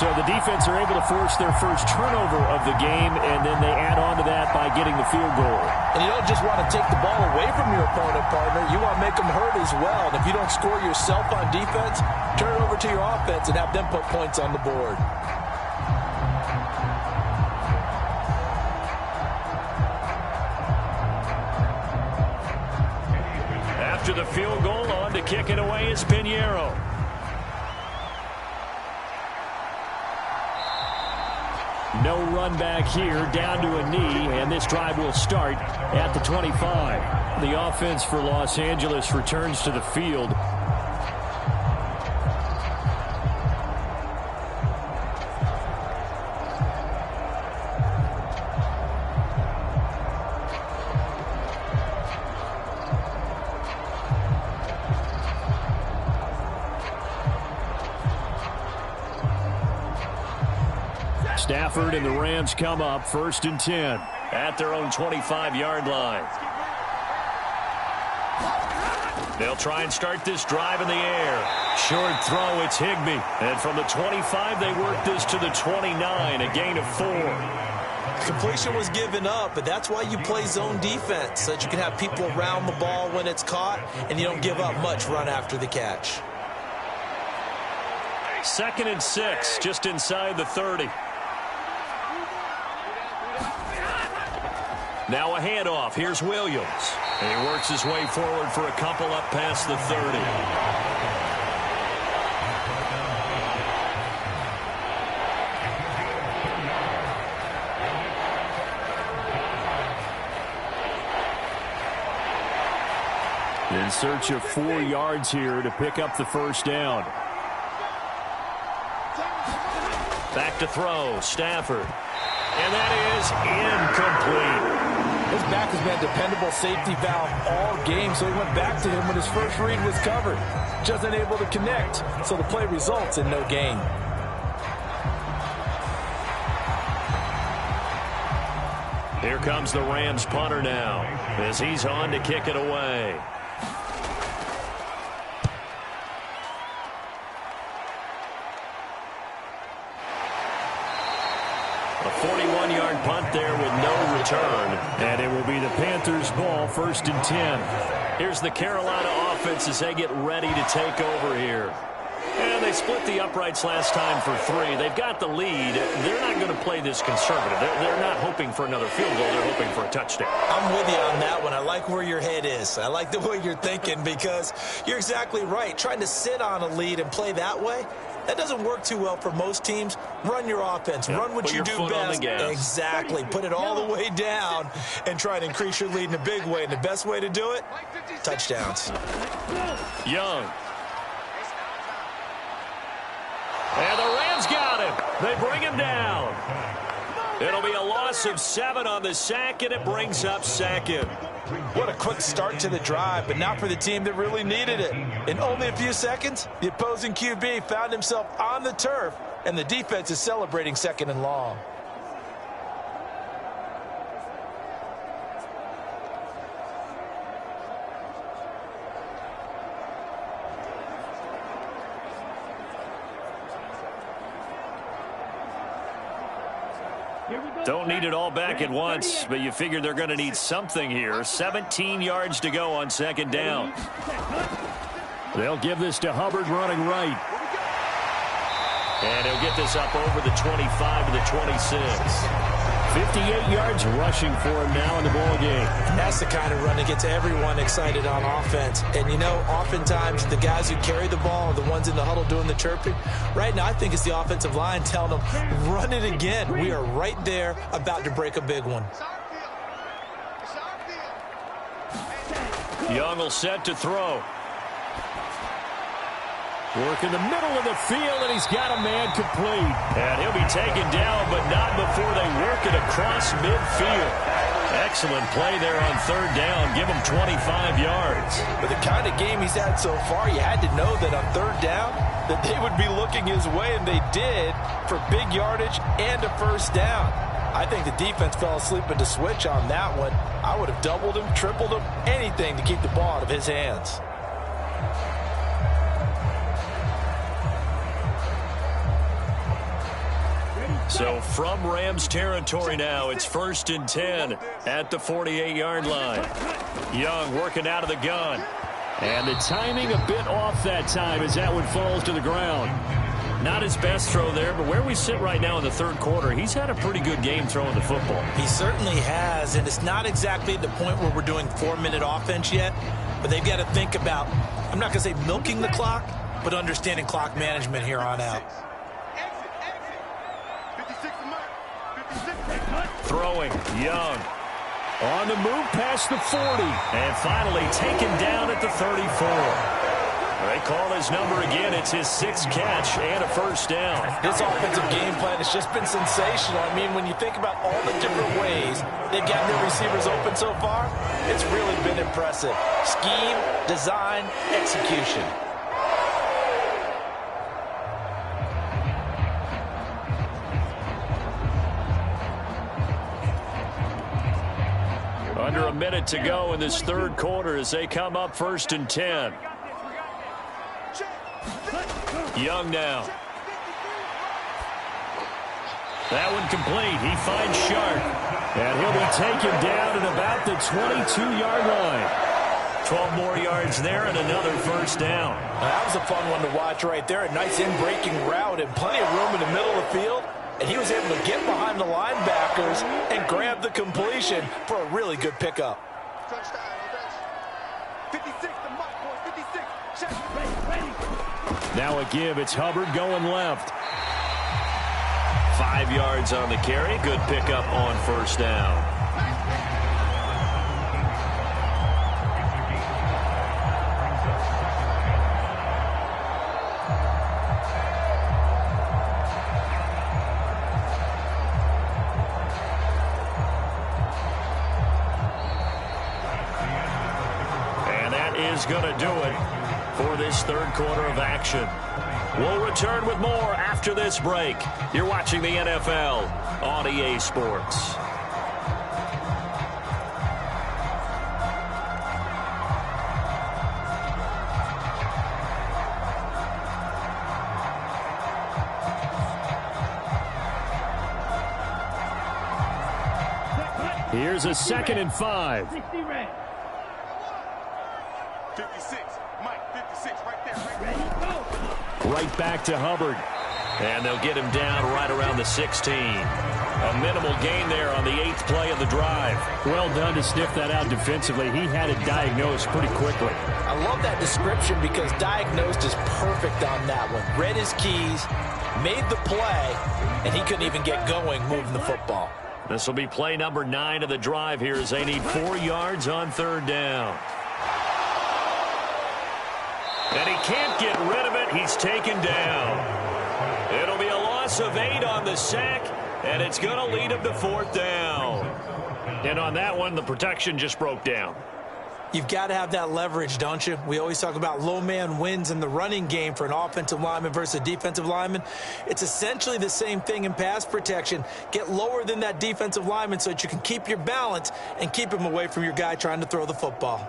So the defense are able to force their first turnover of the game, and then they add on to that by getting the field goal. And you don't just want to take the ball away from your opponent, partner. You want to make them hurt as well. And if you don't score yourself on defense, turn it over to your offense and have them put points on the board. After the field goal, on to kick it away is Pinheiro. No run back here, down to a knee, and this drive will start at the 25. The offense for Los Angeles returns to the field. Stafford and the Rams come up 1st and 10 at their own 25-yard line. They'll try and start this drive in the air. Short throw, it's Higbee. And from the 25, they work this to the 29, a gain of 4. Completion was given up, but that's why you play zone defense, so that you can have people around the ball when it's caught, and you don't give up much run after the catch. 2nd and 6, just inside the 30. Now a handoff. Here's Williams. And he works his way forward for a couple up past the 30. In search of 4 yards here to pick up the first down. Back to throw, Stafford. And that is incomplete. His back has been a dependable safety valve all game, so he went back to him when his first read was covered. Just unable to connect, so the play results in no gain. Here comes the Rams punter now, as he's on to kick it away. A 41-yard punt there with no return. And it will be the Panthers' ball, 1st and 10. Here's the Carolina offense as they get ready to take over here. And they split the uprights last time for 3. They've got the lead. They're not going to play this conservative. They're not hoping for another field goal. They're hoping for a touchdown. I'm with you on that one. I like where your head is. I like the way you're thinking because you're exactly right. Trying to sit on a lead and play that way, that doesn't work too well for most teams. Run your offense. Run what you do best. Exactly. Put it all the way down and try and increase your lead in a big way. And the best way to do it, touchdowns. Young. And the Rams got him. They bring him down. It'll be a loss of 7 on the sack, and it brings up 2nd. What a quick start to the drive, but not for the team that really needed it. In only a few seconds, the opposing QB found himself on the turf, and the defense is celebrating 2nd and long. Don't need it all back at once, but you figure they're going to need something here. 17 yards to go on 2nd down. They'll give this to Hubbard running right. And he'll get this up over the 25 to the 26. 58 yards rushing for him now in the ball game. That's the kind of run that gets everyone excited on offense. And, you know, oftentimes the guys who carry the ball are the ones in the huddle doing the chirping. Right now, I think it's the offensive line telling them, run it again. We are right there about to break a big one. Young will set to throw. Work in the middle of the field, and he's got a man complete. And he'll be taken down, but not before they work it across midfield. Excellent play there on 3rd down. Give him 25 yards. With the kind of game he's had so far, you had to know that on 3rd down that they would be looking his way, and they did for big yardage and a 1st down. I think the defense fell asleep at the switch on that one. I would have doubled him, tripled him, anything to keep the ball out of his hands. So from Rams territory now, it's 1st and 10 at the 48-yard line. Young working out of the gun. And the timing a bit off that time as that one falls to the ground. Not his best throw there, but where we sit right now in the 3rd quarter, he's had a pretty good game throwing the football. He certainly has, and it's not exactly at the point where we're doing 4-minute offense yet, but they've got to think about, I'm not going to say milking the clock, but understanding clock management here on out. Throwing, Young. On the move past the 40. And finally taken down at the 34. They call his number again. It's his 6th catch and a 1st down. This offensive game plan has just been sensational. I mean, when you think about all the different ways they've gotten their receivers open so far, it's really been impressive. Scheme, design, execution. Under a minute to go in this 3rd quarter as they come up 1st and 10. Young now. That one complete. He finds Sharp. And he'll be taken down at about the 22-yard line. 12 more yards there and another first down. That was a fun one to watch right there. A nice in-breaking route and plenty of room in the middle of the field. And he was able to get behind the linebackers and grab the completion for a really good pickup. Touchdown, 56, the mark, boys, 56. Check. Ready. Now a give. It's Hubbard going left. 5 yards on the carry. Good pickup on first down. Is going to do it for this third quarter of action. We'll return with more after this break. You're watching the NFL on EA Sports. Here's a 2nd and 5. 60 red. 56, Mike, 56, right there. Ready, go. Right back to Hubbard. And they'll get him down right around the 16. A minimal gain there on the 8th play of the drive. Well done to sniff that out defensively. He had it diagnosed pretty quickly. I love that description because diagnosed is perfect on that one. Read his keys, made the play, and he couldn't even get going moving the football. This will be play number 9 of the drive here as they need 4 yards on third down. And he can't get rid of it. He's taken down. It'll be a loss of 8 on the sack, and it's going to lead him to 4th down. And on that one, the protection just broke down. You've got to have that leverage, don't you? We always talk about low man wins in the running game for an offensive lineman versus a defensive lineman. It's essentially the same thing in pass protection. Get lower than that defensive lineman so that you can keep your balance and keep him away from your guy trying to throw the football.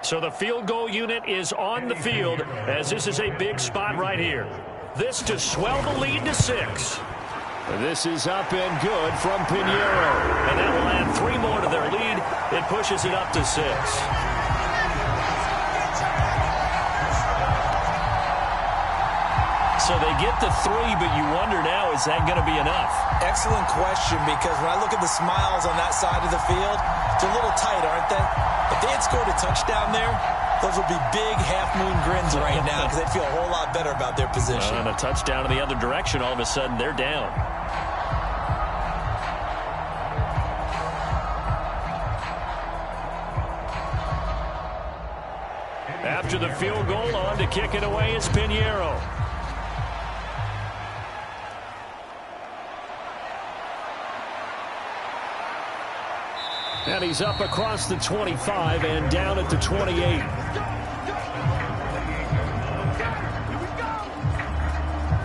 So the field goal unit is on the field as this is a big spot right here. This to swell the lead to 6. This is up and good from Pinheiro. And that will add 3 more to their lead. It pushes it up to 6. So they get the 3, but you wonder now, is that going to be enough? Excellent question, because when I look at the smiles on that side of the field, they're a little tight, aren't they? If they had scored a touchdown there, those would be big half-moon grins right now because they'd feel a whole lot better about their position. And a touchdown in the other direction, all of a sudden they're down. After the field goal, on to kick it away is Pinheiro. And he's up across the 25 and down at the 28.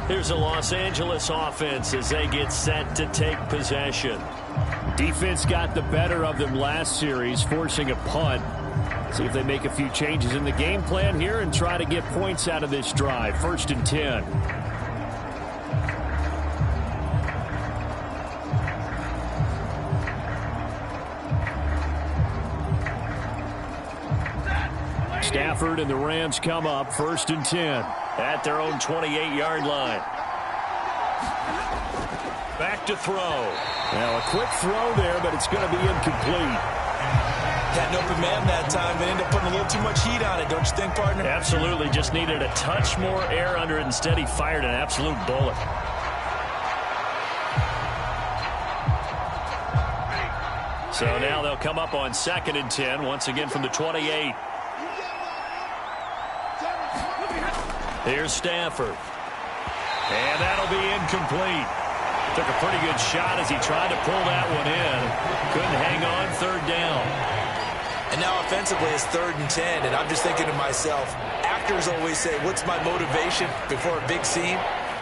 Here's a Los Angeles offense as they get set to take possession. Defense got the better of them last series, forcing a punt. See if they make a few changes in the game plan here and try to get points out of this drive. 1st and 10. Stafford and the Rams come up 1st and 10 at their own 28-yard line. Back to throw. Now a quick throw there, but it's going to be incomplete. Had an open man that time, but ended up putting a little too much heat on it, don't you think, partner? Absolutely. Just needed a touch more air under it. Instead, he fired an absolute bullet. So now they'll come up on 2nd and 10, once again from the 28. Here's Stafford. And that'll be incomplete. Took a pretty good shot as he tried to pull that one in. Couldn't hang on, 3rd down. And now offensively it's 3rd and 10, and I'm just thinking to myself, actors always say, what's my motivation before a big scene?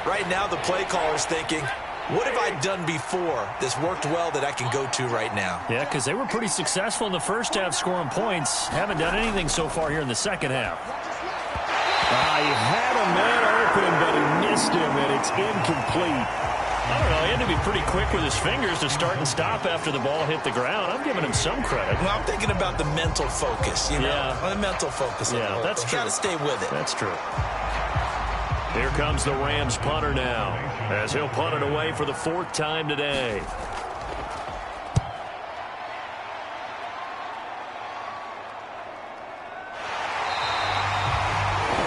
Right now the play caller's thinking, what have I done before that's worked well that I can go to right now? Yeah, because they were pretty successful in the first half scoring points. Haven't done anything so far here in the second half. He had a man open, but he missed him, and it's incomplete. I don't know. He had to be pretty quick with his fingers to start and stop after the ball hit the ground. I'm giving him some credit. Well, I'm thinking about the mental focus, you know. Yeah. The mental focus. Yeah, that's true. Got to stay with it. That's true. Here comes the Rams punter now, as he'll punt it away for the 4th time today.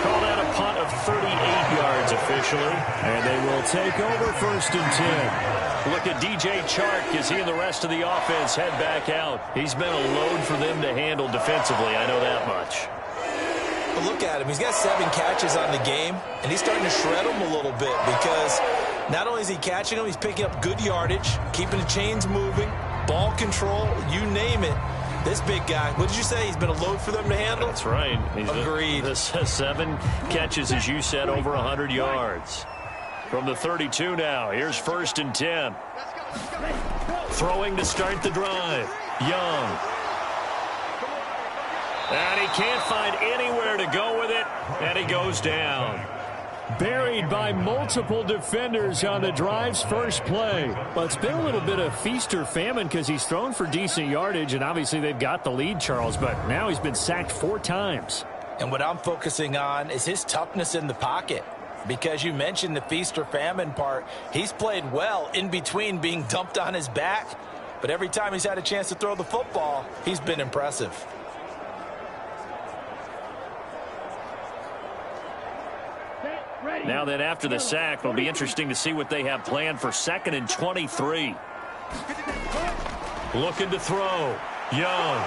Call that a punt of 38 yards officially. And they will take over 1st and 10. Look at DJ Chark as he and the rest of the offense head back out. He's been a load for them to handle defensively, I know that much. But look at him. He's got 7 catches on the game, and he's starting to shred them a little bit because not only is he catching them, he's picking up good yardage, keeping the chains moving, ball control, you name it. This big guy, what did you say? He's been a load for them to handle? That's right. Agreed. 7 catches, as you said, over 100 yards. From the 32 now, here's 1st and 10. Throwing to start the drive. Young. And he can't find anywhere to go with it, and he goes down. Buried by multiple defenders on the drive's first play. Well, it's been a little bit of feast or famine because he's thrown for decent yardage, and obviously they've got the lead, Charles, but now he's been sacked 4 times. And what I'm focusing on is his toughness in the pocket. Because you mentioned the feast or famine part, he's played well in between being dumped on his back. But every time he's had a chance to throw the football, he's been impressive. Now that after the sack, it'll be interesting to see what they have planned for 2nd and 23. Looking to throw. Young.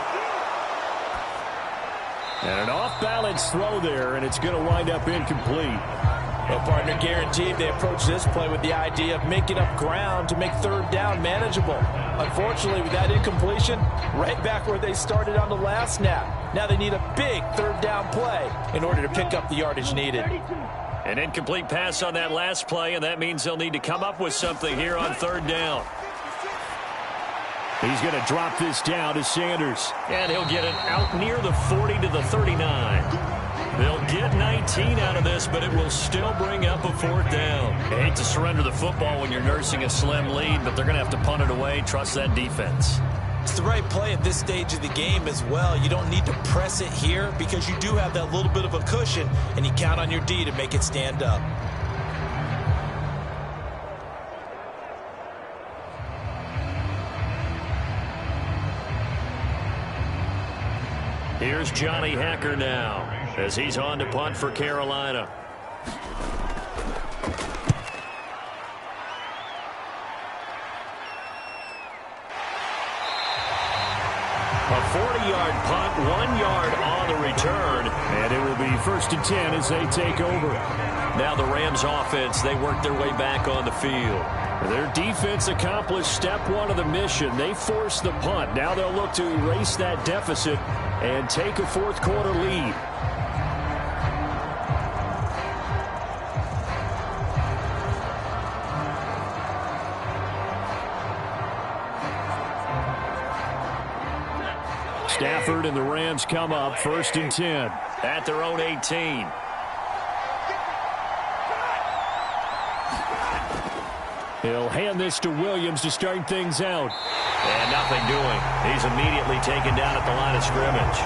And an off-balance throw there, and it's going to wind up incomplete. Well, partner, guaranteed they approach this play with the idea of making up ground to make 3rd down manageable. Unfortunately, with that incompletion, right back where they started on the last snap. Now they need a big 3rd down play in order to pick up the yardage needed. An incomplete pass on that last play, and that means they'll need to come up with something here on 3rd down. He's going to drop this down to Sanders. And he'll get it out near the 40 to the 39. They'll get 19 out of this, but it will still bring up a 4th down. I hate to surrender the football when you're nursing a slim lead, but they're going to have to punt it away. Trust that defense. It's the right play at this stage of the game as well. You don't need to press it here because you do have that little bit of a cushion, and you count on your D to make it stand up. Here's Johnny Hacker now as he's on to punt for Carolina. A 40-yard punt, 1 yard on the return. And it will be 1st and 10 as they take over. Now the Rams offense, they work their way back on the field. Their defense accomplished step 1 of the mission. They forced the punt. Now they'll look to erase that deficit and take a 4th quarter lead. Stafford and the Rams come up 1st and 10. At their own 18. He'll hand this to Williams to start things out. And nothing doing. He's immediately taken down at the line of scrimmage.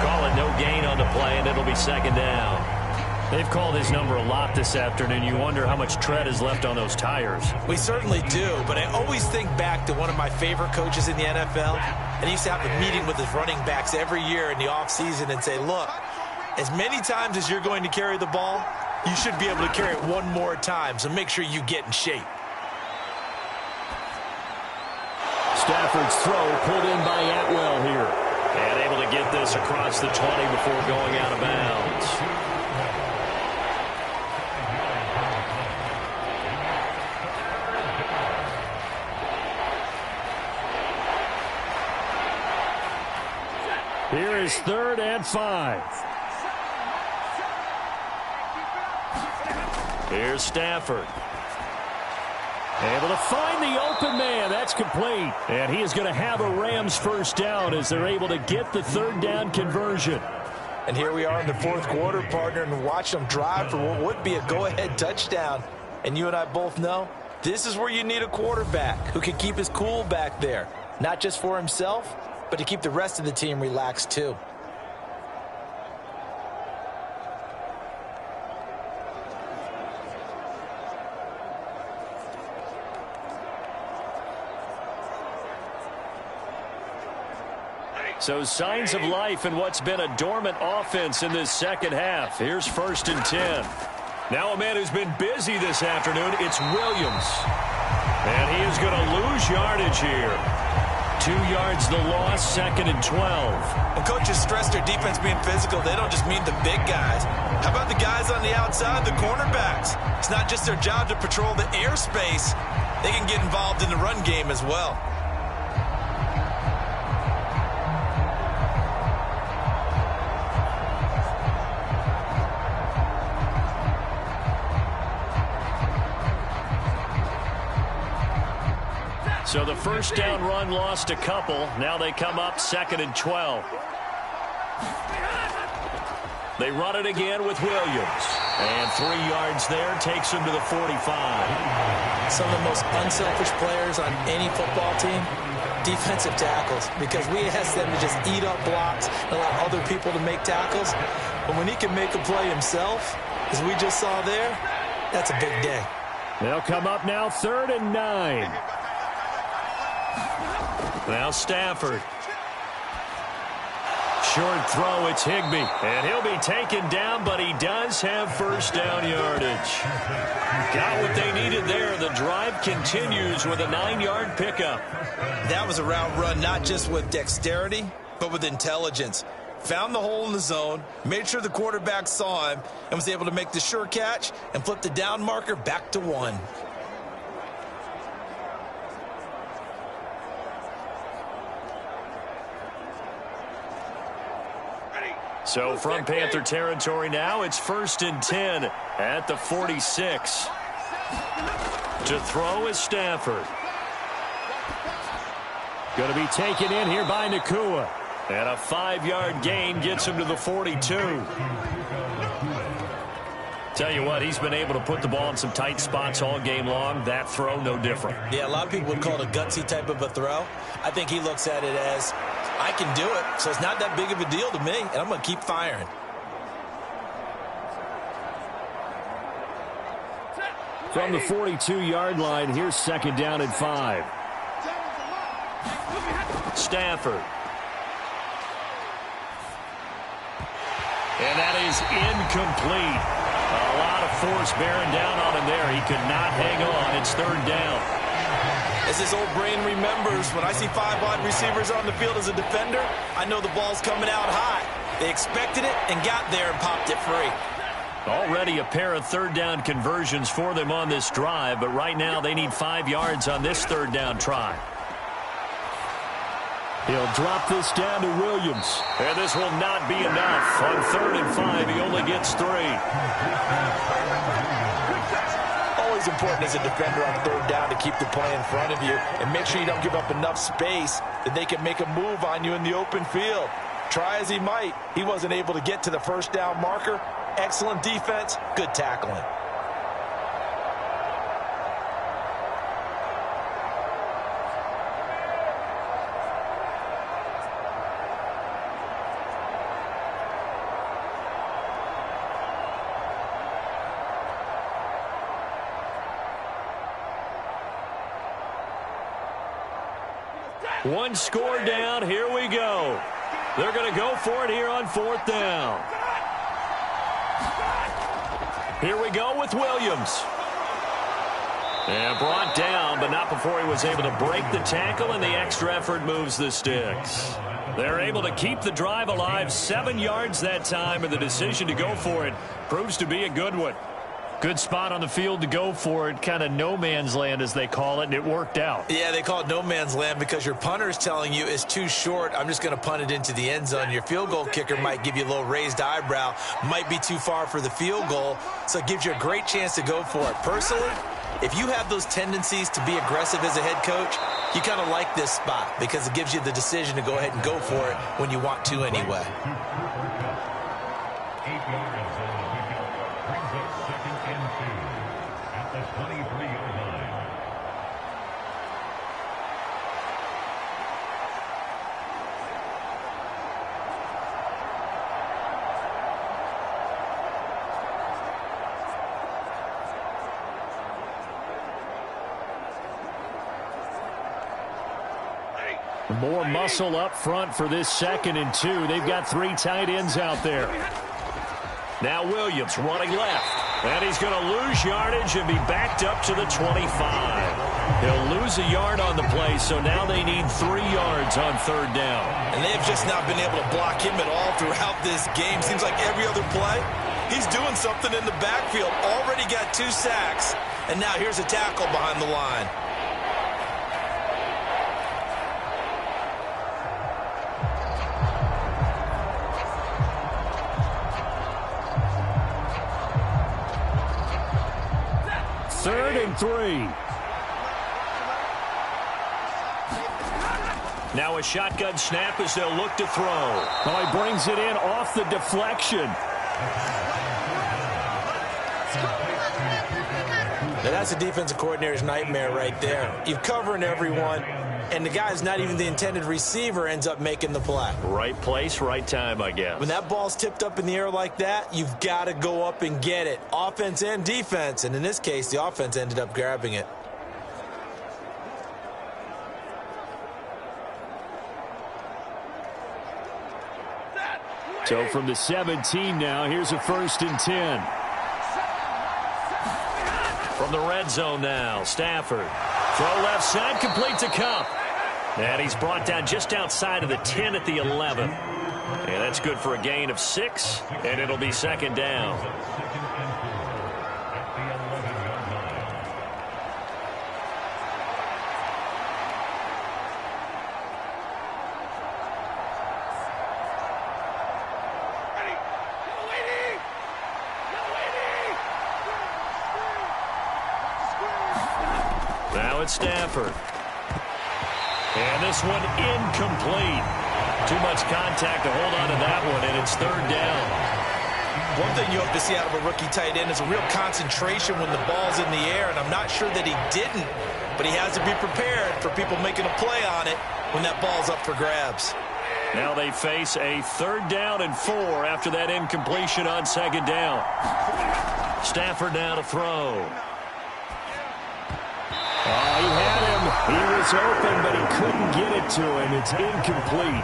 Call it no gain on the play, and it'll be 2nd down. They've called his number a lot this afternoon. You wonder how much tread is left on those tires. We certainly do, but I always think back to one of my favorite coaches in the NFL, and he used to have a meeting with his running backs every year in the offseason and say, look, as many times as you're going to carry the ball, you should be able to carry it one more time, so make sure you get in shape. Stafford's throw pulled in by Atwell here. And able to get this across the 20 before going out of bounds. Here is 3rd and 5. Here's Stafford. Able to find the open man. That's complete. And he is going to have a Rams 1st down as they're able to get the 3rd down conversion. And here we are in the fourth quarter, partner, and watch them drive for what would be a go-ahead touchdown. And you and I both know this is where you need a quarterback who can keep his cool back there, not just for himself, but to keep the rest of the team relaxed too. So signs of life in what's been a dormant offense in this second half. Here's 1st and 10. Now a man who's been busy this afternoon, it's Williams. And he is going to lose yardage here. 2 yards the loss, 2nd and 12. When coaches stress their defense being physical, they don't just mean the big guys. How about the guys on the outside, the cornerbacks? It's not just their job to patrol the airspace. They can get involved in the run game as well. So the first down run lost a couple. Now they come up 2nd and 12. They run it again with Williams. And 3 yards there takes him to the 45. Some of the most unselfish players on any football team, defensive tackles, because we ask them to just eat up blocks and allow other people to make tackles. But when he can make a play himself, as we just saw there, that's a big day. They'll come up now 3rd and 9. Now Stafford. Short throw, it's Higbee. And he'll be taken down, but he does have first down yardage. Got what they needed there. The drive continues with a 9-yard pickup. That was a route run not just with dexterity, but with intelligence. Found the hole in the zone, made sure the quarterback saw him, and was able to make the sure catch and flip the down marker back to 1. So from Panther territory now, it's 1st and 10 at the 46. To throw is Stafford. Going to be taken in here by Nakua. And a 5-yard gain gets him to the 42. Tell you what, he's been able to put the ball in some tight spots all game long. That throw, no different. Yeah, a lot of people would call it a gutsy type of a throw. I think he looks at it as, I can do it, so it's not that big of a deal to me, and I'm going to keep firing. From the 42-yard line, here's 2nd down and 5. Stafford. And that is incomplete. A lot of force bearing down on him there. He could not hang on. It's 3rd down. As his old brain remembers, when I see 5 wide receivers on the field as a defender, I know the ball's coming out high. They expected it and got there and popped it free. Already a pair of 3rd down conversions for them on this drive, but right now they need 5 yards on this 3rd down try. He'll drop this down to Williams. And this will not be enough. On 3rd and 5, he only gets 3. Always important as a defender on 3rd down to keep the play in front of you and make sure you don't give up enough space that they can make a move on you in the open field. Try as he might, he wasn't able to get to the first down marker. Excellent defense, good tackling. One score down. Here we go. They're going to go for it here on 4th down. Here we go with Williams. And brought down, but not before he was able to break the tackle, and the extra effort moves the sticks. They're able to keep the drive alive. 7 yards that time, and the decision to go for it proves to be a good one. Good spot on the field to go for it. Kind of no man's land, as they call it, and it worked out. Yeah, they call it no man's land because your punter is telling you it's too short. I'm just going to punt it into the end zone. Your field goal kicker might give you a little raised eyebrow. Might be too far for the field goal, so it gives you a great chance to go for it. Personally, if you have those tendencies to be aggressive as a head coach, you kind of like this spot because it gives you the decision to go ahead and go for it when you want to anyway. yards on the pickup. Brings up 2nd and 2 at the 23-yard line. More muscle up front for this 2nd and 2. They've got 3 tight ends out there. Now Williams running left. And he's going to lose yardage and be backed up to the 25. He'll lose a yard on the play, so now they need 3 yards on 3rd down. And they've just not been able to block him at all throughout this game. Seems like every other play, he's doing something in the backfield. Already got 2 sacks, and now here's a tackle behind the line. Third and 3. Now a shotgun snap as they'll look to throw. Oh, he brings it in off the deflection. Now that's a defensive coordinator's nightmare right there. You're covering everyone, and the guy's not even the intended receiver ends up making the play. Right place, right time, I guess. When that ball's tipped up in the air like that, you've got to go up and get it. Offense and defense, and in this case, the offense ended up grabbing it. So from the 17 now, here's a 1st and 10. From the red zone now, Stafford. Throw left side, complete to Cup. And he's brought down just outside of the 10 at the 11. And that's good for a gain of 6, and it'll be 2nd down. Now it's Stafford. And this one incomplete. Too much contact to hold on to that one, and it's 3rd down. One thing you hope to see out of a rookie tight end is a real concentration when the ball's in the air, and I'm not sure that he didn't, but he has to be prepared for people making a play on it when that ball's up for grabs. Now they face a 3rd down and 4 after that incompletion on 2nd down. Stafford now to throw. Oh, he had him. He was open, but he couldn't get it to him. It's incomplete.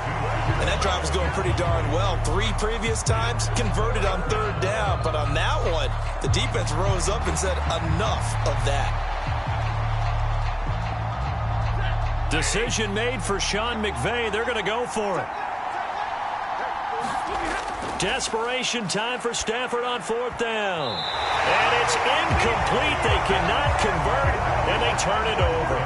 And that drive was going pretty darn well. 3 previous times converted on 3rd down, but on that one, the defense rose up and said enough of that. Decision made for Sean McVay. They're going to go for it. Desperation time for Stafford on 4th down. And it's incomplete. They cannot convert, and they turn it over.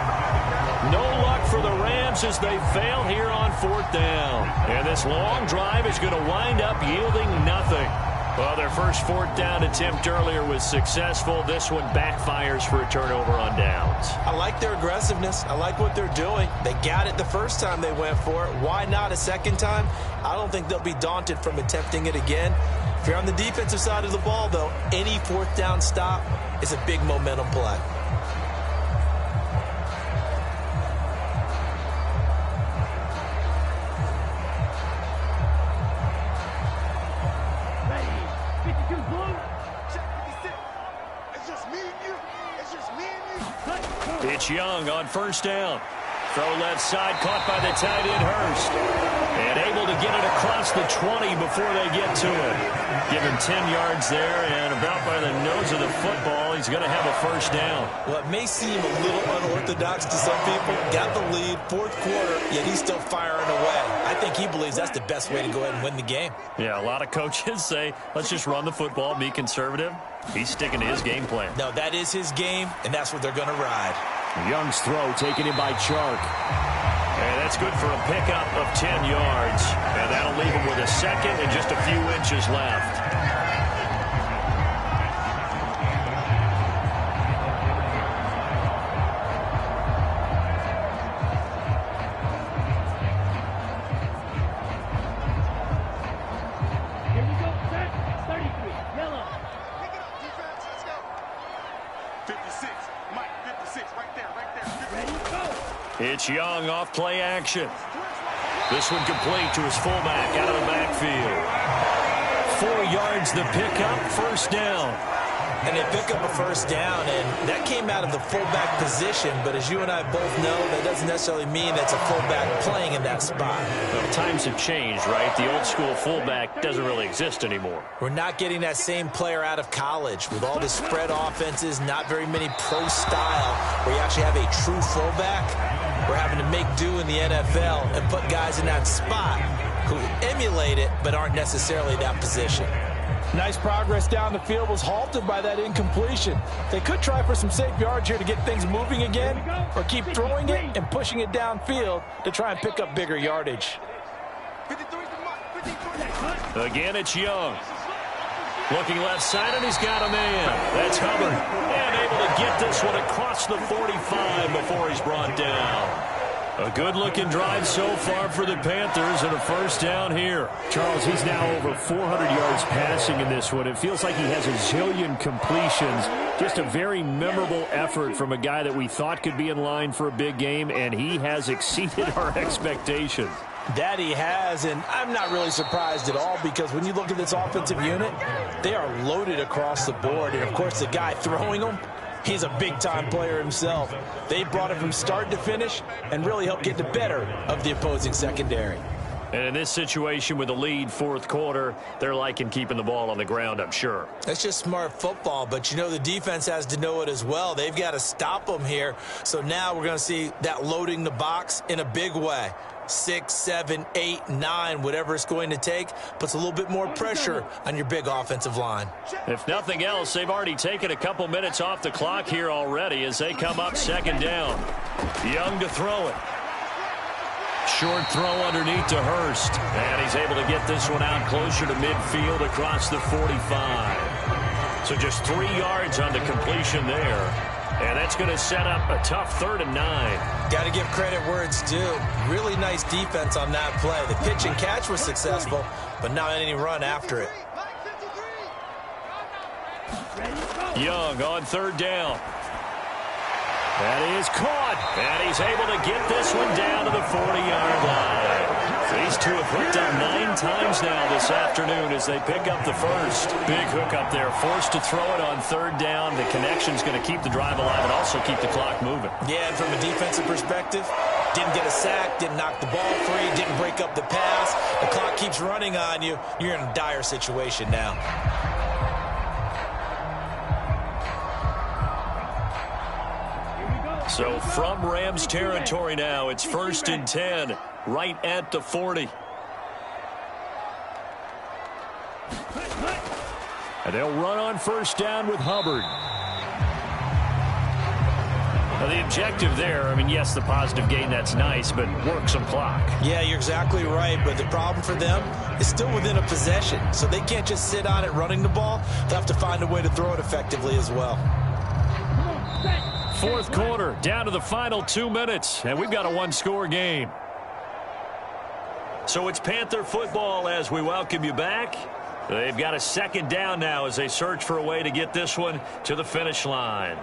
No luck for the Rams as they fail here on 4th down. And this long drive is going to wind up yielding nothing. Well, their first 4th down attempt earlier was successful. This one backfires for a turnover on downs. I like their aggressiveness. I like what they're doing. They got it the first time they went for it. Why not a 2nd time? I don't think they'll be daunted from attempting it again. If you're on the defensive side of the ball, though, any 4th down stop is a big momentum play. It's Young on 1st down. Throw left side, caught by the tight end Hurst. And able to get it across the 20 before they get to it. Give him 10 yards there, and about by the nose of the football, he's going to have a 1st down. Well, it may seem a little unorthodox to some people. Got the lead, 4th quarter, yet he's still firing away. I think he believes that's the best way to go ahead and win the game. Yeah, a lot of coaches say, let's just run the football, be conservative. He's sticking to his game plan. No, that is his game, and that's what they're going to ride. Young's throw taken in by Chark. And that's good for a pickup of 10 yards. And that'll leave him with a 2nd and just a few inches left. It's Young off play action. This one complete to his fullback out of the backfield. 4 yards the pickup, first down. And they pick up a first down, and that came out of the fullback position. But as you and I both know, that doesn't necessarily mean that's a fullback playing in that spot. Well, times have changed, right? The old school fullback doesn't really exist anymore. We're not getting that same player out of college. With all the spread offenses, not very many pro style, where you actually have a true fullback. We're having to make do in the NFL and put guys in that spot who emulate it but aren't necessarily that position. Nice progress down the field was halted by that incompletion. They could try for some safe yards here to get things moving again, or keep throwing it and pushing it downfield to try and pick up bigger yardage. Again, it's Young. Looking left side, and he's got a man. That's Hubbard. And able to get this one across the 45 before he's brought down. A good-looking drive so far for the Panthers and a first down here. Charles, he's now over 400 yards passing in this one. It feels like he has a zillion completions. Just a very memorable effort from a guy that we thought could be in line for a big game, and he has exceeded our expectations. That he has, and I'm not really surprised at all, because when you look at this offensive unit, they are loaded across the board. And, of course, the guy throwing them, he's a big-time player himself. They brought it from start to finish and really helped get the better of the opposing secondary. And in this situation with the lead fourth quarter, they're liking keeping the ball on the ground, I'm sure. That's just smart football, but you know the defense has to know it as well. They've got to stop them here. So now we're going to see that loading the box in a big way. 6, 7, 8, 9, whatever it's going to take, puts a little bit more pressure on your big offensive line. If nothing else, they've already taken a couple minutes off the clock here already as they come up second down. Young to throw it. Short throw underneath to Hurst. And he's able to get this one out closer to midfield across the 45. So just 3 yards on the completion there. And that's going to set up a tough 3rd and 9. Got to give credit where it's due. Really nice defense on that play. The pitch and catch was successful, but not any run after it. Young on 3rd down. That is caught. And he's able to get this one down to the 40-yard line. These two have hooked up 9 times now this afternoon as they pick up the first. Big hook up there. Forced to throw it on 3rd down. The connection's going to keep the drive alive and also keep the clock moving. Yeah, and from a defensive perspective, didn't get a sack, didn't knock the ball free, didn't break up the pass. The clock keeps running on you. You're in a dire situation now. So from Rams territory now, it's 1st and 10, right at the 40. And they'll run on 1st down with Hubbard. Now the objective there, I mean, yes, the positive gain, that's nice, but work some clock. Yeah, you're exactly right, but the problem for them is still within a possession, so they can't just sit on it running the ball. They'll have to find a way to throw it effectively as well. 4th quarter, down to the final 2 minutes, and we've got a 1-score game. So it's Panther football as we welcome you back. They've got a 2nd down now as they search for a way to get this one to the finish line.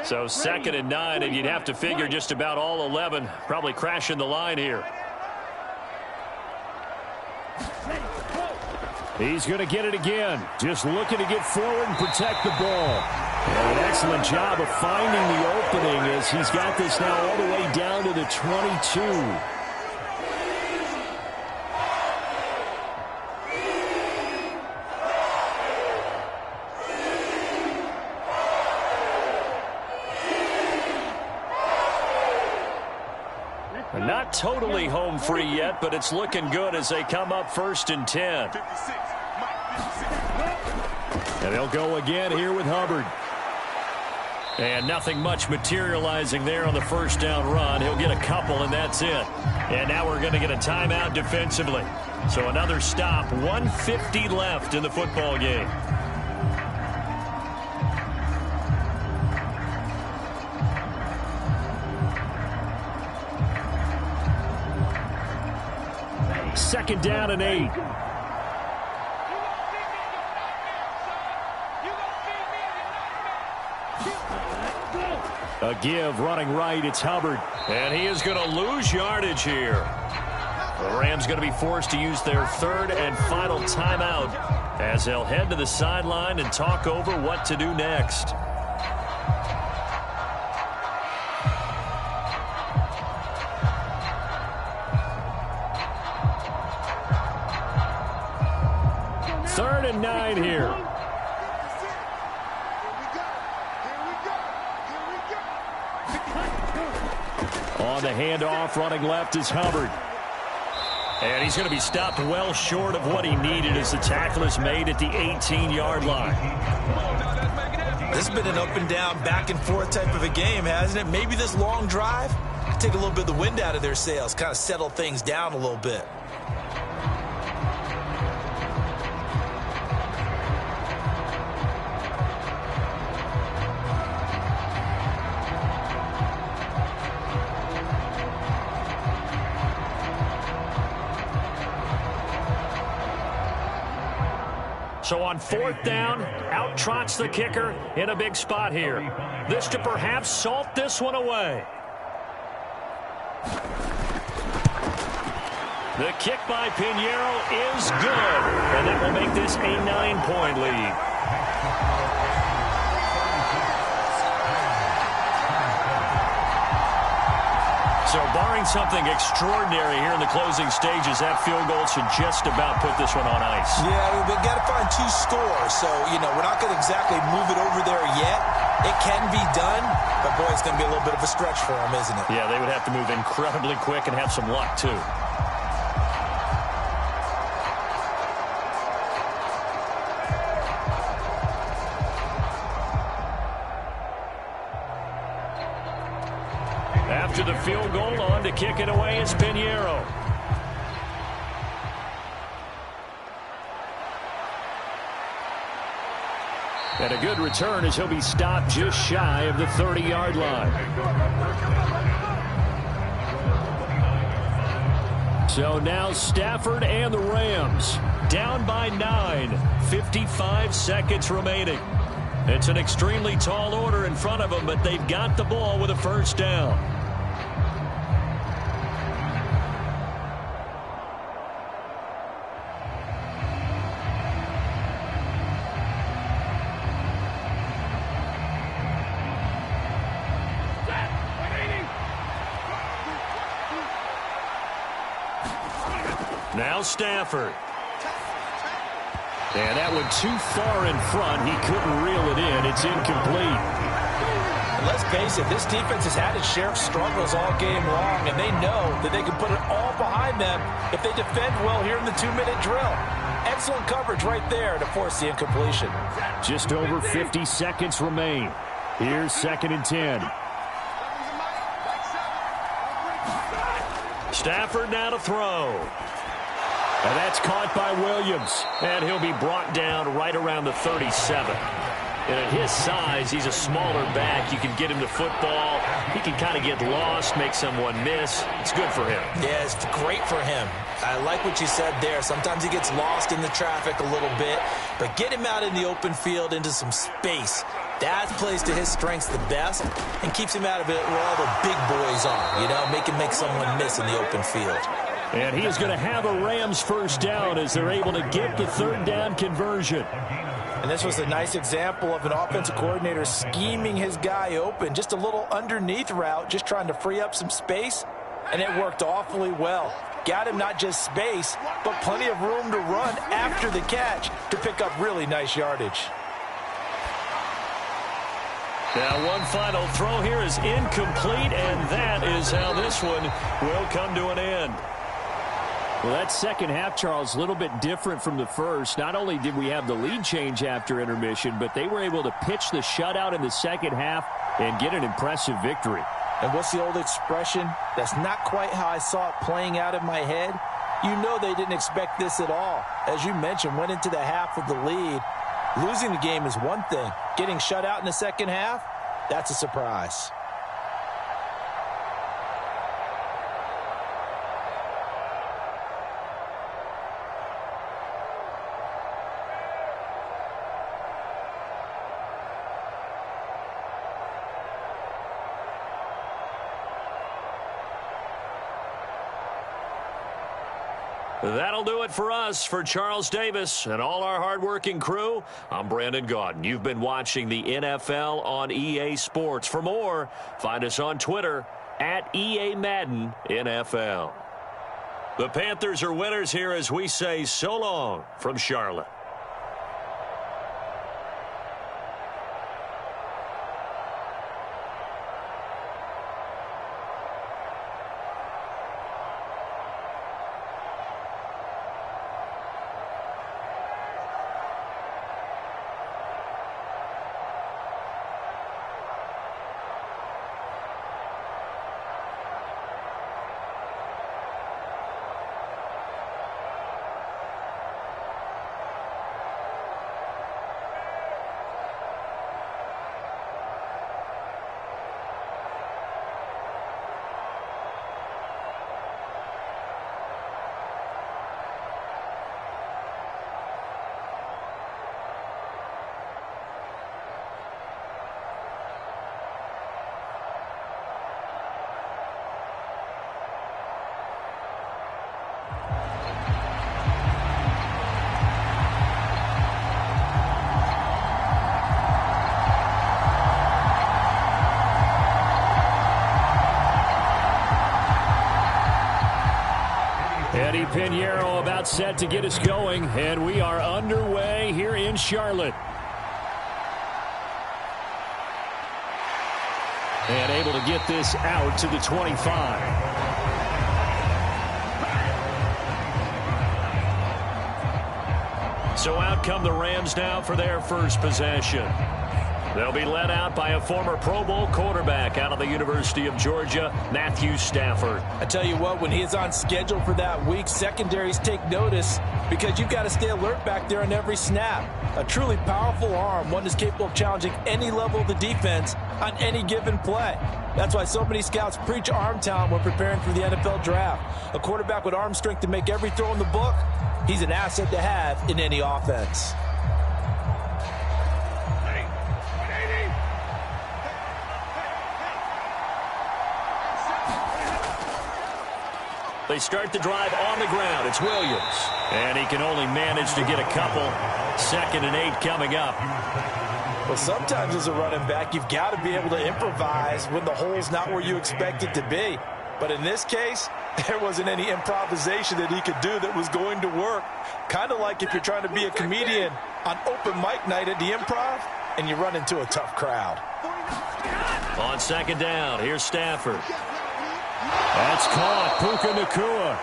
So 2nd and 9, and you'd have to figure just about all 11 probably crashing the line here. He's going to get it again. Just looking to get forward and protect the ball. And an excellent job of finding the opening as he's got this now all the way down to the 22. Not totally home free yet, but it's looking good as they come up 1st and 10. And they'll go again here with Hubbard. And nothing much materializing there on the 1st down run. He'll get a couple, and that's it. And now we're going to get a timeout defensively. So another stop, 1:50 left in the football game. Second down and 8. A give running right. It's Hubbard. And he is going to lose yardage here. The Rams going to be forced to use their third and final timeout as they'll head to the sideline and talk over what to do next. Third and 9 here. On the handoff, running left is Hubbard. And he's going to be stopped well short of what he needed as the tackle is made at the 18-yard line. This has been an up and down, back and forth type of a game, hasn't it? Maybe this long drive could take a little bit of the wind out of their sails, kind of settle things down a little bit. So on fourth down, out trots the kicker in a big spot here. This to perhaps salt this one away. The kick by Pinheiro is good, and that will make this a 9-point lead. So barring something extraordinary here in the closing stages, that field goal should just about put this one on ice. Yeah, we've got to find 2 scores. So, we're not going to exactly move it over there yet. It can be done, but, boy, it's going to be a little bit of a stretch for them, isn't it? Yeah, they would have to move incredibly quick and have some luck, too. After the field goal, on to kick it away is Pinheiro. And a good return as he'll be stopped just shy of the 30-yard line. So now Stafford and the Rams down by 9, 55 seconds remaining. It's an extremely tall order in front of them, but they've got the ball with a first down. Now Stafford. And that one too far in front. He couldn't reel it in. It's incomplete. And let's face it, this defense has had its share of struggles all game long, and they know that they can put it all behind them if they defend well here in the 2-minute drill. Excellent coverage right there to force the incompletion. Just over 50 seconds remain. Here's 2nd and 10. Stafford now to throw. And that's caught by Williams. And he'll be brought down right around the 37. And at his size, he's a smaller back. You can get him to football. He can kind of get lost, make someone miss. It's good for him. Yeah, it's great for him. I like what you said there. Sometimes he gets lost in the traffic a little bit, but get him out in the open field into some space. That plays to his strengths the best and keeps him out of it where all the big boys are, make him make someone miss in the open field. And he is going to have a Rams first down as they're able to get the 3rd down conversion. And this was a nice example of an offensive coordinator scheming his guy open. Just a little underneath route, just trying to free up some space, and it worked awfully well. Got him not just space, but plenty of room to run after the catch to pick up really nice yardage. Now one final throw here is incomplete, and that is how this one will come to an end. Well, that second half, Charles, a little bit different from the first. Not only did we have the lead change after intermission, but they were able to pitch the shutout in the second half and get an impressive victory. And what's the old expression? That's not quite how I saw it playing out in my head. You know they didn't expect this at all. As you mentioned, went into the half with the lead. Losing the game is one thing. Getting shut out in the second half, that's a surprise. That'll do it for us. For Charles Davis and all our hardworking crew, I'm Brandon Gaudin. You've been watching the NFL on EA Sports. For more, find us on Twitter at EA Madden NFL. The Panthers are winners here as we say so long from Charlotte. Eddie Pinheiro about set to get us going, and we are underway here in Charlotte. And able to get this out to the 25. So out come the Rams now for their first possession. They'll be led out by a former Pro Bowl quarterback out of the University of Georgia, Matthew Stafford. I tell you what, when he is on schedule for that week, secondaries take notice because you've got to stay alert back there on every snap. A truly powerful arm, one that's capable of challenging any level of the defense on any given play. That's why so many scouts preach arm talent when preparing for the NFL draft. A quarterback with arm strength to make every throw in the book, he's an asset to have in any offense. They start the drive on the ground. It's Williams. And he can only manage to get a couple. 2nd and 8 coming up. Well, sometimes as a running back, you've got to be able to improvise when the hole's not where you expect it to be. But in this case, there wasn't any improvisation that he could do that was going to work. Kind of like if you're trying to be a comedian on open mic night at the Improv and you run into a tough crowd. On 2nd down, here's Stafford. That's caught. Puka Nacua.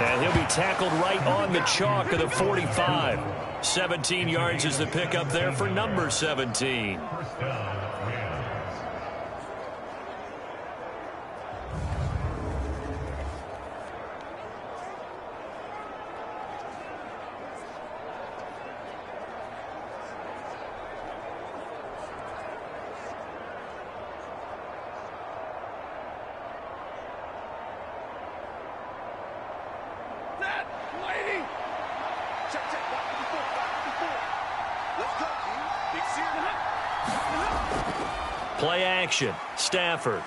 And he'll be tackled right on the chalk of the 45. 17 yards is the pickup there for number 17. Play action. Stafford.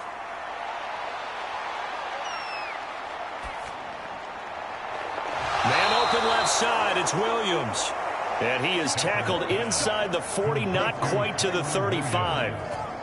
Man open left side. It's Williams. And he is tackled inside the 40, not quite to the 35.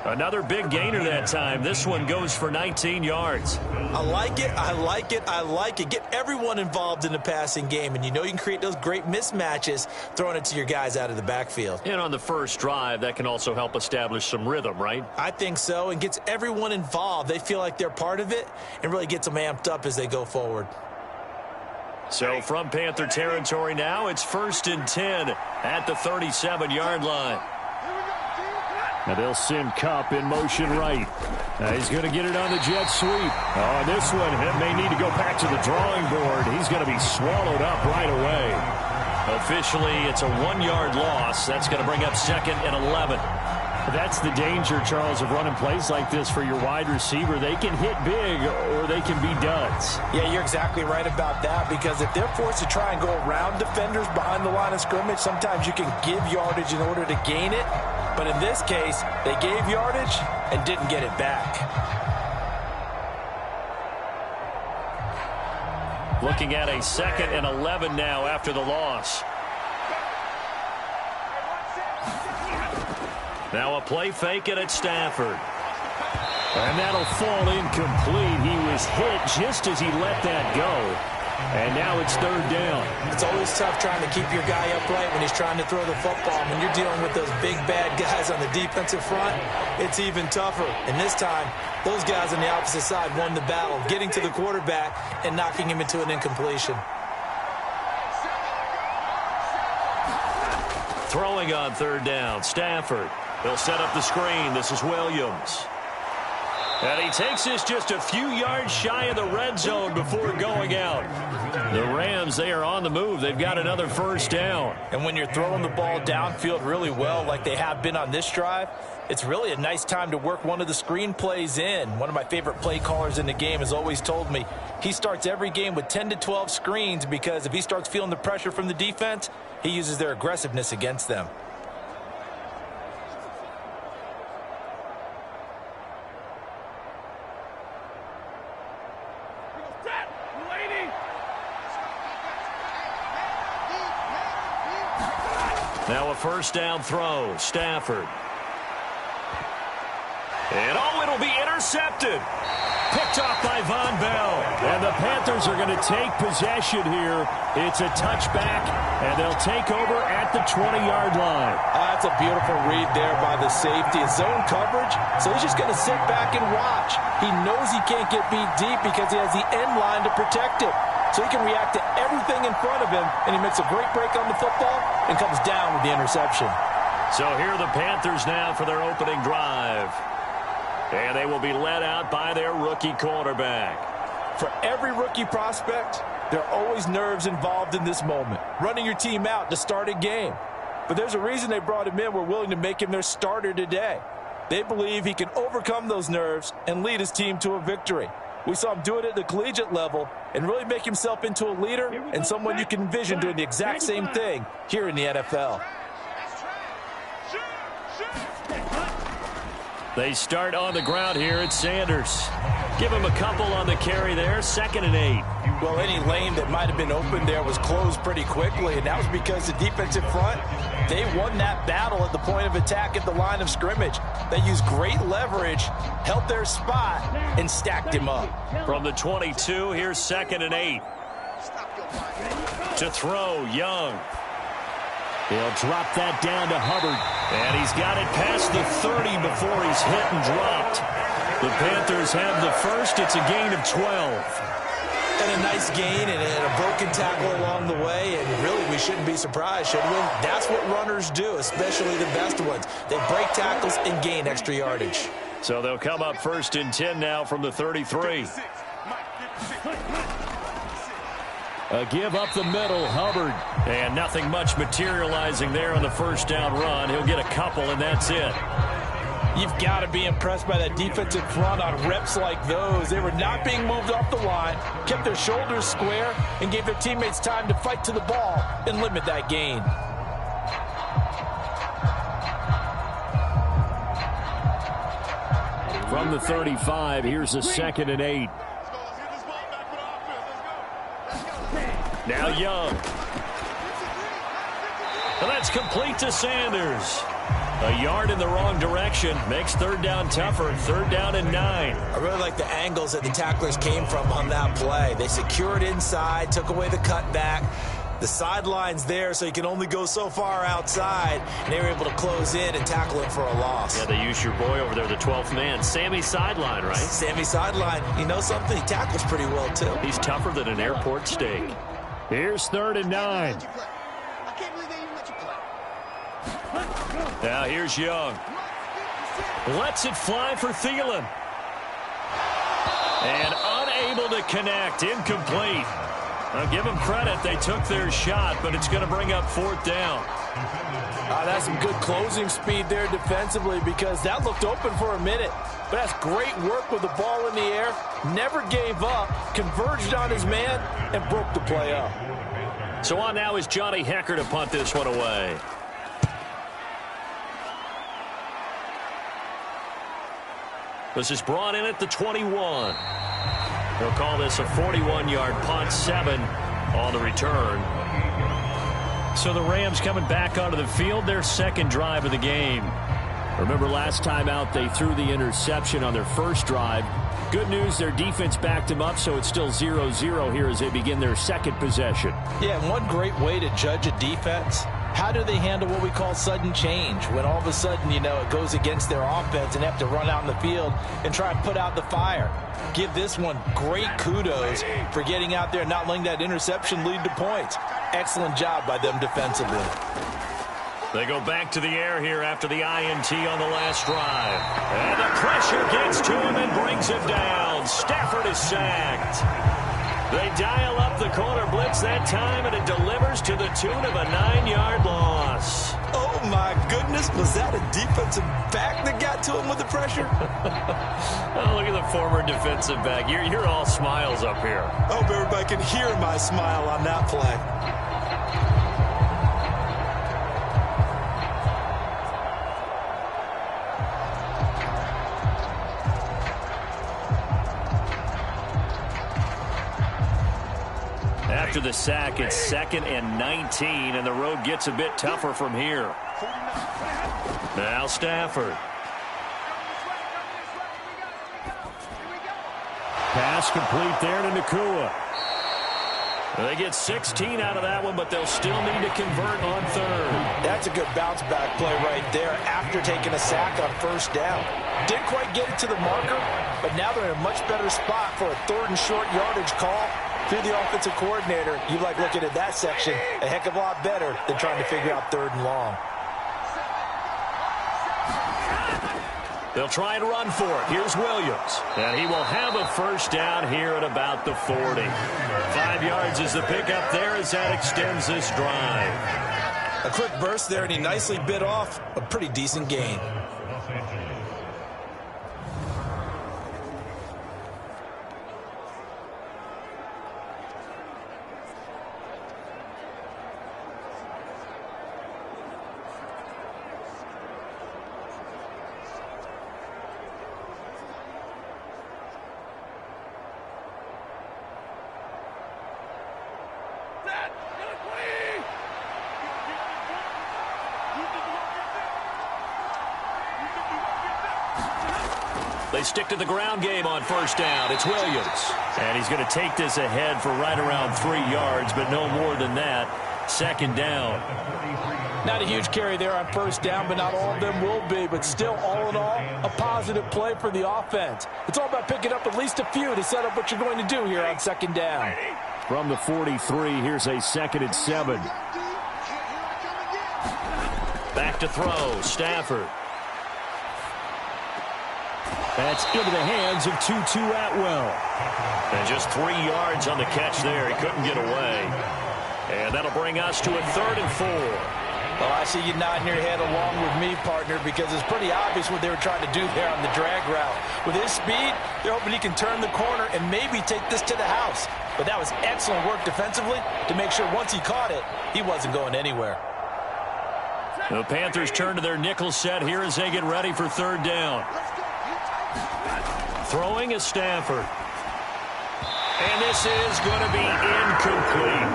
Another big gainer that time. This one goes for 19 yards. I like it. I like it. I like it. Get everyone involved in the passing game, and you know you can create those great mismatches throwing it to your guys out of the backfield. And on the first drive, that can also help establish some rhythm, right? I think so, and gets everyone involved. They feel like they're part of it and really gets them amped up as they go forward. So from Panther territory now, it's 1st and 10 at the 37-yard line. Now they'll send Kupp in motion right. He's going to get it on the jet sweep. Oh, this one may need to go back to the drawing board. He's going to be swallowed up right away. Officially, it's a 1-yard loss. That's going to bring up 2nd and 11. That's the danger, Charles, of running plays like this for your wide receiver. They can hit big or they can be duds. Yeah, you're exactly right about that, because if they're forced to try and go around defenders behind the line of scrimmage, sometimes you can give yardage in order to gain it. But in this case, they gave yardage and didn't get it back. Looking at a 2nd and 11 now after the loss. Now a play fake it at Stafford. And that'll fall incomplete. He was hit just as he let that go. And now it's 3rd down. It's always tough trying to keep your guy upright when he's trying to throw the football. When you're dealing with those big, bad guys on the defensive front, it's even tougher. And this time, those guys on the opposite side won the battle, getting to the quarterback and knocking him into an incompletion. Throwing on 3rd down, Stafford. They'll set up the screen. This is Williams. And he takes this just a few yards shy of the red zone before going out. The Rams, they are on the move. They've got another 1st down. And when you're throwing the ball downfield really well like they have been on this drive, it's really a nice time to work one of the screen plays in. One of my favorite play callers in the game has always told me he starts every game with 10 to 12 screens because if he starts feeling the pressure from the defense, he uses their aggressiveness against them. Now a 1st down throw, Stafford. And it'll be intercepted. Picked off by Von Bell. And the Panthers are going to take possession here. It's a touchback, and they'll take over at the 20-yard line. That's a beautiful read there by the safety. It's zone coverage, so he's just going to sit back and watch. He knows he can't get beat deep because he has the end line to protect him. So he can react to everything in front of him, and he makes a great break on the football and comes down with the interception. So here are the Panthers now for their opening drive. And they will be led out by their rookie quarterback. For every rookie prospect, there are always nerves involved in this moment. Running your team out to start a game. But there's a reason they brought him in. We're willing to make him their starter today. They believe he can overcome those nerves and lead his team to a victory. We saw him do it at the collegiate level and really make himself into a leader and someone you can envision doing the exact same thing here in the NFL. They start on the ground here at Sanders. Give him a couple on the carry there, 2nd and 8. Well, any lane that might have been open there was closed pretty quickly, and that was because the defensive front, they won that battle at the point of attack at the line of scrimmage. They used great leverage, held their spot, and stacked him up. From the 22, here's 2nd and 8. To throw, Young. He'll drop that down to Hubbard. And he's got it past the 30 before he's hit and dropped. The Panthers have the first. It's a gain of 12. And a nice gain and a broken tackle along the way. And really, we shouldn't be surprised, should we? That's what runners do, especially the best ones. They break tackles and gain extra yardage. So they'll come up 1st and 10 now from the 33. A give up the middle, Hubbard. And nothing much materializing there on the 1st down run. He'll get a couple, and that's it. You've got to be impressed by that defensive front on reps like those. They were not being moved off the line, kept their shoulders square, and gave their teammates time to fight to the ball and limit that gain. From the 35, here's a 2nd and 8. Now Young. And that's complete to Sanders. A yard in the wrong direction makes 3rd down tougher. 3rd down and 9. I really like the angles that the tacklers came from on that play. They secured inside, took away the cutback. The sideline's there, so you can only go so far outside. And they were able to close in and tackle him for a loss. Yeah, they use your boy over there, the 12th man. Sammy Sideline, right? Sammy Sideline. You know something? He tackles pretty well, too. He's tougher than an airport steak. Here's 3rd and 9. Now here's Young. Lets it fly for Thielen. And unable to connect. Incomplete. I'll give them credit. They took their shot, but it's going to bring up 4th down. That's some good closing speed there defensively because that looked open for a minute. But that's great work with the ball in the air. Never gave up, converged on his man, and broke the play up. So on now is Johnny Hecker to punt this one away. This is brought in at the 21. They'll call this a 41-yard punt, 7 on the return. So the Rams coming back onto the field, their second drive of the game. Remember last time out they threw the interception on their first drive. Good news, their defense backed them up, so it's still 0-0 here as they begin their second possession. Yeah, and one great way to judge a defense, how do they handle what we call sudden change? When all of a sudden, you know, it goes against their offense and they have to run out in the field and try and put out the fire. Give this one great kudos for getting out there and not letting that interception lead to points. Excellent job by them defensively. They go back to the air here after the INT on the last drive. And the pressure gets to him and brings him down. Stafford is sacked. They dial up the corner blitz that time, and it delivers to the tune of a 9-yard loss. Oh, my goodness. Was that a defensive back that got to him with the pressure? Oh, look at the former defensive back. You're all smiles up here. I hope everybody can hear my smile on that play. After the sack, it's 2nd and 19, and the road gets a bit tougher from here. Now Stafford. Pass complete there to Nakua. They get 16 out of that one, but they'll still need to convert on third. That's a good bounce-back play right there after taking a sack on first down. Didn't quite get it to the marker, but now they're in a much better spot for a 3rd and short yardage call. Through the offensive coordinator, you like looking at that section a heck of a lot better than trying to figure out 3rd and long. They'll try and run for it. Here's Williams. And he will have a first down here at about the 40. 5 yards is the pickup there as that extends this drive. A quick burst there, and he nicely bit off a pretty decent gain. They stick to the ground game on first down. It's Williams. And he's going to take this ahead for right around 3 yards, but no more than that. 2nd down. Not a huge carry there on first down, but not all of them will be. But still, all in all, a positive play for the offense. It's all about picking up at least a few to set up what you're going to do here on 2nd down. From the 43, here's a 2nd and 7. Back to throw, Stafford. That's into the hands of Tutu Atwell. And just 3 yards on the catch there. He couldn't get away. And that'll bring us to a 3rd and 4. Well, I see you nodding your head along with me, partner, because it's pretty obvious what they were trying to do there on the drag route. With his speed, they're hoping he can turn the corner and maybe take this to the house. But that was excellent work defensively to make sure once he caught it, he wasn't going anywhere. The Panthers turn to their nickel set here as they get ready for 3rd down. Throwing is Stafford. And this is going to be incomplete.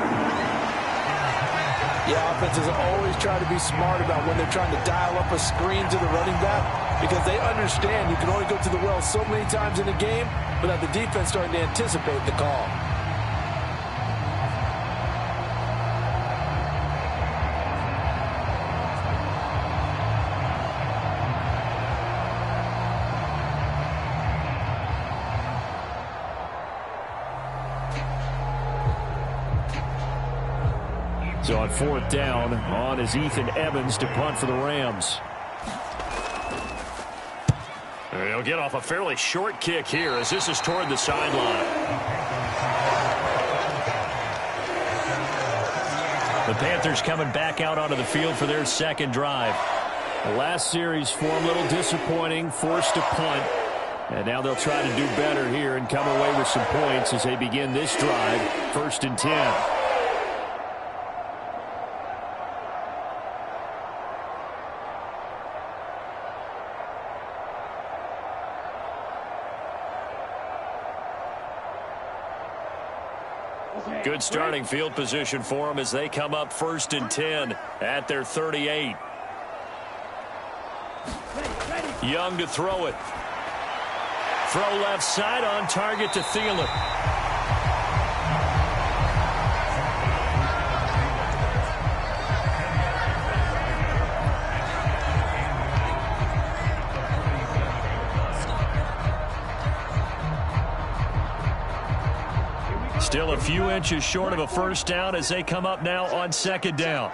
Yeah, offenses always try to be smart about when they're trying to dial up a screen to the running back because they understand you can only go to the well so many times in a game without the defense starting to anticipate the call. So on 4th down, on is Ethan Evans to punt for the Rams. He'll get off a fairly short kick here as this is toward the sideline. The Panthers coming back out onto the field for their 2nd drive. The last series for them, a little disappointing, forced to punt. And now they'll try to do better here and come away with some points as they begin this drive, 1st and 10. Good starting field position for them as they come up 1st and 10 at their 38. Young to throw it. Throw left side on target to Thielen. Still a few inches short of a first down as they come up now on 2nd down.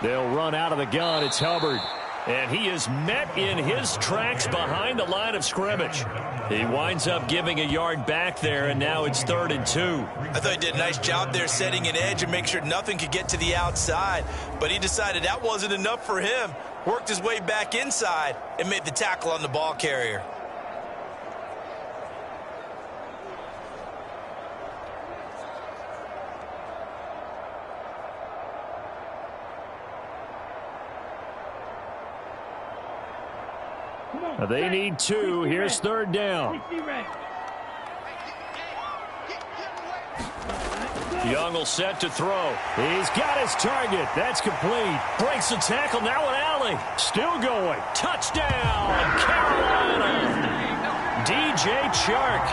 They'll run out of the gun. It's Hubbard. And he is met in his tracks behind the line of scrimmage. He winds up giving a yard back there, and now it's 3rd and 2. I thought he did a nice job there setting an edge and make sure nothing could get to the outside. But he decided that wasn't enough for him. Worked his way back inside and made the tackle on the ball carrier. They need 2. Here's 3rd down. Young will set to throw. He's got his target. That's complete. Breaks the tackle. Now an alley. Still going. Touchdown, Carolina. DJ Chark,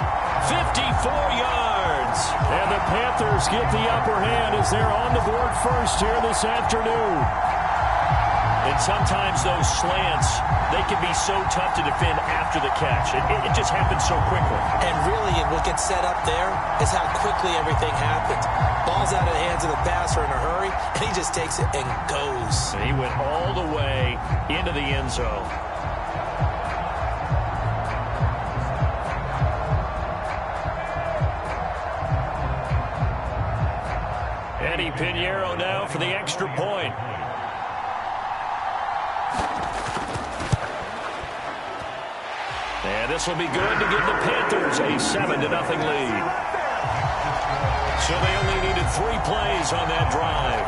54 yards. And the Panthers get the upper hand as they're on the board first here this afternoon. And sometimes those slants, they can be so tough to defend after the catch. It just happens so quickly. And really, what gets set up there is how quickly everything happens. Ball's out of the hands of the passer in a hurry, and he just takes it and goes. And he went all the way into the end zone. Eddie Pinheiro now for the extra point. And this will be good to give the Panthers a 7-0 lead. So they only needed 3 plays on that drive.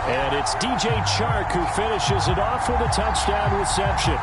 And it's DJ Chark who finishes it off with a touchdown reception.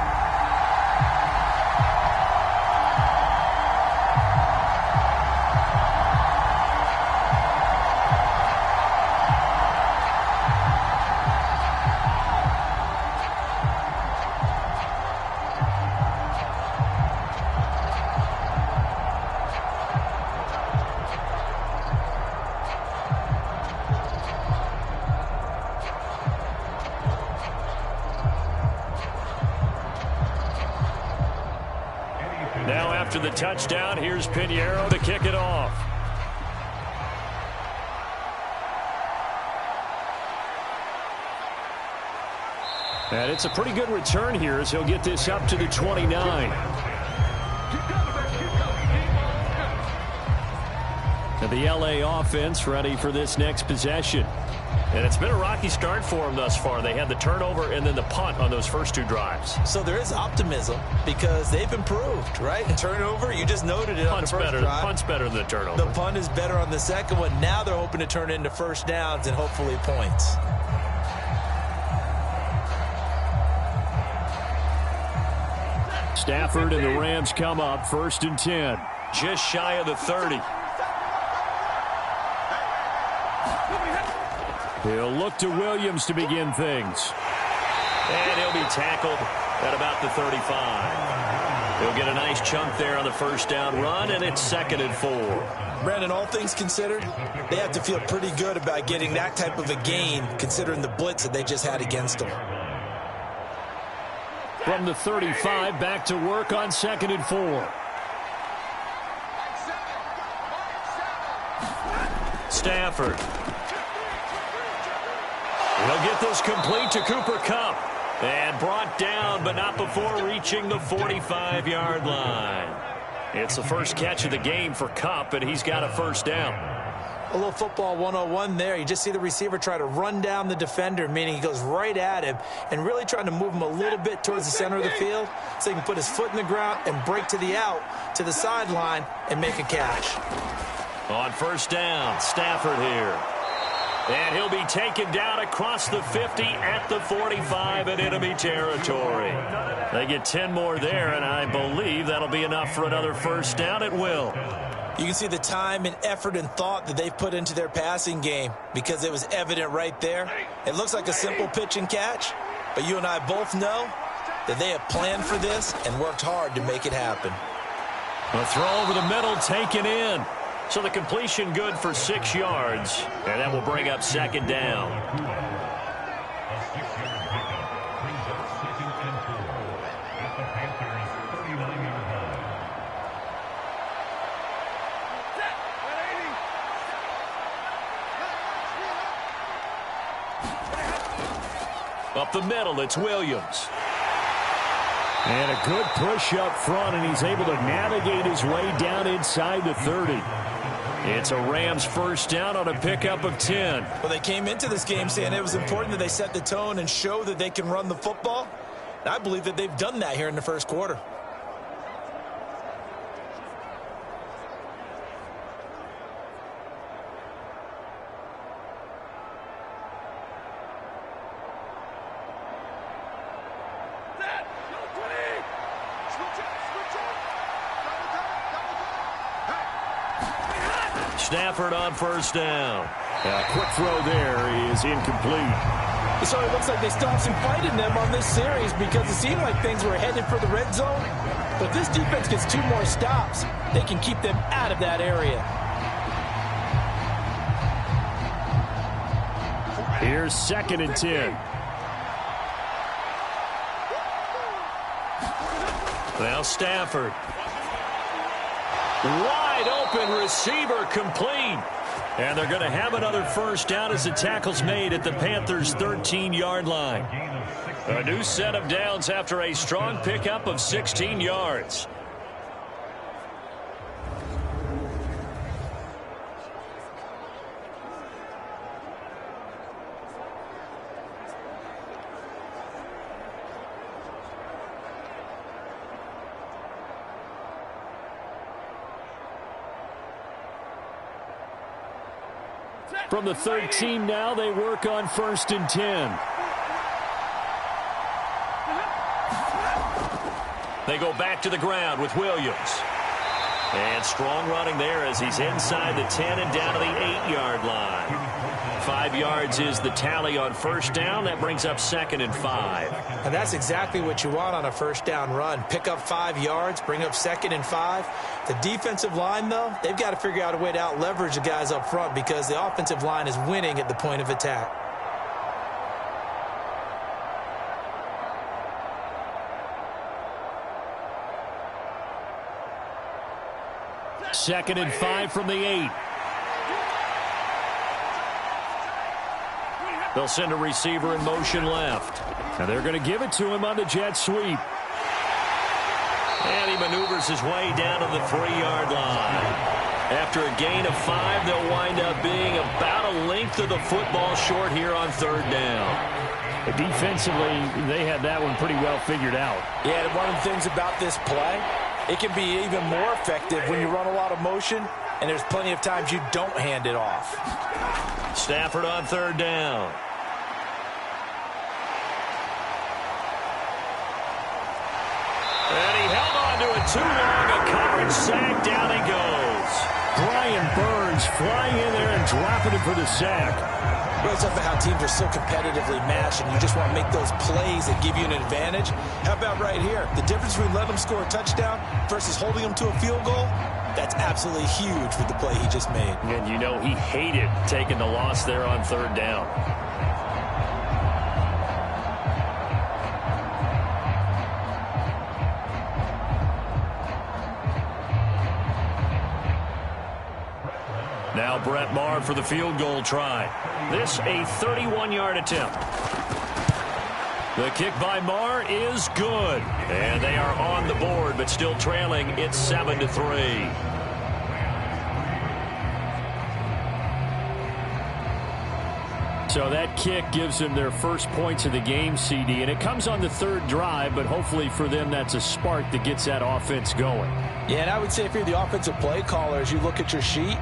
Now after the touchdown, here's Pinheiro to kick it off. And it's a pretty good return here as he'll get this up to the 29. And the LA offense ready for this next possession. And it's been a rocky start for them thus far. They had the turnover and then the punt on those first 2 drives. So there is optimism because they've improved, right? Turnover, you just noted it on the first drive. Punt's better than the turnover. The punt is better on the second one. Now they're hoping to turn it into first downs and hopefully points. Stafford and the Rams come up 1st and 10. Just shy of the 30. He'll look to Williams to begin things. And he'll be tackled at about the 35. He'll get a nice chunk there on the first down run, and it's 2nd and 4. Brandon, all things considered, they have to feel pretty good about getting that type of a gain considering the blitz that they just had against them. From the 35, back to work on 2nd and 4. Stafford. He'll get this complete to Cooper Kupp. And brought down, but not before reaching the 45-yard line. It's the first catch of the game for Kupp, and he's got a first down. A little football 101 there. You just see the receiver try to run down the defender, meaning he goes right at him and really trying to move him a little bit towards the center of the field so he can put his foot in the ground and break to the out, to the sideline, and make a catch. On first down, Stafford here. And he'll be taken down across the 50 at the 45 in enemy territory. They get 10 more there, and I believe that'll be enough for another first down at will. You can see the time and effort and thought that they've put into their passing game because it was evident right there. It looks like a simple pitch and catch, but you and I both know that they have planned for this and worked hard to make it happen. A throw over the middle taken in. So the completion good for 6 yards, and that will bring up second down. Up the middle, it's Williams. And a good push up front, and he's able to navigate his way down inside the 30. It's a Rams first down on a pickup of 10. Well, they came into this game saying it was important that they set the tone and show that they can run the football. And I believe that they've done that here in the first quarter. Stafford on first down. A quick throw there is incomplete. So it looks like they still have some fight in them on this series because it seemed like things were headed for the red zone. But if this defense gets 2 more stops, they can keep them out of that area. Here's 2nd and 10. Now Stafford. Wide open receiver complete. And they're going to have another first down as the tackle's made at the Panthers' 13-yard line. A new set of downs after a strong pickup of 16 yards. From the 13 now, they work on 1st and 10. They go back to the ground with Williams. And strong running there as he's inside the 10 and down to the 8-yard line. 5 yards is the tally on first down. That brings up 2nd and 5. And that's exactly what you want on a first down run. Pick up 5 yards, bring up 2nd and 5. The defensive line, though, they've got to figure out a way to out-leverage the guys up front because the offensive line is winning at the point of attack. Second and 5 from the 8. They'll send a receiver in motion left. And they're going to give it to him on the jet sweep. And he maneuvers his way down to the 3-yard line. After a gain of 5, they'll wind up being about a length of the football short here on 3rd down. But defensively, they had that one pretty well figured out. Yeah, and one of the things about this play, it can be even more effective when you run a lot of motion, and there's plenty of times you don't hand it off. Stafford on 3rd down. And he held on to it too long. A coverage sack. Down he goes. Brian Burns flying in there and dropping it for the sack. Well, it's about how teams are so competitively matched, and you just want to make those plays that give you an advantage. How about right here? The difference between letting them score a touchdown versus holding them to a field goal, that's absolutely huge with the play he just made. And you know he hated taking the loss there on 3rd down. Now Brett Maher for the field goal try. This a 31-yard attempt. The kick by Maher is good. And they are on the board, but still trailing. It's 7-3. So that kick gives them their first points of the game, CD. And it comes on the 3rd drive, but hopefully for them that's a spark that gets that offense going. Yeah, and I would say if you're the offensive play caller, as you look at your sheet,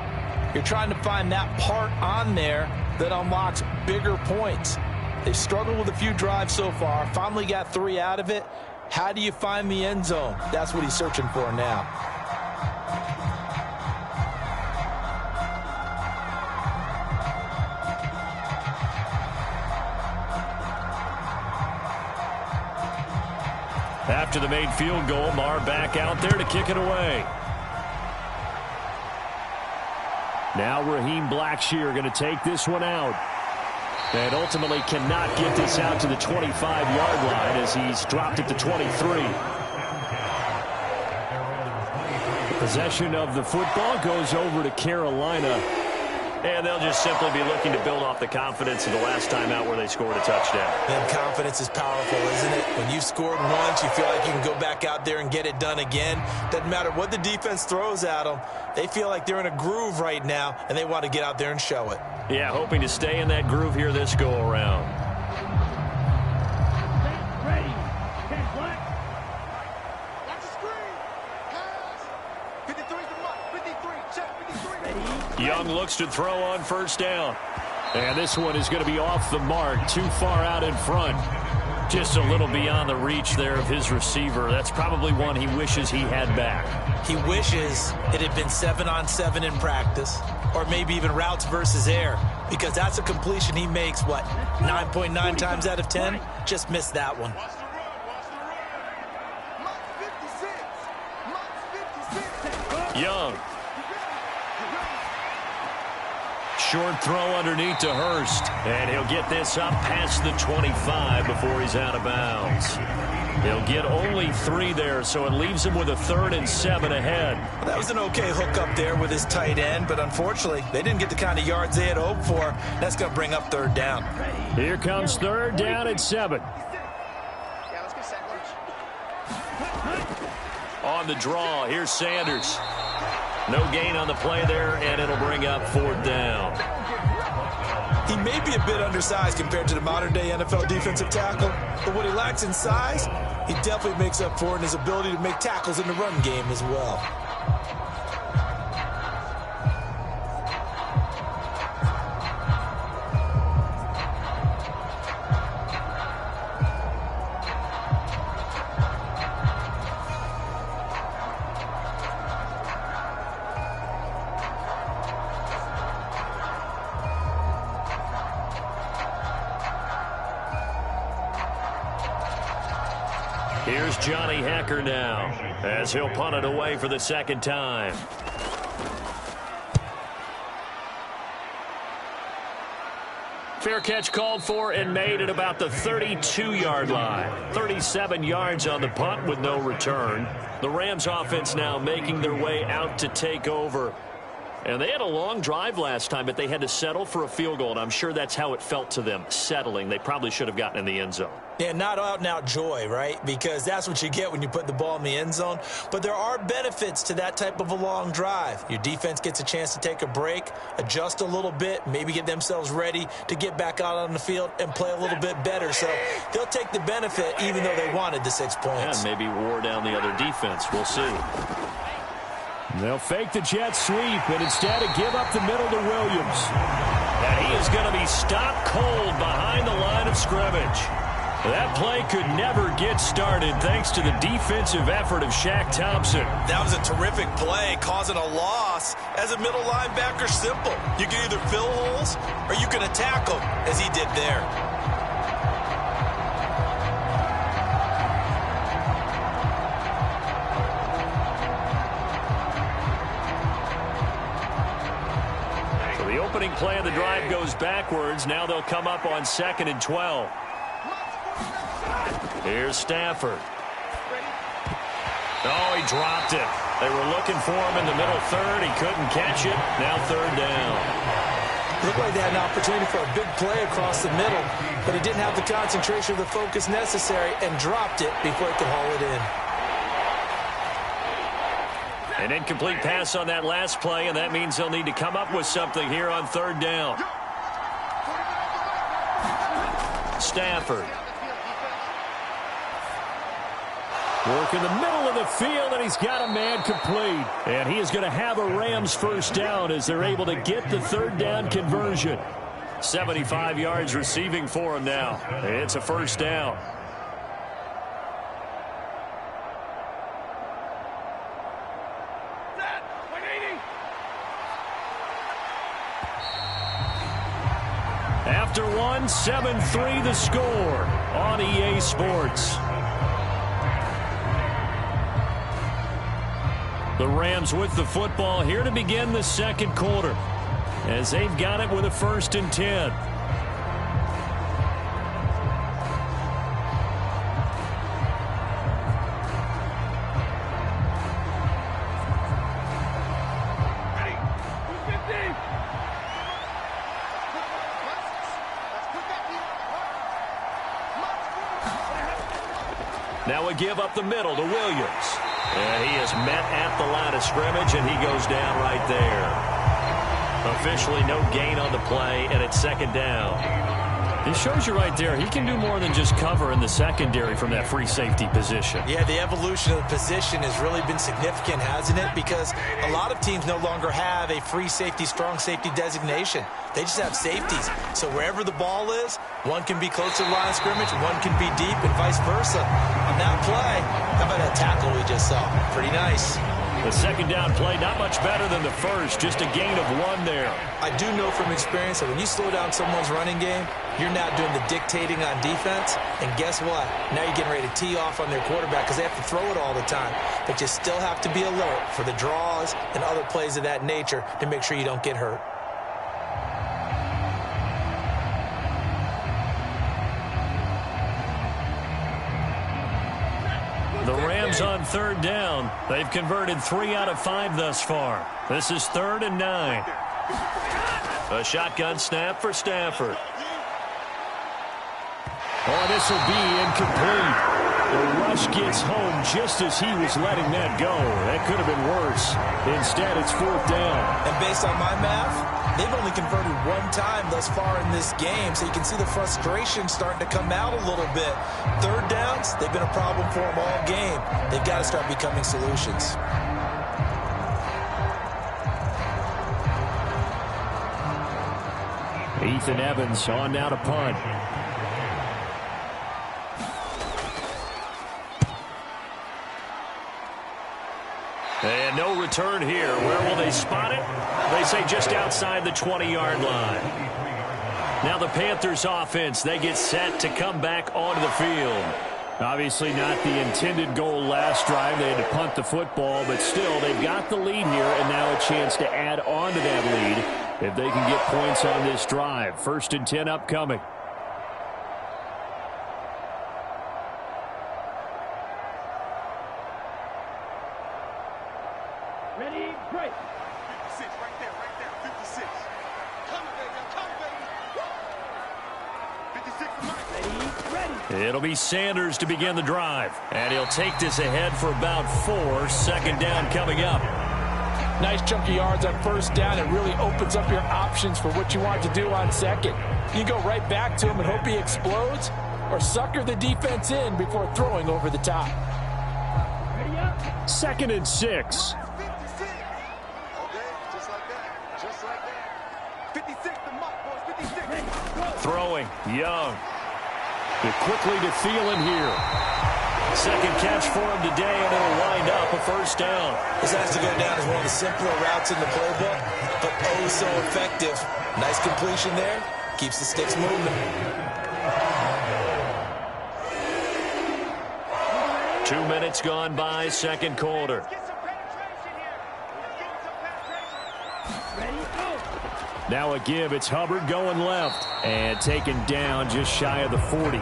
you're trying to find that part on there that unlocks bigger points. They've struggled with a few drives so far, finally got 3 out of it. How do you find the end zone? That's what he's searching for now. After the made field goal, Marr back out there to kick it away. Now Raheem Blackshear going to take this one out. And ultimately cannot get this out to the 25-yard line as he's dropped it to 23. Possession of the football goes over to Carolina. And they'll just simply be looking to build off the confidence of the last time out where they scored a touchdown. And confidence is powerful, isn't it? When you've scored once, you feel like you can go back out there and get it done again. Doesn't matter what the defense throws at them. They feel like they're in a groove right now, and they want to get out there and show it. Yeah, hoping to stay in that groove here this go-around. Ready. Ken Black. Watch the screen. Pass. 53 is the mark. 53. Check 53. Young looks to throw on first down. And this one is going to be off the mark, too far out in front. Just a little beyond the reach there of his receiver. That's probably one he wishes he had back. He wishes it had been 7-on-7 in practice, or maybe even routes versus air, because that's a completion he makes, 9.9 times out of 10? Just missed that one. Watch the run. Watch the run. Mark 56. Mark 56. Young. Short throw underneath to Hurst. And he'll get this up past the 25 before he's out of bounds. He'll get only 3 there, so it leaves him with a 3rd and 7 ahead. That was an okay hook up there with his tight end, but unfortunately, they didn't get the kind of yards they had hoped for. That's going to bring up 3rd down. Here comes 3rd down at 7. Yeah, let's get sandwich. On the draw, here's Sanders. No gain on the play there, and it'll bring up 4th down. He may be a bit undersized compared to the modern-day NFL defensive tackle, but what he lacks in size, he definitely makes up for in his ability to make tackles in the run game as well. Here's Johnny Hecker now, as he'll punt it away for the 2nd time. Fair catch called for and made at about the 32-yard line. 37 yards on the punt with no return. The Rams offense now making their way out to take over. And they had a long drive last time, but they had to settle for a field goal, and I'm sure that's how it felt to them, settling. They probably should have gotten in the end zone. Yeah, not out-and-out joy, right? Because that's what you get when you put the ball in the end zone. But there are benefits to that type of a long drive. Your defense gets a chance to take a break, adjust a little bit, maybe get themselves ready to get back out on the field and play a little bit better. So they'll take the benefit even though they wanted the 6 points. And maybe wore down the other defense. We'll see. They'll fake the jet sweep and instead give up the middle to Williams. And he is going to be stopped cold behind the line of scrimmage. That play could never get started thanks to the defensive effort of Shaq Thompson. That was a terrific play, causing a loss. As a middle linebacker, simple. You can either fill holes or you can attack them, as he did there. The opening play of the drive goes backwards. Now they'll come up on 2nd and 12. Here's Stafford. Oh, he dropped it. They were looking for him in the middle 3rd. He couldn't catch it. Now 3rd down. Looked like they had an opportunity for a big play across the middle, but he didn't have the concentration or the focus necessary and dropped it before he could haul it in. An incomplete pass on that last play, and that means they'll need to come up with something here on 3rd down. Stafford. Work in the middle of the field, and he's got a man complete. And he is going to have a Rams 1st down as they're able to get the 3rd down conversion. 75 yards receiving for him now. It's a first down. After one, 7-3 the score on EA Sports. The Rams with the football here to begin the second quarter, as they've got it with a 1st and 10. Now a give up the middle to Williams. He is met at the line of scrimmage, and he goes down right there. Officially no gain on the play, and it's 2nd down. It shows you right there, he can do more than just cover in the secondary from that free safety position. Yeah, the evolution of the position has really been significant, hasn't it? Because a lot of teams no longer have a free safety, strong safety designation. They just have safeties. So wherever the ball is, one can be close to the line of scrimmage, one can be deep, and vice versa. On that play, how about that tackle we just saw? Pretty nice. The 2nd down play, not much better than the first, just a gain of 1 there. I do know from experience that when you slow down someone's running game, you're now doing the dictating on defense, and guess what? Now you're getting ready to tee off on their quarterback because they have to throw it all the time. But you still have to be alert for the draws and other plays of that nature to make sure you don't get hurt. The Rams on 3rd down. They've converted 3 out of 5 thus far. This is 3rd and 9. A shotgun snap for Stafford. Oh, this will be incomplete. The rush gets home just as he was letting that go. That could have been worse. Instead, it's 4th down. And based on my math, they've only converted 1 time thus far in this game, so you can see the frustration starting to come out a little bit. 3rd downs, they've been a problem for them all game. They've got to start becoming solutions. Ethan Evans on now to punt. And no return here. Where will they spot it? They say just outside the 20-yard line. Now the Panthers offense, they get set to come back onto the field. Obviously not the intended goal last drive. They had to punt the football, but still they've got the lead here and now a chance to add on to that lead if they can get points on this drive. 1st and 10 upcoming. Ready, break. 56, right there, 56. Come, baby, 56 Ready. It'll be Sanders to begin the drive. And he'll take this ahead for about 4. 2nd down coming up. Nice chunk of yards on 1st down. It really opens up your options for what you want to do on 2nd. You go right back to him and hope he explodes, or sucker the defense in before throwing over the top. Ready up. 2nd and 6. Just like that. 56, the mark, boys, 56. Throwing, Young. Quickly to Thielen here. 2nd catch for him today, and it'll wind up a 1st down. This has to go down as one of the simpler routes in the playbook, but oh so effective. Nice completion there. Keeps the sticks moving. 2 minutes gone by, 2nd quarter. Now a give. It's Hubbard going left and taken down just shy of the 40.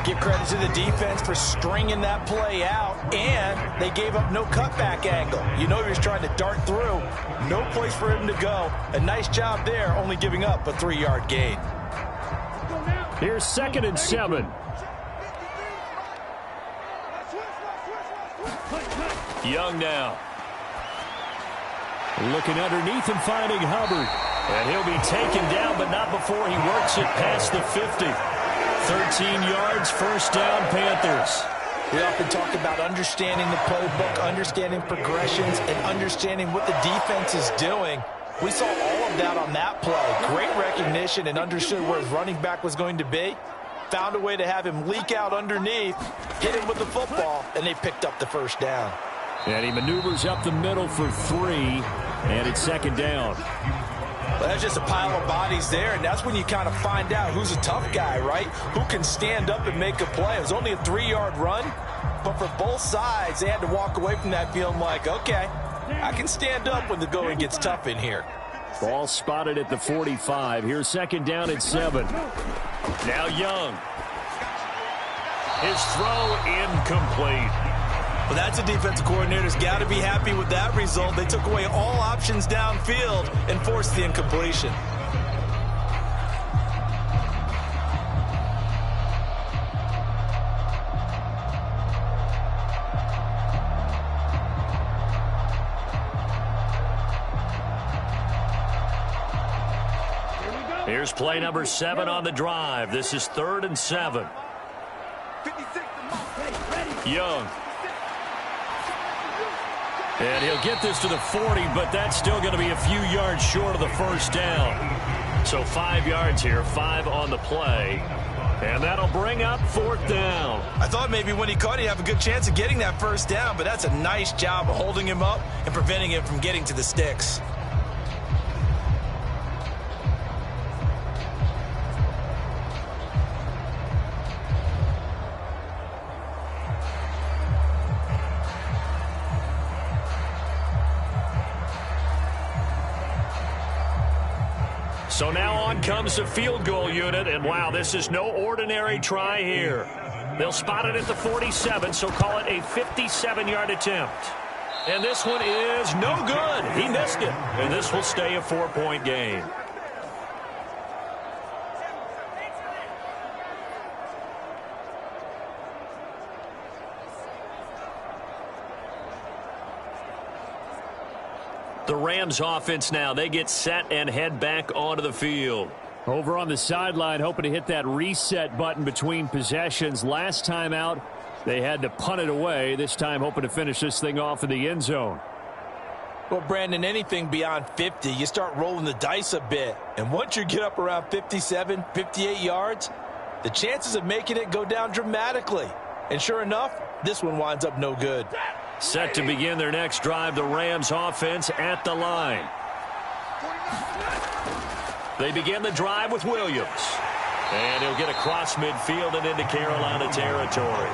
Give credit to the defense for stringing that play out, and they gave up no cutback angle. You know he was trying to dart through. No place for him to go. A nice job there, only giving up a 3-yard gain. Here's 2nd and 7. Young now. Looking underneath and finding Hubbard. And he'll be taken down, but not before he works it past the 50. 13 yards, 1st down, Panthers. We often talk about understanding the playbook, understanding progressions, and understanding what the defense is doing. We saw all evolved out on that play. Great recognition and understood where his running back was going to be. Found a way to have him leak out underneath, hit him with the football, and they picked up the first down. And he maneuvers up the middle for 3, and it's second down. Well, that's just a pile of bodies there, and that's when you kind of find out who's a tough guy, right? Who can stand up and make a play. It was only a 3-yard run, but for both sides, they had to walk away from that feeling like, okay, I can stand up when the going gets tough in here. Ball spotted at the 45. Here's second down at 7. Now Young. His throw incomplete. Well, that's a defensive coordinator's got to be happy with that result. They took away all options downfield and forced the incompletion. Here's play number 7 on the drive. This is 3rd and 7. Young. And he'll get this to the 40, but that's still going to be a few yards short of the first down. So 5 yards here, 5 on the play. And that'll bring up 4th down. I thought maybe when he caught it, he'd have a good chance of getting that first down, but that's a nice job of holding him up and preventing him from getting to the sticks. So now on comes the field goal unit, and wow, this is no ordinary try here. They'll spot it at the 47, so call it a 57-yard attempt. And this one is no good. He missed it, and this will stay a 4-point game. The Rams offense now, they get set and head back onto the field. Over on the sideline, hoping to hit that reset button between possessions. Last time out, they had to punt it away. This time, hoping to finish this thing off in the end zone. Well, Brandon, anything beyond 50, you start rolling the dice a bit. And once you get up around 57, 58 yards, the chances of making it go down dramatically. And sure enough, this one winds up no good. Set to begin their next drive, the Rams offense at the line. They begin the drive with Williams. And he'll get across midfield and into Carolina territory.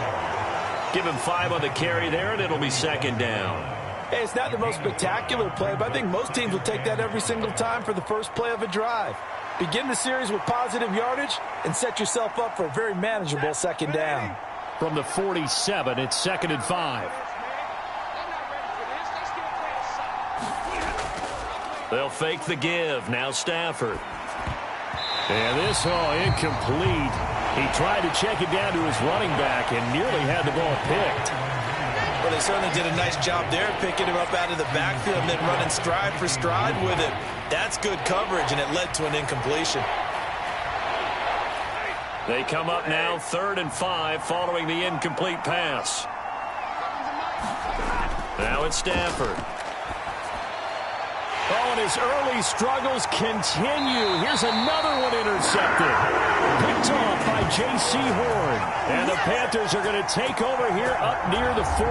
Give him 5 on the carry there, and it'll be second down. Hey, it's not the most spectacular play, but I think most teams will take that every single time for the first play of a drive. Begin the series with positive yardage and set yourself up for a very manageable second down. From the 47, it's 2nd and 5. They'll fake the give. Now Stafford. And this, incomplete. He tried to check it down to his running back and nearly had the ball picked. Well, they certainly did a nice job there, picking him up out of the backfield and then running stride for stride with it. That's good coverage, and it led to an incompletion. They come up now 3rd and 5 following the incomplete pass. Now it's Stafford. Oh, and his early struggles continue. Here's another one intercepted. Picked off by J.C. Horn. And the Panthers are going to take over here up near the 40.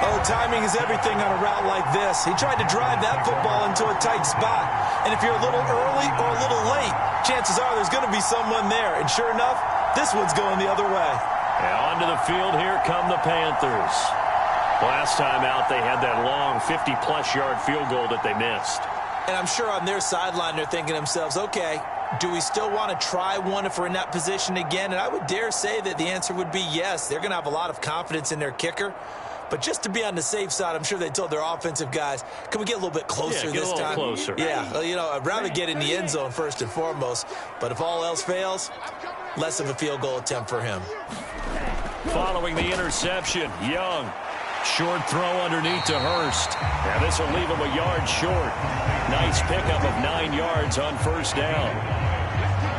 Oh, timing is everything on a route like this. He tried to drive that football into a tight spot. And if you're a little early or a little late, chances are there's going to be someone there. And sure enough, this one's going the other way. And onto the field here come the Panthers. Last time out, they had that long 50-plus yard field goal that they missed. And I'm sure on their sideline, they're thinking to themselves, okay, do we still want to try one if we're in that position again? And I would dare say that the answer would be yes. They're going to have a lot of confidence in their kicker. But just to be on the safe side, I'm sure they told their offensive guys, can we get a little bit closer this time? Get a little closer. Yeah, well, you know, I'd rather get in the end zone first and foremost. But if all else fails, less of a field goal attempt for him. Following the interception, Young. Short throw underneath to Hurst. Now this will leave him a yard short. Nice pickup of 9 yards on first down.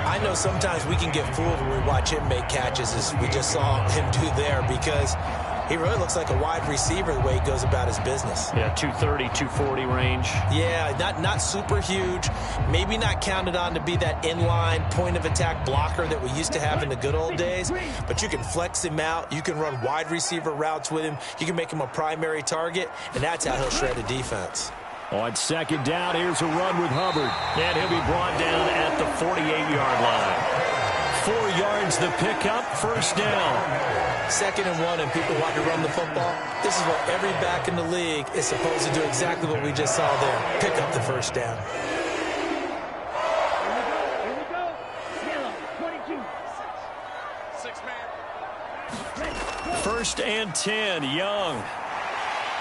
I know sometimes we can get fooled when we watch him make catches, as we just saw him do there, because He really looks like a wide receiver the way he goes about his business. Yeah, 230, 240 range. Yeah, not super huge. Maybe not counted on to be that inline point-of-attack blocker that we used to have in the good old days. But you can flex him out. You can run wide receiver routes with him. You can make him a primary target, and that's how he'll shred a defense. On second down, here's a run with Hubbard. And he'll be brought down at the 48-yard line. 4 yards the pickup, first down. 2nd and 1, and people want to run the football. This is what every back in the league is supposed to do, exactly what we just saw there. Pick up the first down. Here we go. Yellow, 22. 6 man. 1st and 10, Young.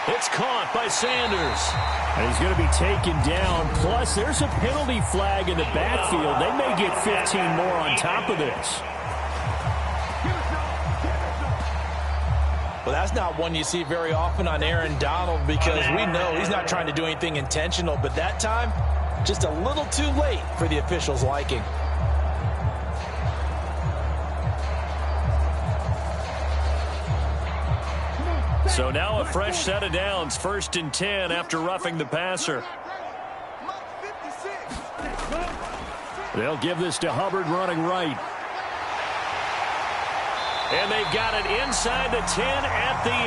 It's caught by Sanders. And he's going to be taken down. Plus, there's a penalty flag in the backfield. They may get 15 more on top of this. Well, that's not one you see very often on Aaron Donald, because we know he's not trying to do anything intentional. But that time, just a little too late for the officials' liking. So now a fresh set of downs, 1st and 10 after roughing the passer. They'll give this to Hubbard running right. And they've got it inside the 10 at the 8.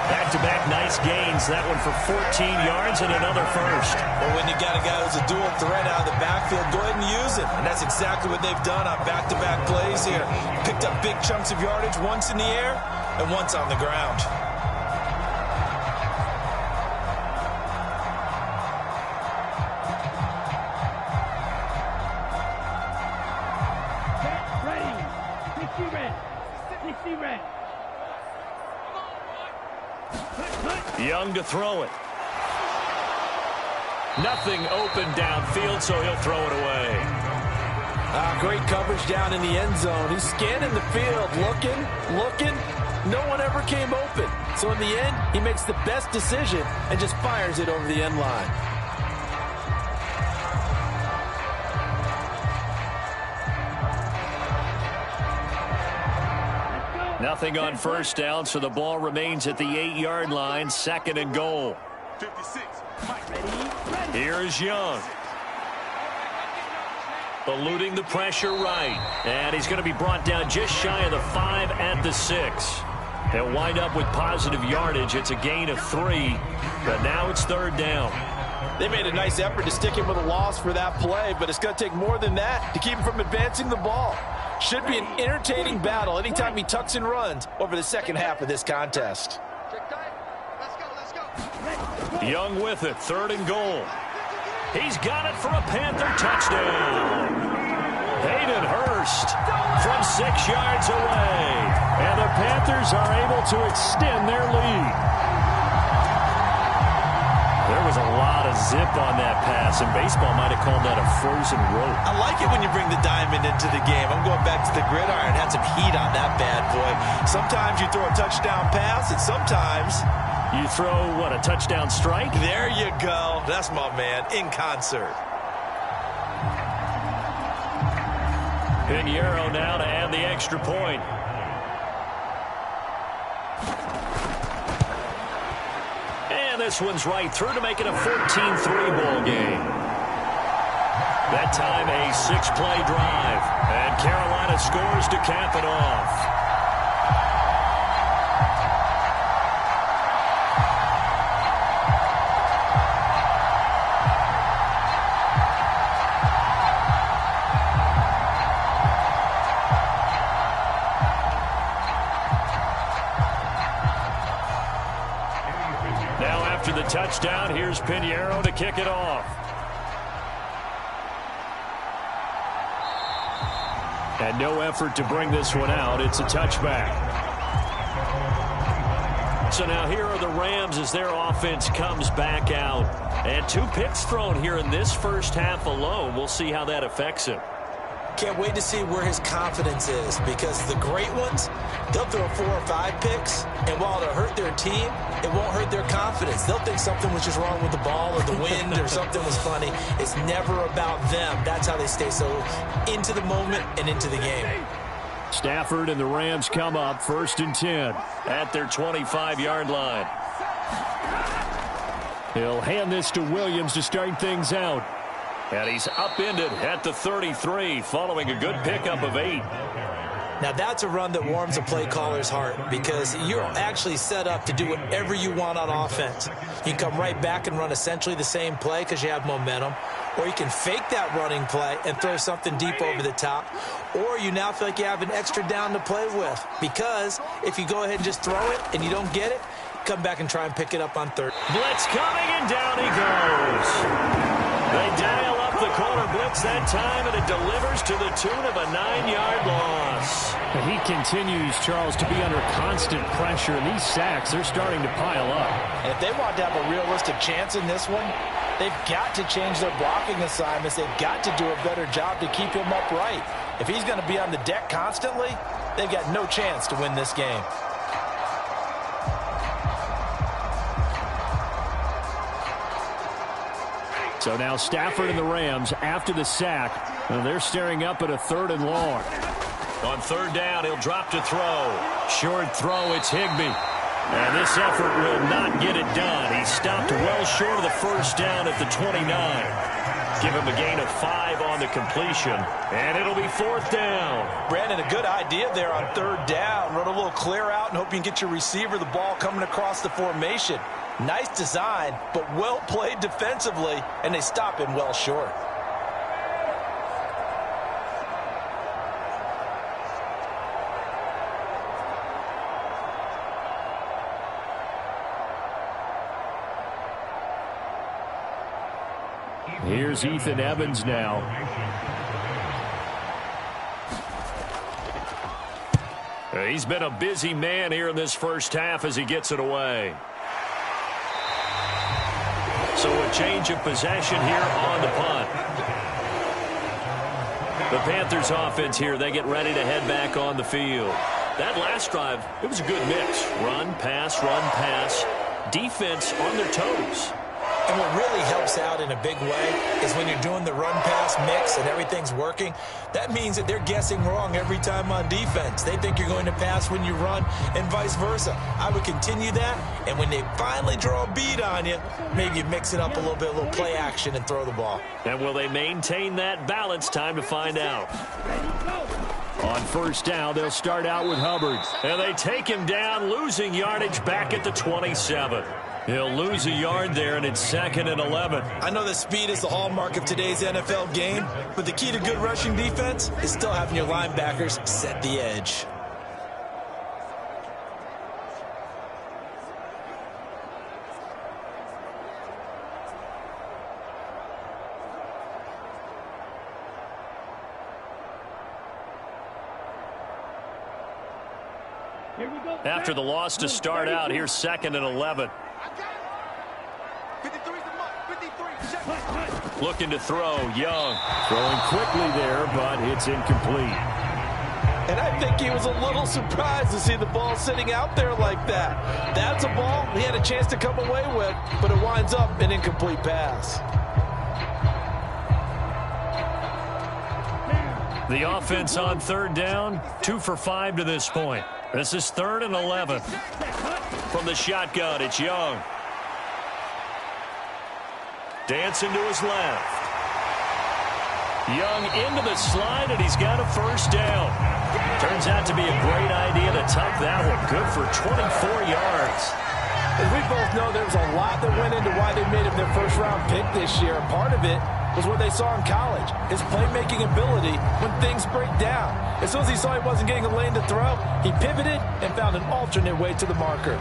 Back-to-back nice gains. That one for 14 yards and another first. Well, when you got a guy who's a dual threat out of the backfield, go ahead and use him. And that's exactly what they've done on back-to-back plays here. Picked up big chunks of yardage, once in the air and once on the ground. Get ready. 60 red. 60 red. Young to throw it. Nothing open downfield, so he'll throw it away. Great coverage down in the end zone. He's scanning the field, looking. No one ever came open. So in the end, he makes the best decision and just fires it over the end line. Nothing on first down, so the ball remains at the 8-yard line, 2nd and goal. 56. Here's Young. Eluding the pressure right. And he's going to be brought down just shy of the 5 at the 6. He'll wind up with positive yardage. It's a gain of 3, but now it's 3rd down. They made a nice effort to stick him with a loss for that play, but it's going to take more than that to keep him from advancing the ball. Should be an entertaining battle anytime he tucks and runs over the second half of this contest. Let's go. Young with it, 3rd and goal. He's got it for a Panther touchdown. Hayden Hurst from 6 yards away. And the Panthers are able to extend their lead. There was a lot of zip on that pass, and baseball might have called that a frozen rope. I like it when you bring the diamond into the game. I'm going back to the gridiron. Had some heat on that bad boy. Sometimes you throw a touchdown pass, and sometimes you throw, what, a touchdown strike? There you go. That's my man, in concert. Pinheiro now to add the extra point. And this one's right through to make it a 14-3 ball game. That time a 6-play drive. And Carolina scores to cap it off. After the touchdown, here's Pinheiro to kick it off. And no effort to bring this one out. It's a touchback. So now here are the Rams as their offense comes back out. And 2 picks thrown here in this first half alone. We'll see how that affects him. Can't wait to see where his confidence is, because the great ones, they'll throw 4 or 5 picks, and while it'll hurt their team, it won't hurt their confidence. They'll think something was just wrong with the ball or the wind or something was funny. It's never about them. That's how they stay so into the moment and into the game. Stafford and the Rams come up 1st and 10 at their 25-yard line. He'll hand this to Williams to start things out. And he's upended at the 33 following a good pickup of 8. Now, that's a run that warms a play caller's heart because you're actually set up to do whatever you want on offense. You can come right back and run essentially the same play because you have momentum, or you can fake that running play and throw something deep over the top, or you now feel like you have an extra down to play with because if you go ahead and just throw it and you don't get it, come back and try and pick it up on third. Blitz coming, and down he goes. They dial up the corner blitz that time, and it delivers to the tune of a 9-yard loss. He continues, Charles, to be under constant pressure, and these sacks, they're starting to pile up. And if they want to have a realistic chance in this one, they've got to change their blocking assignments. They've got to do a better job to keep him upright. If he's going to be on the deck constantly, they've got no chance to win this game. So now Stafford and the Rams after the sack, and they're staring up at a 3rd and long. On 3rd down, he'll drop to throw. Short throw, it's Higbee. And this effort will not get it done. He stopped well short of the 1st down at the 29. Give him a gain of 5 on the completion, and it'll be 4th down. Brandon, a good idea there on 3rd down. Run a little clear out and hope you can get your receiver the ball coming across the formation. Nice design, but well played defensively, and they stop him well short. Here's Ethan Evans now. He's been a busy man here in this first half as he gets it away. So a change of possession here on the punt. The Panthers offense here, they get ready to head back on the field. That last drive, it was a good mix. Run, pass, defense on their toes. And what really helps out in a big way is when you're doing the run-pass mix and everything's working, that means that they're guessing wrong every time on defense. They think you're going to pass when you run and vice versa. I would continue that, and when they finally draw a bead on you, maybe you mix it up a little bit, a little play action, and throw the ball. And will they maintain that balance? Time to find out. On 1st down, they'll start out with Hubbard. And they take him down, losing yardage back at the 27. He'll lose a yard there, and it's 2nd and 11. I know that speed is the hallmark of today's NFL game, but the key to good rushing defense is still having your linebackers set the edge. After the loss to start out, here's 2nd and 11. Looking to throw, Young. Throwing quickly there, but it's incomplete. And I think he was a little surprised to see the ball sitting out there like that. That's a ball he had a chance to come away with, but it winds up an incomplete pass. The offense on 3rd down, 2 for 5 to this point. This is 3rd and 11. From the shotgun, it's Young. Dancing to his left. Young into the slide, and he's got a 1st down. Turns out to be a great idea to tuck that one. Good for 24 yards. As we both know, there was a lot that went into why they made him their first-round pick this year. And part of it was what they saw in college, his playmaking ability when things break down. As soon as he saw he wasn't getting a lane to throw, he pivoted and found an alternate way to the marker.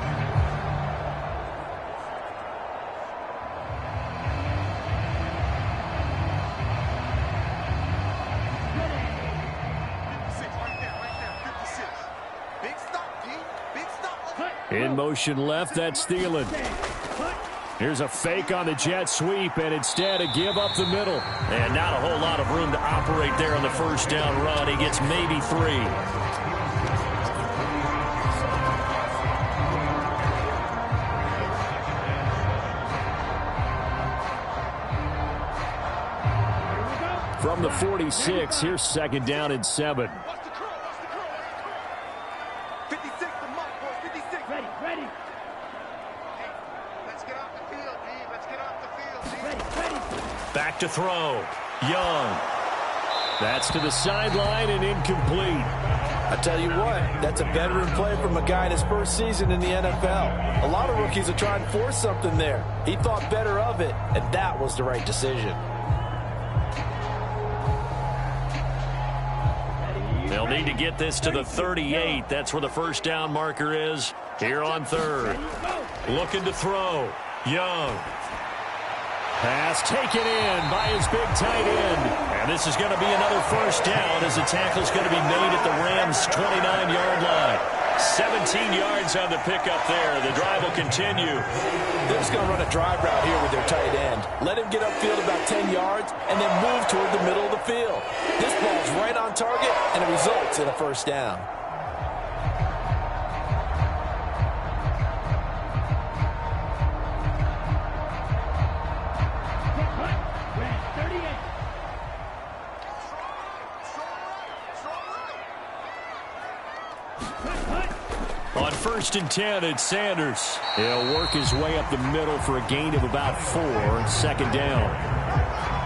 In motion left, that's Thielen. Here's a fake on the jet sweep, and instead a give up the middle. And not a whole lot of room to operate there on the 1st down run. He gets maybe 3. From the 46, here's 2nd down and 7. 56 the mark, boys. 56. Ready. Let's get off the field, D. Let's get off the field, D. Ready. Back to throw. Young. That's to the sideline and incomplete. I tell you what, that's a veteran play from a guy in his first season in the NFL. A lot of rookies are trying to force something there. He thought better of it, and that was the right decision. They'll need to get this to the 38. That's where the first down marker is here on third. Looking to throw. Young. Pass taken in by his big tight end. And this is going to be another first down as the tackle's going to be made at the Rams' 29-yard line. 17 yards on the pickup there. The drive will continue. They're just going to run a drive route here with their tight end. Let him get upfield about 10 yards and then move toward the middle of the field. This ball's right on target, and it results in a first down. On 1st and 10, it's Sanders. He'll work his way up the middle for a gain of about 4. Second down.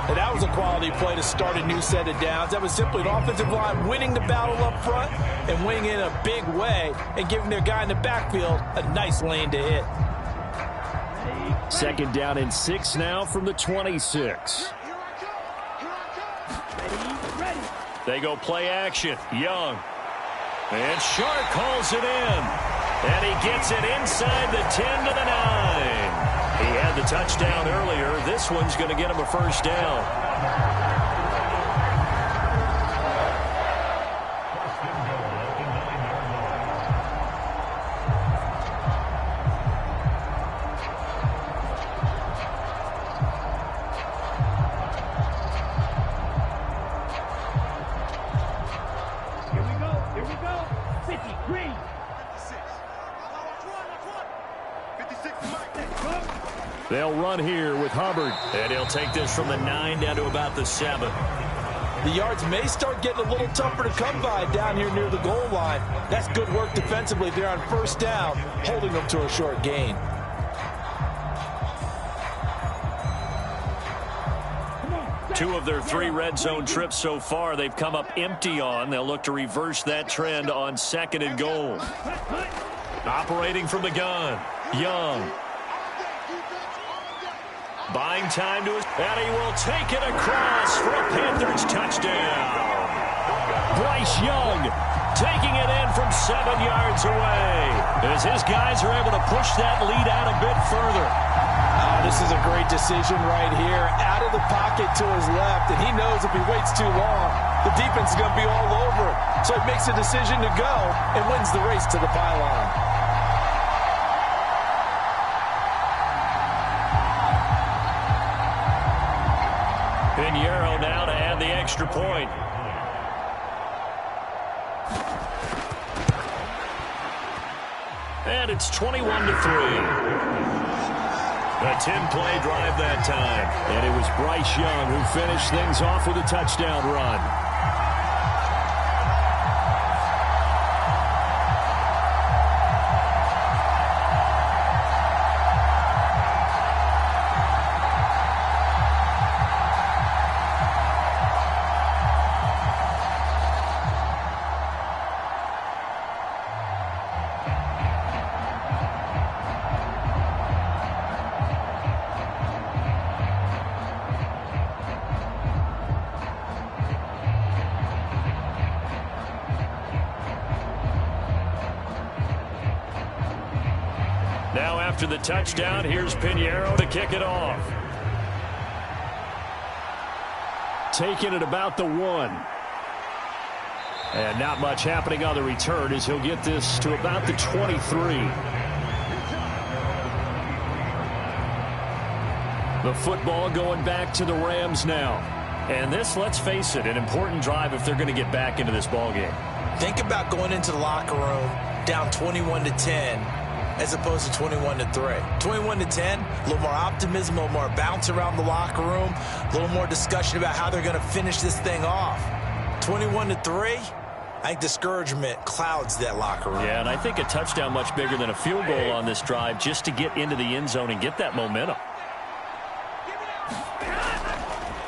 And that was a quality play to start a new set of downs. That was simply an offensive line winning the battle up front and winning in a big way and giving their guy in the backfield a nice lane to hit. Second down and 6 now from the 26. They go play action. Young. And Shark calls it in. And he gets it inside the 10 to the 9. He had the touchdown earlier. This one's going to get him a first down. Here we go. 50, green. 56 the mark. They'll run here with Hubbard. And he'll take this from the 9 down to about the 7. The yards may start getting a little tougher to come by down here near the goal line. That's good work defensively there on first down, holding them to a short gain. Two of their 3 red zone trips so far, they've come up empty on. They'll look to reverse that trend on 2nd and goal. Operating from the gun, Young. Buying time to his, and he will take it across for a Panthers touchdown. Bryce Young taking it in from 7 yards away as his guys are able to push that lead out a bit further. This is a great decision right here. Out of the pocket to his left, and he knows if he waits too long, the defense is going to be all over him. So he makes a decision to go and wins the race to the pylon. Pinheiro now to add the extra point. And it's 21-3. A 10-play drive that time. And it was Bryce Young who finished things off with a touchdown run. Now after the touchdown, here's Pinheiro to kick it off. Taking it about the 1. And not much happening on the return as he'll get this to about the 23. The football going back to the Rams now. And this, let's face it, an important drive if they're going to get back into this ballgame. Think about going into the locker room down 21-10 as opposed to 21-3. 21-10, a little more optimism, a little more bounce around the locker room, a little more discussion about how they're going to finish this thing off. 21-3, I think discouragement clouds that locker room. Yeah, and I think a touchdown much bigger than a field goal on this drive just to get into the end zone and get that momentum.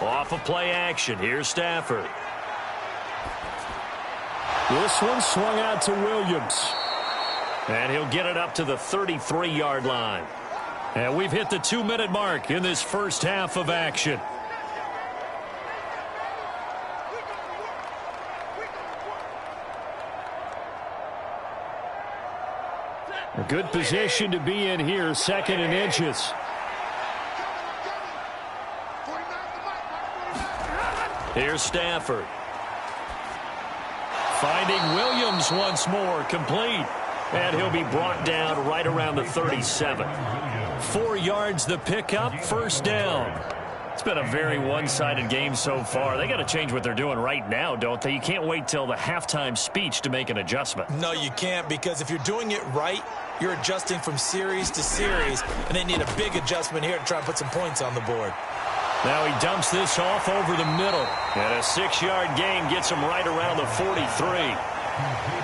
Off of play action. Here's Stafford. This one swung out to Williams. And he'll get it up to the 33-yard line. And we've hit the 2-minute mark in this first half of action. A good position to be in here, 2nd and inches. Here's Stafford. Finding Williams once more, complete. And he'll be brought down right around the 37. 4 yards the pickup, first down. It's been a very one-sided game so far. They got to change what they're doing right now, don't they? You can't wait till the halftime speech to make an adjustment. No, you can't, because if you're doing it right, you're adjusting from series to series, and they need a big adjustment here to try and put some points on the board. Now he dumps this off over the middle. And a 6-yard gain gets him right around the 43.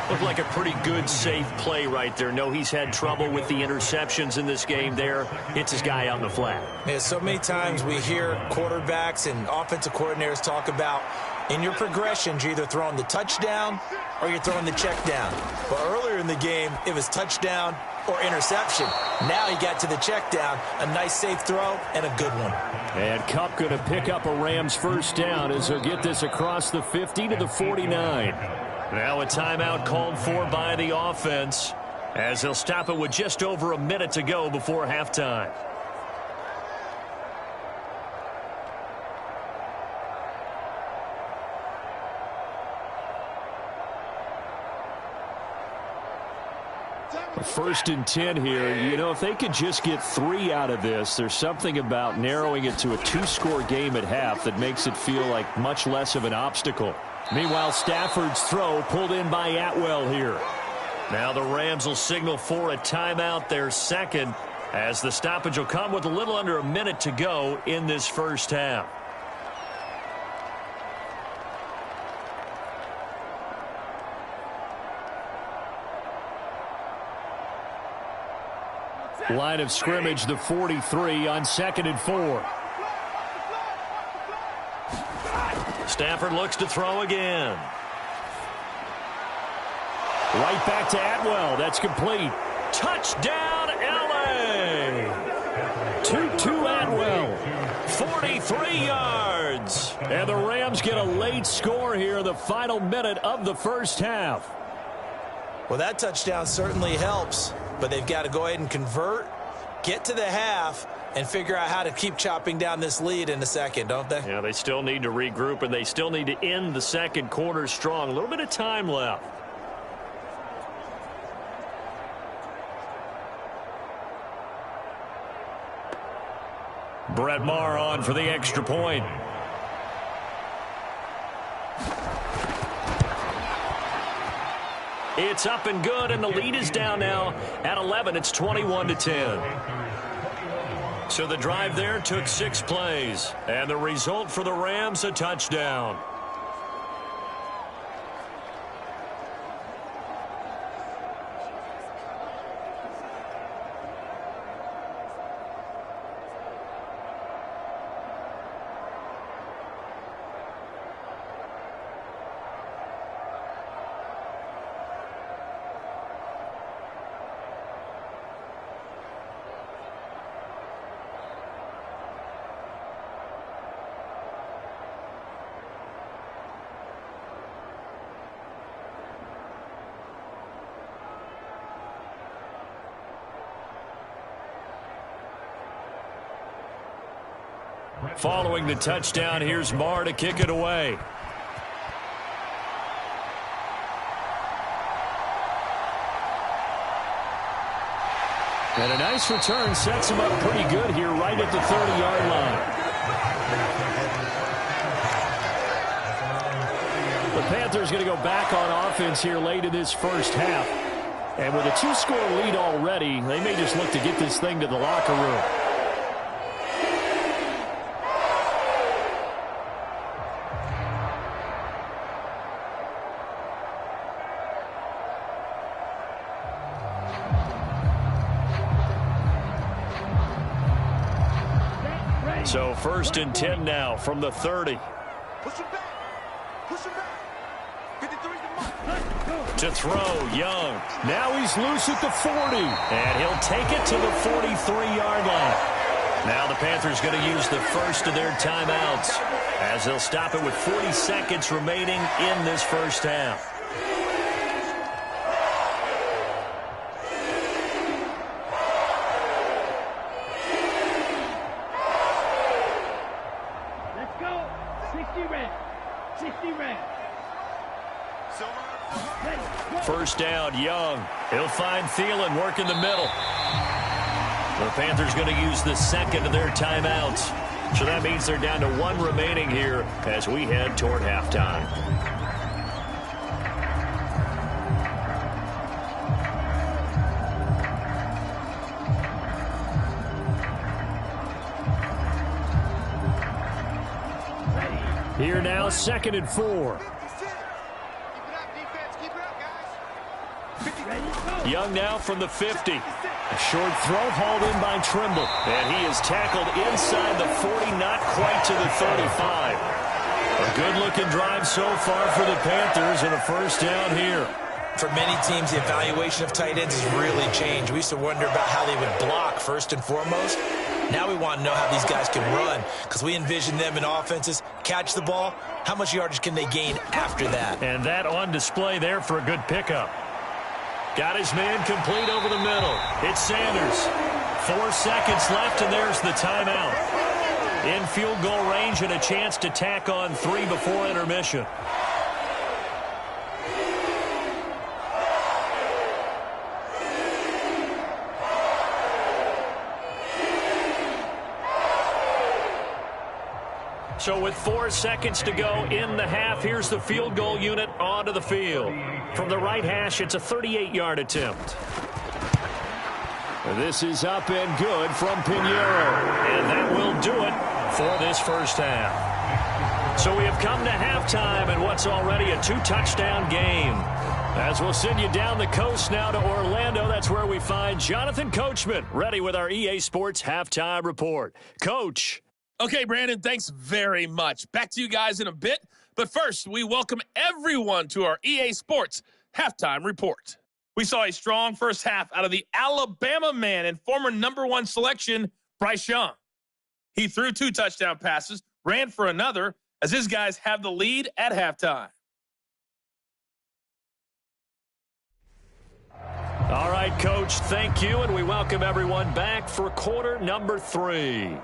Looked like a pretty good, safe play right there. No, he's had trouble with the interceptions in this game there. Hits his guy out in the flat. Yeah, so many times we hear quarterbacks and offensive coordinators talk about in your progressions, you're either throwing the touchdown or you're throwing the check down. But earlier in the game, it was touchdown or interception. Now he got to the check down, a nice safe throw, and a good one. And Kupp going to pick up a Rams first down as he'll get this across the 50 to the 49. Now a timeout called for by the offense as they'll stop it with just over a minute to go before halftime. First and 10 here. You know, if they could just get 3 out of this, there's something about narrowing it to a 2-score game at half that makes it feel like much less of an obstacle. Meanwhile, Stafford's throw pulled in by Atwell here. Now the Rams will signal for a timeout, their second, as the stoppage will come with a little under a minute to go in this first half. Line of scrimmage, the 43 on 2nd and 4. Stafford looks to throw again. Right back to Atwell. That's complete. Touchdown, L.A. 2-2 Atwell. 43 yards. And the Rams get a late score here in the final minute of the first half. Well, that touchdown certainly helps, but they've got to go ahead and convert, get to the half, and figure out how to keep chopping down this lead in the second, don't they? Yeah, they still need to regroup, and they still need to end the second quarter strong. A little bit of time left. Brett Maher on for the extra point. It's up and good, and the lead is down now at 11. It's 21-10. So the drive there took 6 plays, and the result for the Rams, a touchdown. Following the touchdown, here's Maher to kick it away. And a nice return sets him up pretty good here right at the 30-yard line. The Panthers going to go back on offense here late in this first half. And with a 2-score lead already, they may just look to get this thing to the locker room. So 1st and 10 now from the 30. Push him back. Push him back. 53's the mark. To throw, Young. Now he's loose at the 40. And he'll take it to the 43-yard line. Now the Panthers going to use the first of their timeouts as they'll stop it with 40 seconds remaining in this first half. Let's go. 60 red. 60 red. Ready, go. First down, Young. He'll find Thielen working the middle. The Panthers going to use the second of their timeouts. So that means they're down to 1 remaining here as we head toward halftime. Here now, 2nd and 4. Keep it up, defense. Keep it up, guys. Ready, go. Young now from the 50. A short throw hauled in by Trimble. And he is tackled inside the 40, not quite to the 35. A good-looking drive so far for the Panthers and a first down here. For many teams, the evaluation of tight ends has really changed. We used to wonder about how they would block first and foremost. Now we want to know how these guys can run because we envision them in offenses, catch the ball, how much yardage can they gain after that? And that on display there for a good pickup. Got his man complete over the middle. It's Sanders. 4 seconds left, and there's the timeout. In field goal range and a chance to tack on 3 before intermission. So with 4 seconds to go in the half, here's the field goal unit onto the field. From the right hash, it's a 38-yard attempt. This is up and good from Pinheiro. And that will do it for this first half. So we have come to halftime in what's already a 2-touchdown game. As we'll send you down the coast now to Orlando, that's where we find Jonathan Coachman, ready with our EA Sports Halftime Report. Coach. Okay, Brandon, thanks very much. Back to you guys in a bit. But first, we welcome everyone to our EA Sports Halftime Report. We saw a strong first half out of the Alabama man and former #1 selection, Bryce Young. He threw 2 touchdown passes, ran for another, as his guys have the lead at halftime. All right, Coach, thank you, and we welcome everyone back for quarter number 3.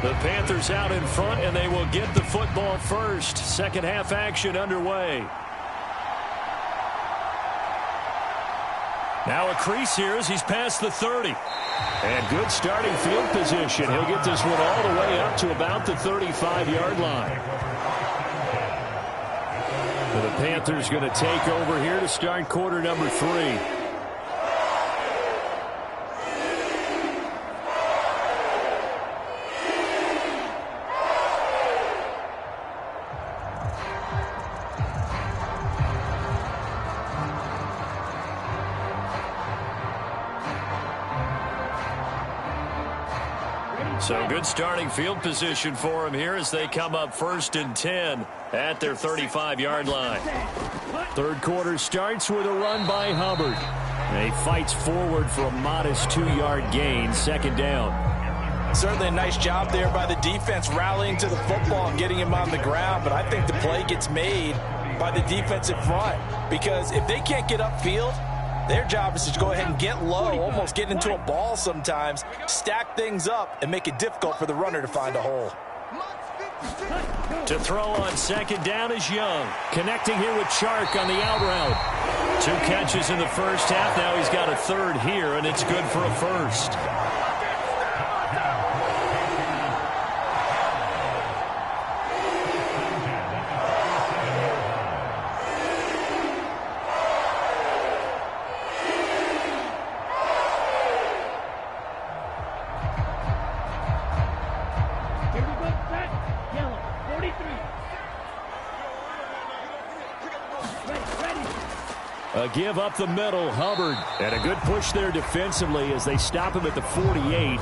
The Panthers out in front, and they will get the football first. Second half action underway. Now a crease here as he's past the 30. And good starting field position. He'll get this one all the way up to about the 35-yard line. And the Panthers going to take over here to start quarter number 3. So good starting field position for him here as they come up 1st and 10 at their 35-yard line. Third quarter starts with a run by Hubbard. And he fights forward for a modest 2-yard gain, 2nd down. Certainly a nice job there by the defense rallying to the football and getting him on the ground, but I think the play gets made by the defensive front because if they can't get upfield, their job is to go ahead and get low, almost get into a ball sometimes, stack things up, and make it difficult for the runner to find a hole. To throw on 2nd down is Young. Connecting here with Chark on the out route. 2 catches in the first half. Now he's got a third here, and it's good for a first. A give up the middle, Hubbard. And a good push there defensively as they stop him at the 48.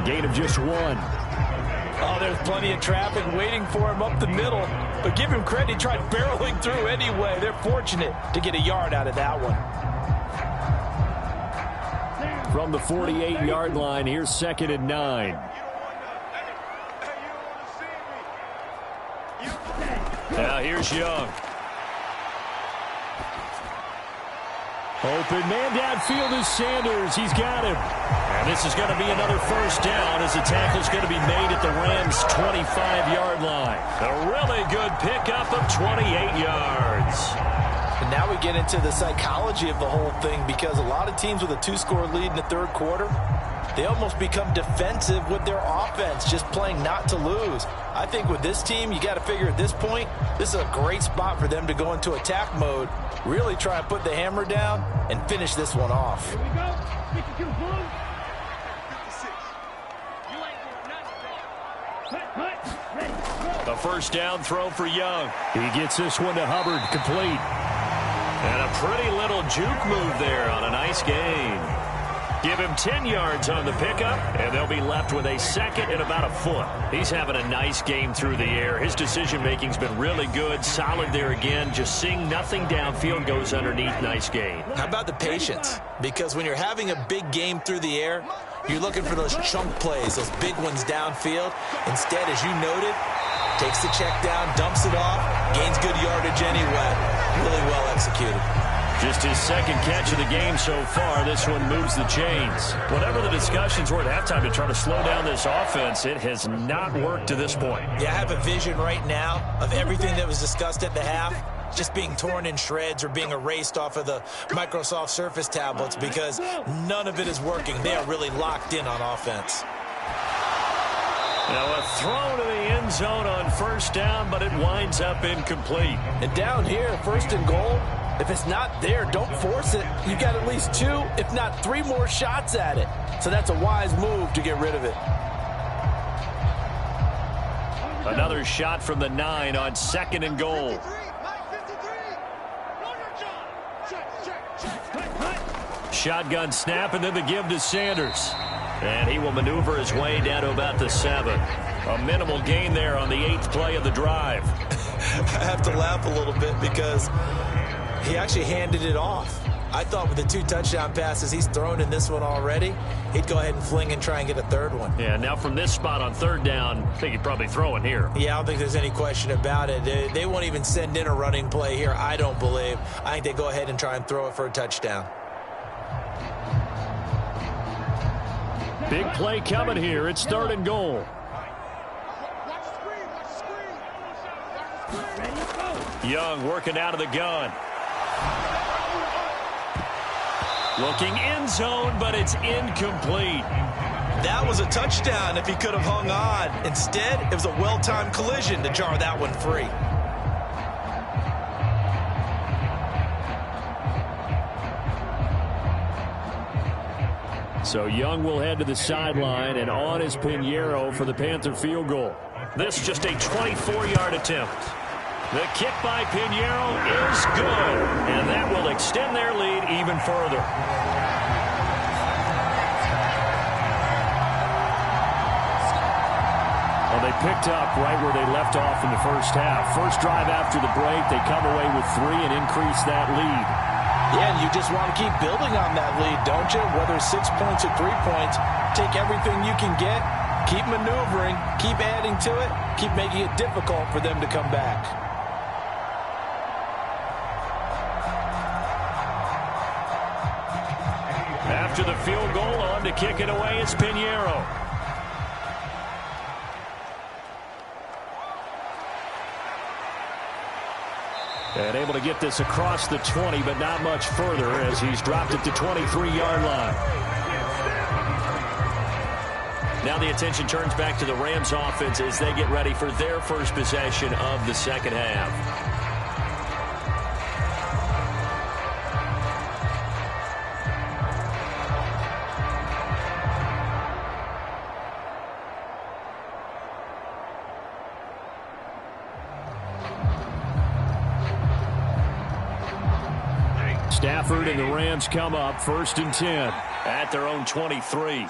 Gain of just 1. Oh, there's plenty of traffic waiting for him up the middle. But give him credit, he tried barreling through anyway. They're fortunate to get a yard out of that one. From the 48-yard line, here's 2nd and 9. Now here's Young. Open man downfield is Sanders. He's got him. And this is going to be another first down as the tackle's going to be made at the Rams' 25-yard line. A really good pickup of 28 yards. And now we get into the psychology of the whole thing, because a lot of teams with a 2-score lead in the third quarter, they almost become defensive with their offense, just playing not to lose. I think with this team, you got to figure at this point, this is a great spot for them to go into attack mode, really try and put the hammer down and finish this one off. Here we go. 52 blue. 56. Ready. Go. A first down throw for Young. He gets this one to Hubbard, complete. And a pretty little juke move there on a nice gain. Give him 10 yards on the pickup, and they'll be left with a second and about a foot. He's having a nice game through the air. His decision-making's been really good, solid there again. Just seeing nothing downfield, goes underneath. Nice gain. How about the patience? Because when you're having a big game through the air, you're looking for those chunk plays, those big ones downfield. Instead, as you noted, takes the check down, dumps it off, gains good yardage anyway. Really well executed. Just his second catch of the game so far. This one moves the chains. Whatever the discussions were at halftime to try to slow down this offense, it has not worked to this point. Yeah, I have a vision right now of everything that was discussed at the half just being torn in shreds or being erased off of the Microsoft Surface tablets, because none of it is working. They are really locked in on offense. Now a throw to the end zone on first down, but it winds up incomplete. And down here, 1st and goal, if it's not there, don't force it. You've got at least 2, if not 3 more shots at it. So that's a wise move to get rid of it. Another shot from the 9 on 2nd and goal. Shotgun snap, and then the give to Sanders. And he will maneuver his way down to about the 7. A minimal gain there on the 8th play of the drive. I have to laugh a little bit because he actually handed it off. I thought with the 2 touchdown passes he's thrown in this one already, he'd go ahead and fling and try and get a 3rd one. Yeah, now from this spot on 3rd down, I think he'd probably throw it here. Yeah, I don't think there's any question about it. They won't even send in a running play here, I don't believe. I think they go ahead and try and throw it for a touchdown. Big play coming here. It's 3rd and goal. Young working out of the gun. Looking end zone, but it's incomplete. That was a touchdown if he could have hung on. Instead, it was a well-timed collision to jar that one free. So Young will head to the sideline, and on is Pinheiro for the Panther field goal. This just a 24-yard attempt. The kick by Pinheiro is good, and that will extend their lead even further. Well, they picked up right where they left off in the first half. First drive after the break, they come away with 3 and increase that lead. Yeah, and you just want to keep building on that lead, don't you? Whether it's 6 points or 3 points, take everything you can get, keep maneuvering, keep adding to it, keep making it difficult for them to come back. After the field goal, on to kick it away, it's Pinheiro. And able to get this across the 20, but not much further as he's dropped it to 23-yard line. Now the attention turns back to the Rams offense as they get ready for their first possession of the second half. Stafford and the Rams come up 1st and 10 at their own 23.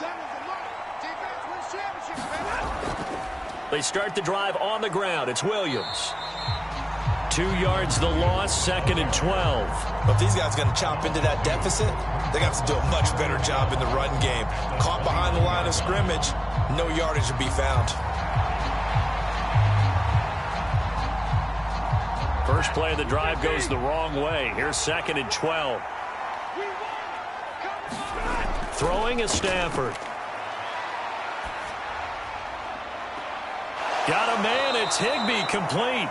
They start the drive on the ground. It's Williams. 2 yards the loss, 2nd and 12. If these guys are going to chop into that deficit, they're going to have to do a much better job in the run game. Caught behind the line of scrimmage, no yardage to be found. First play of the drive goes the wrong way. Here's 2nd and 12. Throwing is Stafford. Got a man. It's Higbee, complete.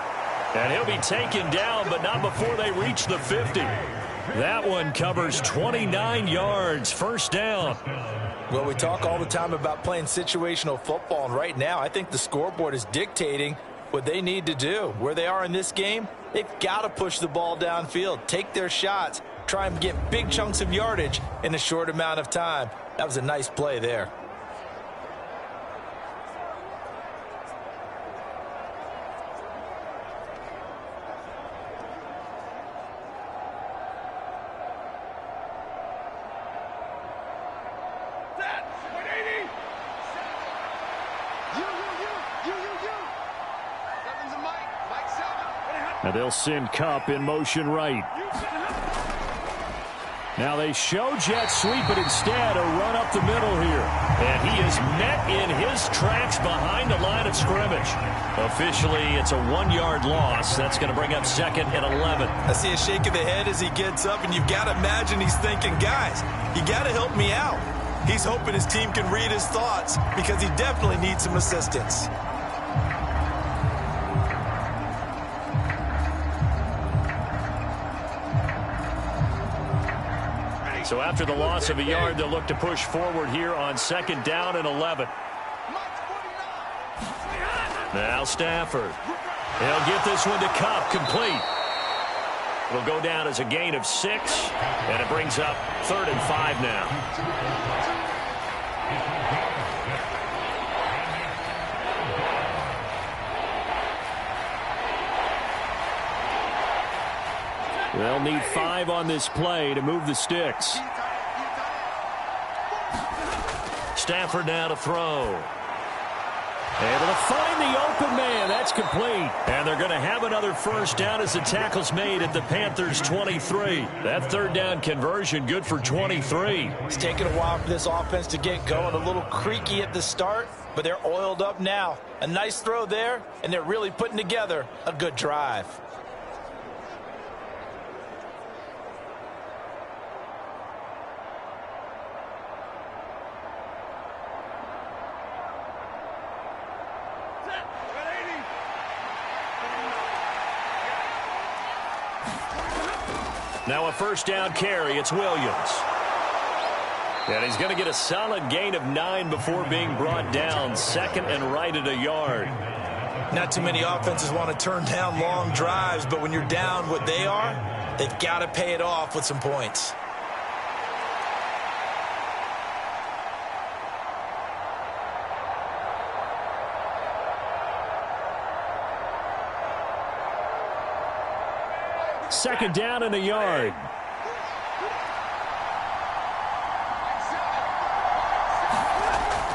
And he'll be taken down, but not before they reach the 50. That one covers 29 yards. First down. Well, we talk all the time about playing situational football, and right now I think the scoreboard is dictating what they need to do. Where they are in this game, they've got to push the ball downfield, take their shots, try and get big chunks of yardage in a short amount of time. That was a nice play there. Now they'll send Kupp in motion right. Now they show jet sweep, but instead a run up the middle here. And he is met in his tracks behind the line of scrimmage. Officially, it's a 1-yard loss. That's going to bring up 2nd and 11. I see a shake of the head as he gets up, and you've got to imagine he's thinking, guys, you got to help me out. He's hoping his team can read his thoughts because he definitely needs some assistance. So after the loss of a yard, they'll look to push forward here on 2nd down and 11. Now Stafford. He'll get this one to Kupp, complete. It'll go down as a gain of 6, and it brings up 3rd and 5 now. They'll need 5 on this play to move the sticks. Stafford now to throw. Able to find the open man. That's complete. And they're going to have another first down as the tackle's made at the Panthers' 23. That 3rd down conversion good for 23. It's taken a while for this offense to get going. A little creaky at the start, but they're oiled up now. A nice throw there, and they're really putting together a good drive. Now a first down carry. It's Williams. And he's going to get a solid gain of 9 before being brought down. 2nd and right at a yard. Not too many offenses want to turn down long drives, but when you're down what they are, they've got to pay it off with some points. Second down and a yard.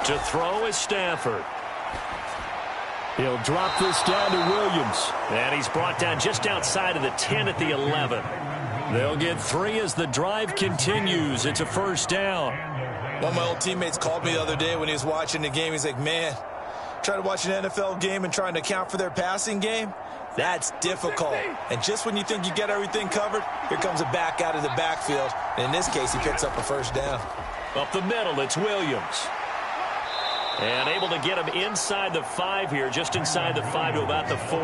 To throw is Stafford. He'll drop this down to Williams. And he's brought down just outside of the 10 at the 11. They'll get 3 as the drive continues. It's a first down. One of my old teammates called me the other day when he was watching the game. He's like, man, trying to watch an NFL game and trying to account for their passing game, that's difficult. And just when you think you get everything covered, here comes a back out of the backfield. And in this case, he picks up a first down. Up the middle, it's Williams. And able to get him inside the 5 here, just inside the 5 to about the 4.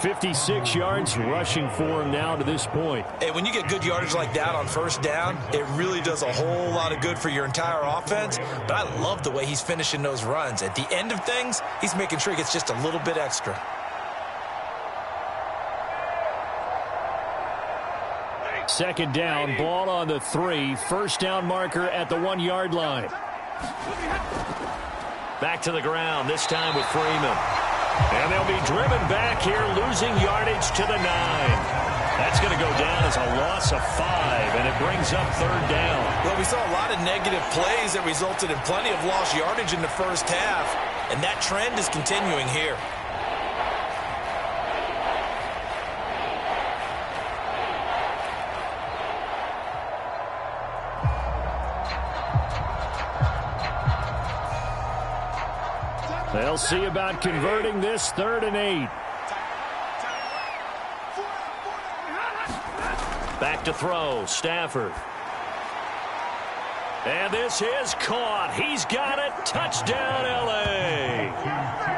56 yards rushing for him now to this point. Hey, when you get good yardage like that on first down, it really does a whole lot of good for your entire offense. But I love the way he's finishing those runs. At the end of things, he's making sure he gets just a little bit extra. Second down, ball on the 3. First down marker at the 1-yard line. Back to the ground, this time with Freeman. And they'll be driven back here, losing yardage to the 9. That's going to go down as a loss of 5, and it brings up third down. Well, we saw a lot of negative plays that resulted in plenty of lost yardage in the first half, and that trend is continuing here. They'll see about converting this 3rd and 8. Back to throw, Stafford. And this is caught. He's got it. Touchdown, L.A.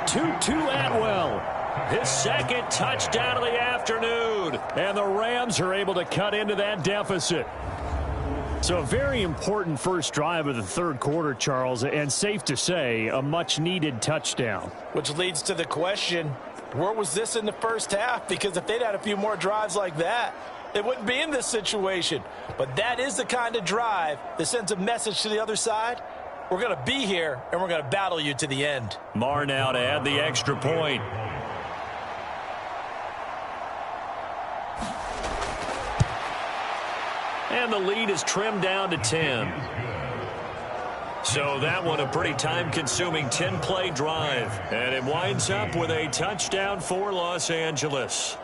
Tutu Atwell. His second touchdown of the afternoon. And the Rams are able to cut into that deficit. So a very important first drive of the third quarter, Charles, and safe to say, a much-needed touchdown. Which leads to the question, where was this in the first half? Because if they'd had a few more drives like that, they wouldn't be in this situation. But that is the kind of drive that sends a message to the other side. We're going to be here, and we're going to battle you to the end. Marr now to add the extra point. And the lead is trimmed down to 10. So that one a pretty time-consuming 10-play drive. And it winds up with a touchdown for Los Angeles.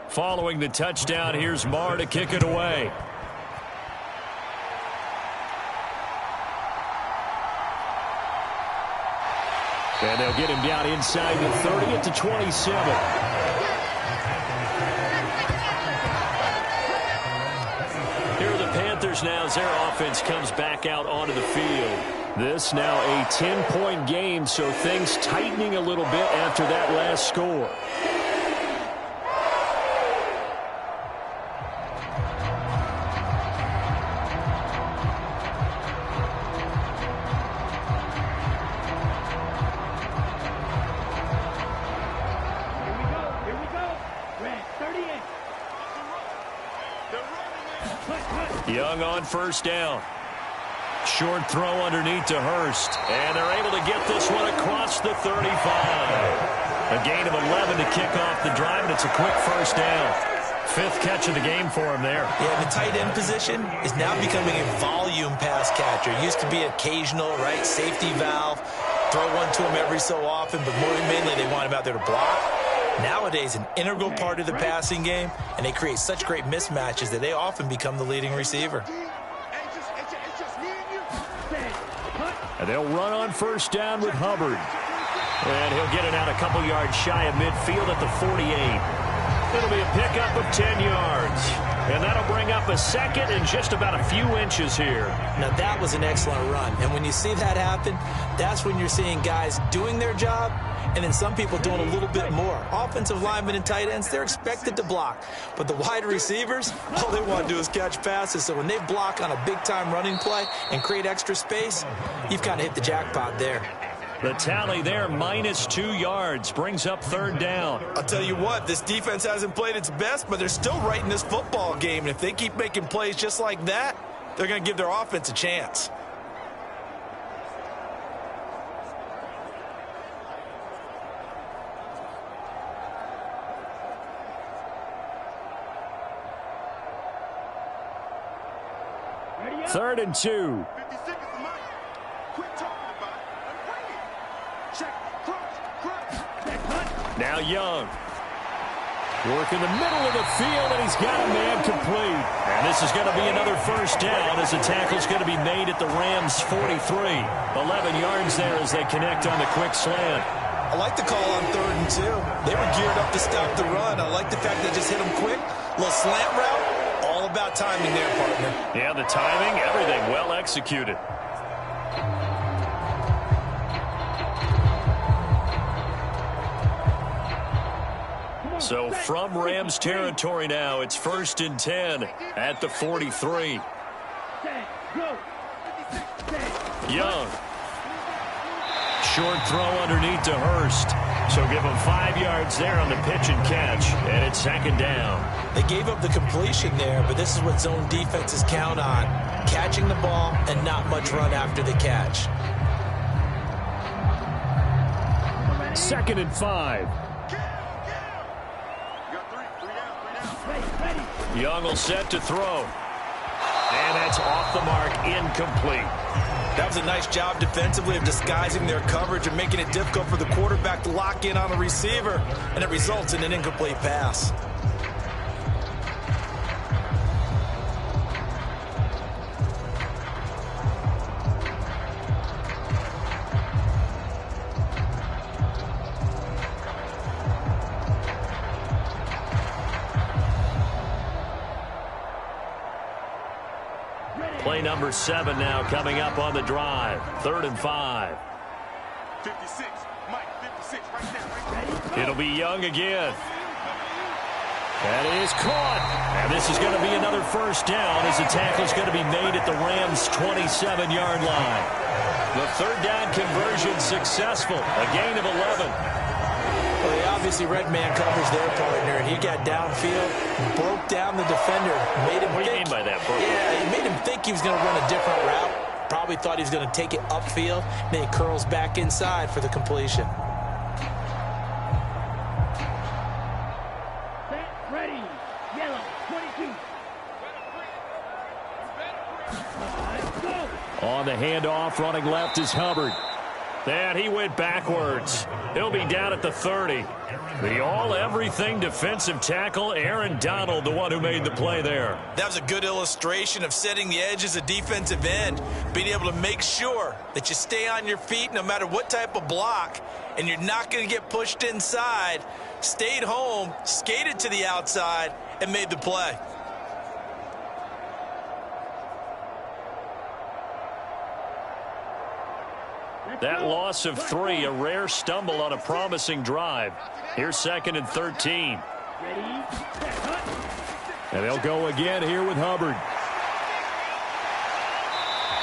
Following the touchdown, here's Marr to kick it away. And they'll get him down inside the 30 at the 27. Here are the Panthers now as their offense comes back out onto the field. This now a 10-point game, so things tightening a little bit after that last score. Young on first down. Short throw underneath to Hurst. And they're able to get this one across the 35. A gain of 11 to kick off the drive, and it's a quick first down. 5th catch of the game for him there. Yeah, the tight end position is now becoming a volume pass catcher. It used to be occasional, right? Safety valve. Throw one to him every so often, but more mainly they want him out there to block. Nowadays, an integral part of the passing game, and they create such great mismatches that they often become the leading receiver. And they'll run on first down with Hubbard. And he'll get it out a couple yards shy of midfield at the 48. It'll be a pickup of 10 yards. And that'll bring up a second and just about a few inches here. Now, that was an excellent run. And when you see that happen, that's when you're seeing guys doing their job and then some people doing a little bit more. Offensive linemen and tight ends, they're expected to block. But the wide receivers, all they want to do is catch passes. So when they block on a big-time running play and create extra space, you've kind of hit the jackpot there. The tally there, -2 yards, brings up third down. I'll tell you what, this defense hasn't played its best, but they're still right in this football game. And if they keep making plays just like that, they're going to give their offense a chance. Third and 2. 50 seconds, Mike. Quit talking about it and bring it. Check, Now Young. Working the middle of the field, and he's got a man complete. And this is going to be another first down as the tackle's going to be made at the Rams' 43. 11 yards there as they connect on the quick slant. I like the call on 3rd and 2. They were geared up to stop the run. I like the fact they just hit them quick. Little slant route. All about timing there, partner. Yeah, the timing, everything well executed. So from Rams territory now, it's 1st and 10 at the 43. Young. Short throw underneath to Hurst. So give him 5 yards there on the pitch and catch, and it's 2nd down. They gave up the completion there, but this is what zone defenses count on. Catching the ball and not much run after the catch. 2nd and 5. Young will set to throw. And that's off the mark, incomplete. That was a nice job defensively of disguising their coverage and making it difficult for the quarterback to lock in on a receiver, and it results in an incomplete pass. Play number 7 now coming up on the drive. 3rd and 5. 56. Mike, 56. Right there. It'll be Young again. That is caught. And this is going to be another first down as the tackle is going to be made at the Rams' 27-yard line. The 3rd down conversion successful. A gain of 11. Well, they obviously read man coverage their partner. He got downfield, broke down the defender, made him What do you mean by that, Bert? Yeah, he made him think he was going to run a different route. Probably thought he was going to take it upfield. Then he curls back inside for the completion. Set, ready, yellow, 22. Let's go. On the handoff, running left is Hubbard. And he went backwards. He'll be down at the 30. The all-everything defensive tackle, Aaron Donald, the one who made the play there. That was a good illustration of setting the edge as a defensive end, being able to make sure that you stay on your feet no matter what type of block, and you're not going to get pushed inside. Stayed home, skated to the outside, and made the play. That loss of 3, a rare stumble on a promising drive. Here's 2nd and 13. Ready, set, hut. And they'll go again here with Hubbard.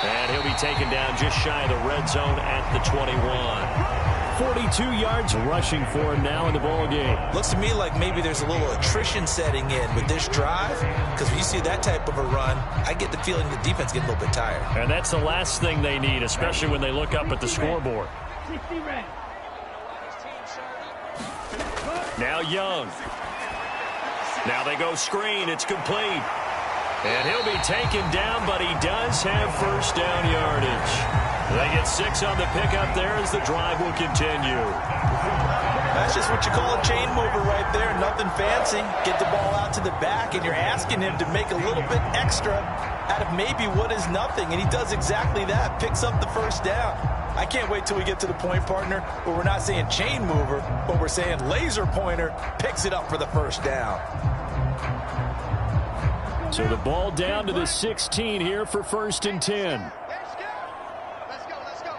And he'll be taken down just shy of the red zone at the 21. 42 yards rushing for him now in the ball game. Looks to me like maybe there's a little attrition setting in with this drive, because when you see that type of a run, I get the feeling the defense gets a little bit tired. And that's the last thing they need, especially when they look up at the scoreboard. 60 red. Now Young. Now they go screen. It's complete. And he'll be taken down, but he does have first down yardage. They get 6 on the pickup there as the drive will continue. That's just what you call a chain mover right there. Nothing fancy. Get the ball out to the back, and you're asking him to make a little bit extra out of maybe what is nothing, and he does exactly that. Picks up the first down. I can't wait till we get to the point, partner, where we're not saying chain mover, but we're saying laser pointer picks it up for the first down. So the ball down to the 16 here for 1st and 10. Let's go.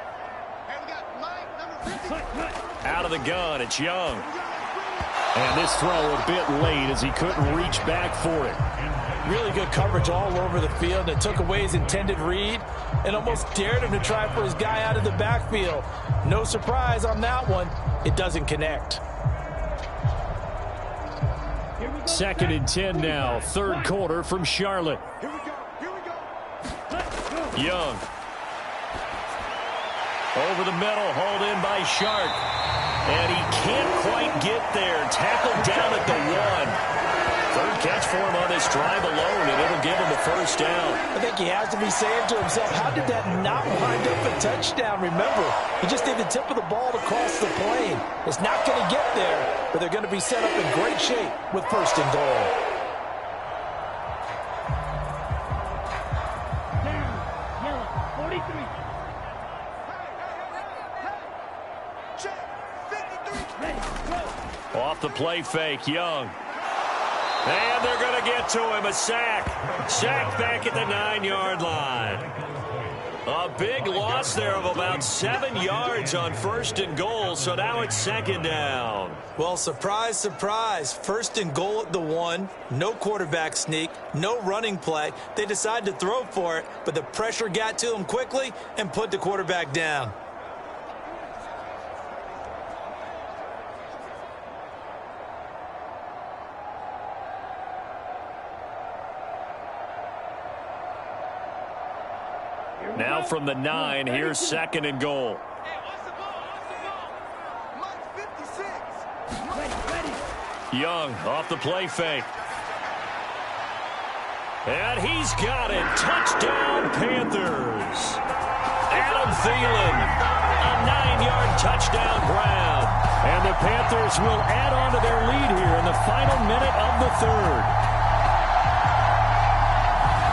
Hey, we got Mike, number 50. Out of the gun, it's Young. And this throw a bit late as he couldn't reach back for it. Really good coverage all over the field. It took away his intended read and almost dared him to try for his guy out of the backfield. No surprise on that one. It doesn't connect. 2nd and 10 now. 3rd quarter from Charlotte. Here we go. Young. Over the middle, hauled in by Sharp. And he can't quite get there. Tackled down at the 1. Third catch for him on this drive alone, and it'll give him a first down. I think he has to be saying to himself, how did that not wind up a touchdown? Remember, he just did the tip of the ball to cross the plane. It's not going to get there, but they're going to be set up in great shape with first and goal. Down. Yellow. 43. Check. 53. Ready. Go. Off the play fake, Young. And they're going to get to him. A sack. Sack back at the 9-yard line. A big loss there of about 7 yards on first and goal, so now it's second down. Well, surprise, surprise. First and goal at the 1. No quarterback sneak. No running play. They decide to throw for it, but the pressure got to them quickly and put the quarterback down. Now from the 9, here's second and goal. Hey, what's the ball? Mike 56. Ready. Young off the play fake. And he's got it. Touchdown, Panthers. Adam Thielen, a 9-yard touchdown grab. And the Panthers will add on to their lead here in the final minute of the third.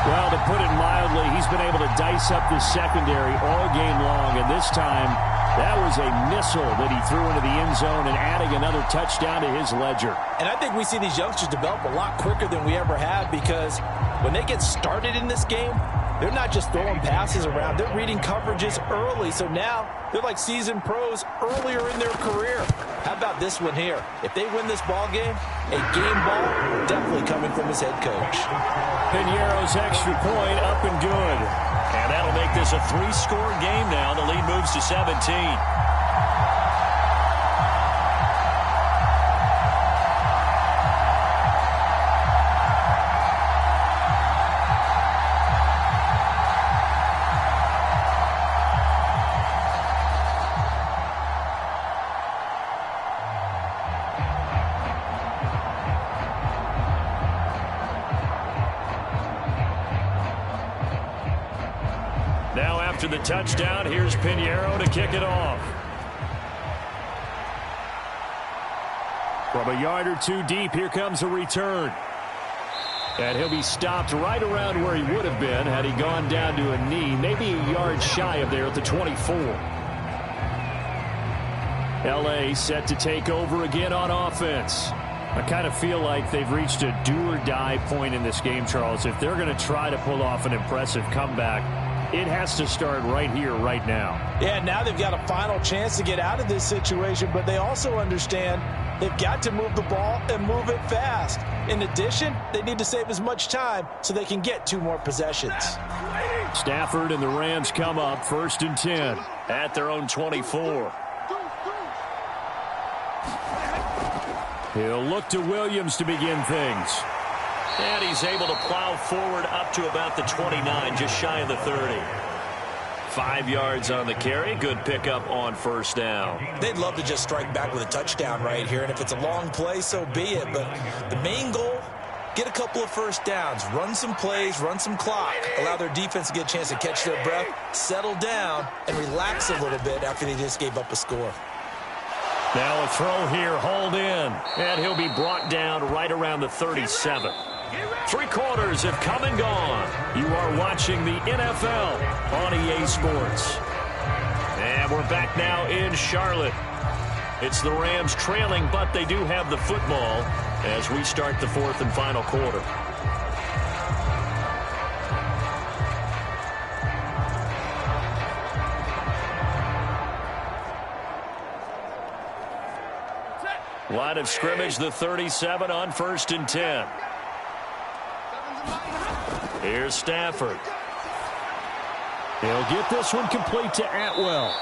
Well, to put it mildly, he's been able to dice up the secondary all game long, and this time that was a missile that he threw into the end zone and adding another touchdown to his ledger. And I think we see these youngsters develop a lot quicker than we ever have, because when they get started in this game, they're not just throwing passes around. They're reading coverages early, so now they're like seasoned pros earlier in their career. How about this one here? If they win this ball game, a game ball definitely coming from his head coach. Piñeiro's extra point up and good. And that'll make this a 3-score game now. The lead moves to 17. After the touchdown, here's Piñeiro to kick it off. From a yard or two deep, here comes a return. And he'll be stopped right around where he would have been had he gone down to a knee, maybe a yard shy of there at the 24. L.A. set to take over again on offense. I kind of feel like they've reached a do-or-die point in this game, Charles. If they're going to try to pull off an impressive comeback, it has to start right here, right now. Yeah, now they've got a final chance to get out of this situation, but they also understand they've got to move the ball and move it fast. In addition, they need to save as much time so they can get 2 more possessions. Stafford and the Rams come up first and 10 at their own 24. He'll look to Williams to begin things. And he's able to plow forward up to about the 29, just shy of the 30. 5 yards on the carry. Good pickup on first down. They'd love to just strike back with a touchdown right here, and if it's a long play, so be it. But the main goal, get a couple of first downs, run some plays, run some clock, allow their defense to get a chance to catch their breath, settle down, and relax a little bit after they just gave up a score. Now a throw here, hauled in, and he'll be brought down right around the 37. 3 quarters have come and gone. You are watching the NFL on EA Sports. And we're back now in Charlotte. It's the Rams trailing, but they do have the football as we start the 4th and final quarter. Line of scrimmage, the 37 on first and 10. Here's Stafford. He'll get this one complete to Atwell.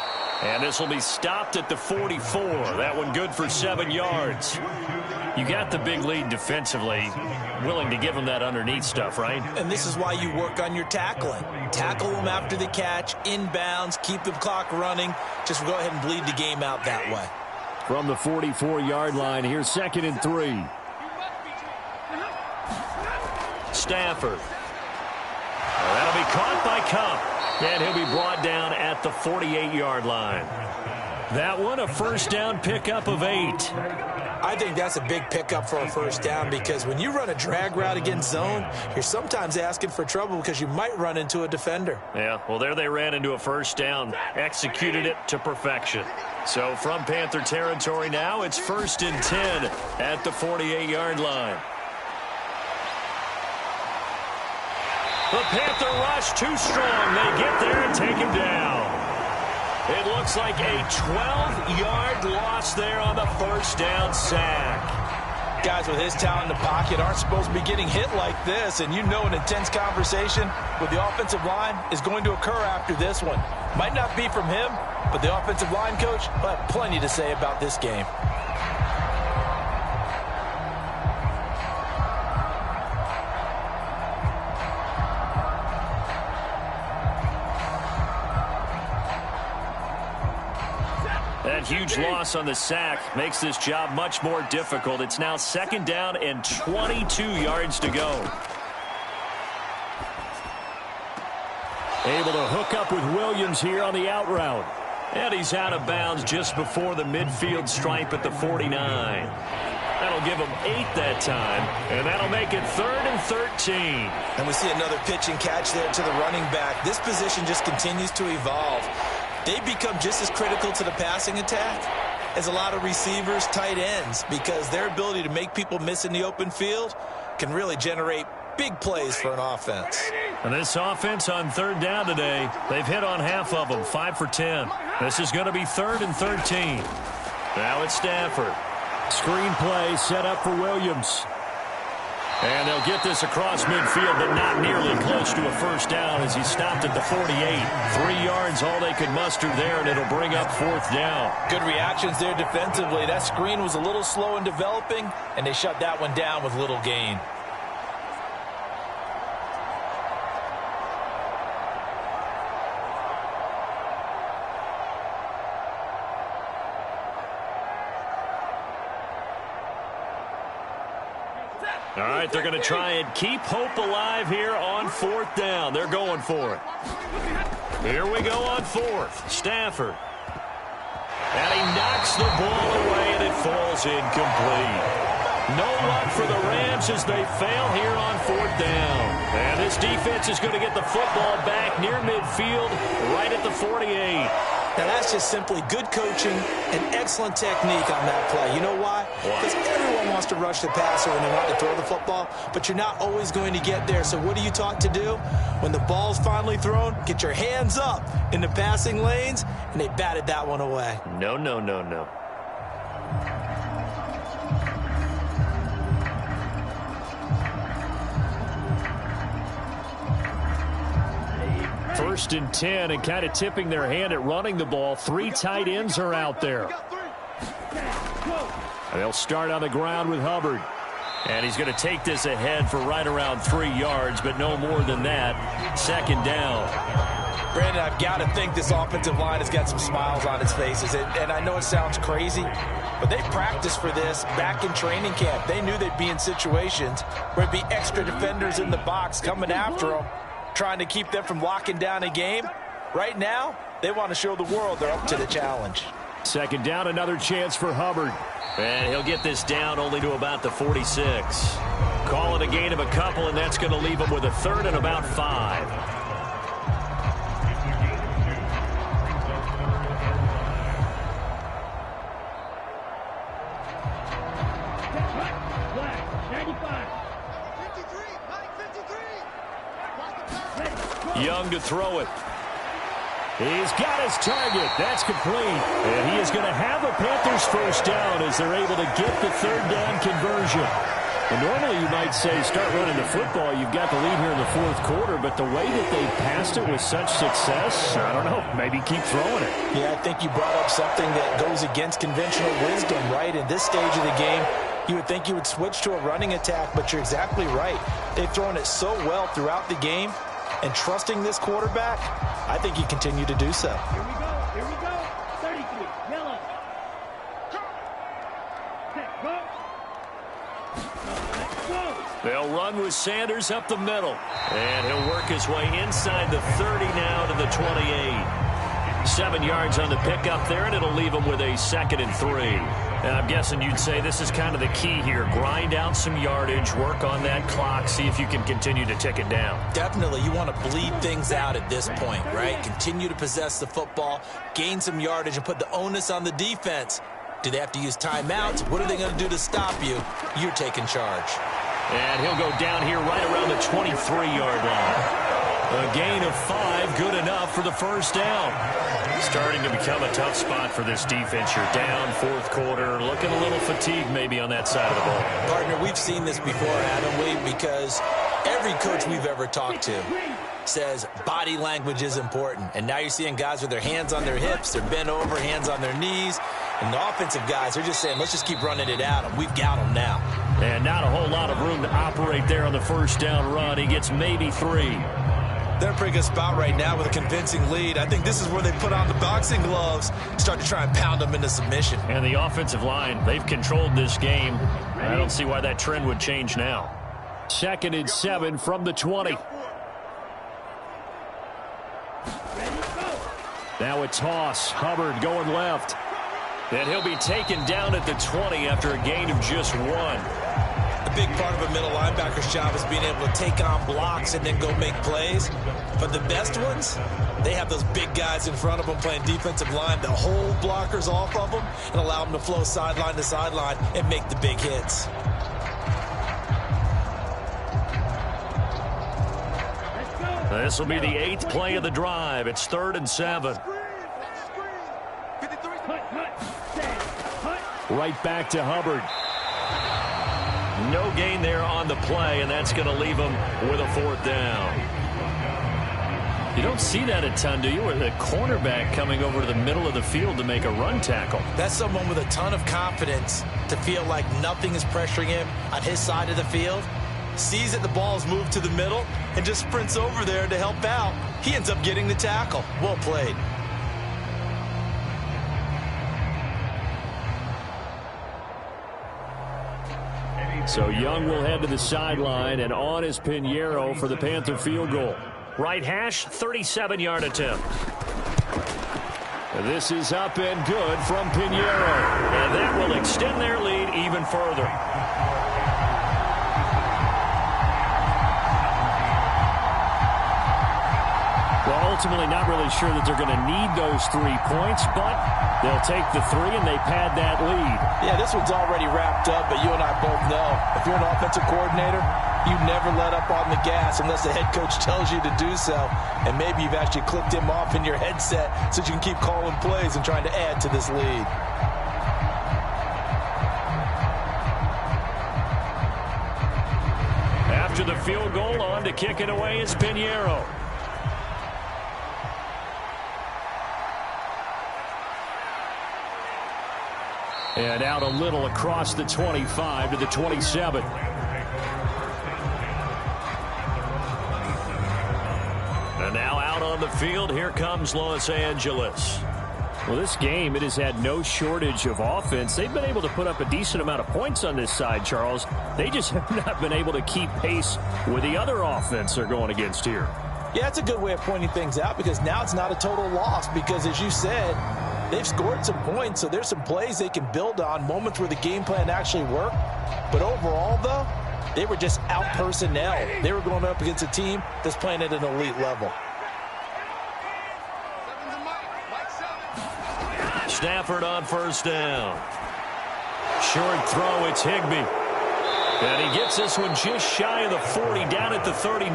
And this will be stopped at the 44. That one good for 7 yards. You got the big lead defensively. Willing to give them that underneath stuff, right? And this is why you work on your tackling. Tackle them after the catch, inbounds, keep the clock running. Just go ahead and bleed the game out that way. from the 44-yard line. Here's 2nd and 3. Stafford. That'll be caught by Cup, and he'll be brought down at the 48-yard line. That one, a first down pickup of 8. I think that's a big pickup for a first down because when you run a drag route against zone, you're sometimes asking for trouble because you might run into a defender. Yeah, well, there they ran into a first down, executed it to perfection. So from Panther territory now, it's 1st and 10 at the 48-yard line. The Panther rush too strong. They get there and take him down. It looks like a 12-yard loss there on the first down sack. Guys with his talent in the pocket aren't supposed to be getting hit like this, and you know an intense conversation with the offensive line is going to occur after this one. Might not be from him, but the offensive line coach will have plenty to say about this game. That huge loss on the sack makes this job much more difficult. It's now 2nd down and 22 yards to go. Able to hook up with Williams here on the out route. And he's out of bounds just before the midfield stripe at the 49. That'll give him 8 that time, and that'll make it 3rd and 13. And we see another pitch and catch there to the running back. This position just continues to evolve. They become just as critical to the passing attack as a lot of receivers, tight ends, because their ability to make people miss in the open field can really generate big plays for an offense. And this offense on 3rd down today, they've hit on half of them, 5 for 10. This is going to be 3rd and 13. Now it's Stafford. Screen play set up for Williams. And they'll get this across midfield, but not nearly close to a first down as he stopped at the 48. 3 yards, all they could muster there, and it'll bring up 4th down. Good reactions there defensively. That screen was a little slow in developing, and they shut that one down with little gain. All right, they're going to try and keep hope alive here on 4th down. They're going for it. Here we go on 4th. Stafford. And he knocks the ball away, and it falls incomplete. No luck for the Rams as they fail here on 4th down. And this defense is going to get the football back near midfield, right at the 48. Now, that's just simply good coaching and excellent technique on that play. You know why? Because everyone wants to rush the passer when they want to throw the football, but you're not always going to get there. So what are you taught to do? When the ball's finally thrown, get your hands up in the passing lanes, and they batted that one away. No, no, no, no. First and 10, and kind of tipping their hand at running the ball. 3 tight ends are out there. And they'll start on the ground with Hubbard. And he's going to take this ahead for right around 3 yards, but no more than that. 2nd down. Brandon, I've got to think this offensive line has got some smiles on its faces. And I know it sounds crazy, but they practiced for this back in training camp. They knew they'd be in situations where there'd be extra defenders in the box coming after them, trying to keep them from locking down a game. Right now, they want to show the world they're up to the challenge. 2nd down, another chance for Hubbard. And he'll get this down only to about the 46. Call it a gain of a couple, and that's going to leave him with a 3rd and about 5. Young to throw it. He's got his target. That's complete. And he is going to have a Panthers first down as they're able to get the 3rd down conversion. And normally you might say start running the football. You've got the lead here in the 4th quarter, but the way that they passed it with such success, I don't know, maybe keep throwing it. Yeah, I think you brought up something that goes against conventional wisdom, right? In this stage of the game, you would think you would switch to a running attack, but you're exactly right. They've thrown it so well throughout the game. And trusting this quarterback, I think you continue to do so. Here we go. 33, yellow. They'll run with Sanders up the middle. And he'll work his way inside the 30 now to the 28. 7 yards on the pickup there, and it'll leave him with a 2nd and 3. And I'm guessing you'd say this is kind of the key here. Grind out some yardage, work on that clock, see if you can continue to tick it down. Definitely. You want to bleed things out at this point, right? Continue to possess the football, gain some yardage, and put the onus on the defense. Do they have to use timeouts? What are they going to do to stop you? You're taking charge. And he'll go down here right around the 23-yard line. A gain of 5, good enough for the first down. Starting to become a tough spot for this defense. You're down 4th quarter, looking a little fatigued maybe on that side of the ball. Partner, we've seen this before, haven't we? Because every coach we've ever talked to says body language is important. And now you're seeing guys with their hands on their hips, they're bent over, hands on their knees. And the offensive guys are just saying, let's just keep running it at them. We've got them now. And not a whole lot of room to operate there on the first down run. He gets maybe 3. They're in a pretty good spot right now with a convincing lead. I think this is where they put on the boxing gloves, start to try and pound them into submission. And the offensive line, they've controlled this game. I don't see why that trend would change now. 2nd and 7 from the 20. Now a toss. Hubbard going left. And he'll be taken down at the 20 after a gain of just 1. A big part of a middle linebacker's job is being able to take on blocks and then go make plays. But the best ones, they have those big guys in front of them playing defensive line that hold blockers off of them and allow them to flow sideline to sideline and make the big hits. This will be the 8th play of the drive. It's 3rd and 7. Right back to Hubbard. No gain there on the play, and that's going to leave him with a 4th down. You don't see that a ton, do you? With a cornerback coming over to the middle of the field to make a run tackle. That's someone with a ton of confidence to feel like nothing is pressuring him on his side of the field. Sees that the ball's moved to the middle and just sprints over there to help out. He ends up getting the tackle. Well played. So Young will head to the sideline, and on is Pinheiro for the Panther field goal. Right hash, 37-yard attempt. This is up and good from Pinheiro. And that will extend their lead even further. Well, ultimately not really sure that they're going to need those 3 points, but they'll take the 3 and they pad that lead. Yeah, this one's already wrapped up, but you and I both know if you're an offensive coordinator, you never let up on the gas unless the head coach tells you to do so. And maybe you've actually clicked him off in your headset so you can keep calling plays and trying to add to this lead. After the field goal, on to kick it away is Pinheiro. And out a little across the 25 to the 27. And now out on the field, here comes Los Angeles. Well, this game, it has had no shortage of offense. They've been able to put up a decent amount of points on this side, Charles. They just have not been able to keep pace with the other offense they're going against here. Yeah, that's a good way of pointing things out because now it's not a total loss because, as you said, they've scored some points, so there's some plays they can build on, moments where the game plan actually worked. But overall, though, they were just out personnel. They were going up against a team that's playing at an elite level. Stafford on first down. Short throw, it's Higbee. And he gets this one just shy of the 40, down at the 39.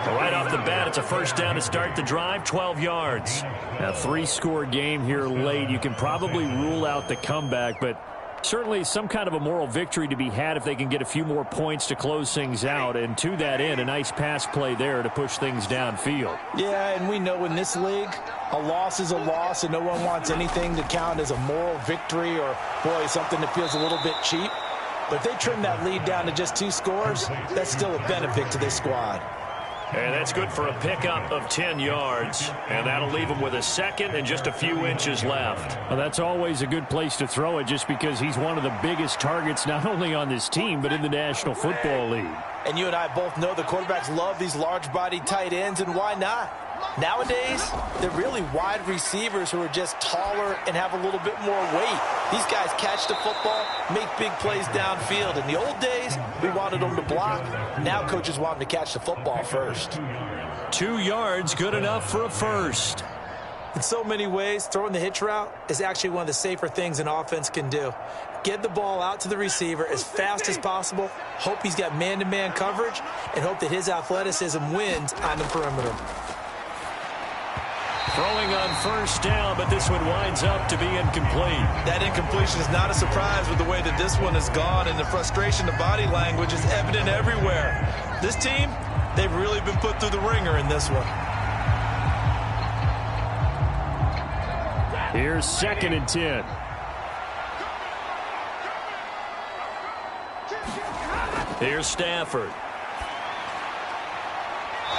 Right off the bat, it's a first down to start the drive, 12 yards. A 3-score game here late. You can probably rule out the comeback, but certainly some kind of a moral victory to be had if they can get a few more points to close things out. And to that end, a nice pass play there to push things downfield. Yeah, and we know in this league, a loss is a loss, and no one wants anything to count as a moral victory or, boy, something that feels a little bit cheap. But if they trim that lead down to just 2 scores, that's still a benefit to this squad. And that's good for a pickup of 10 yards. And that'll leave him with a second and just a few inches left. Well, that's always a good place to throw it just because he's one of the biggest targets not only on this team but in the National Football League. And you and I both know the quarterbacks love these large-bodied tight ends, and why not? Nowadays, they're really wide receivers who are just taller and have a little bit more weight. These guys catch the football, make big plays downfield. In the old days, we wanted them to block. Now coaches want them to catch the football first. 2 yards, good enough for a first. In so many ways, throwing the hitch route is actually one of the safer things an offense can do. Get the ball out to the receiver as fast as possible, hope he's got man-to-man coverage, and hope that his athleticism wins on the perimeter. Throwing on first down, but this one winds up to be incomplete. That incompletion is not a surprise with the way that this one has gone, and the frustration, the body language is evident everywhere. This team, they've really been put through the ringer in this one. Here's 2nd and 10. Here's Stafford.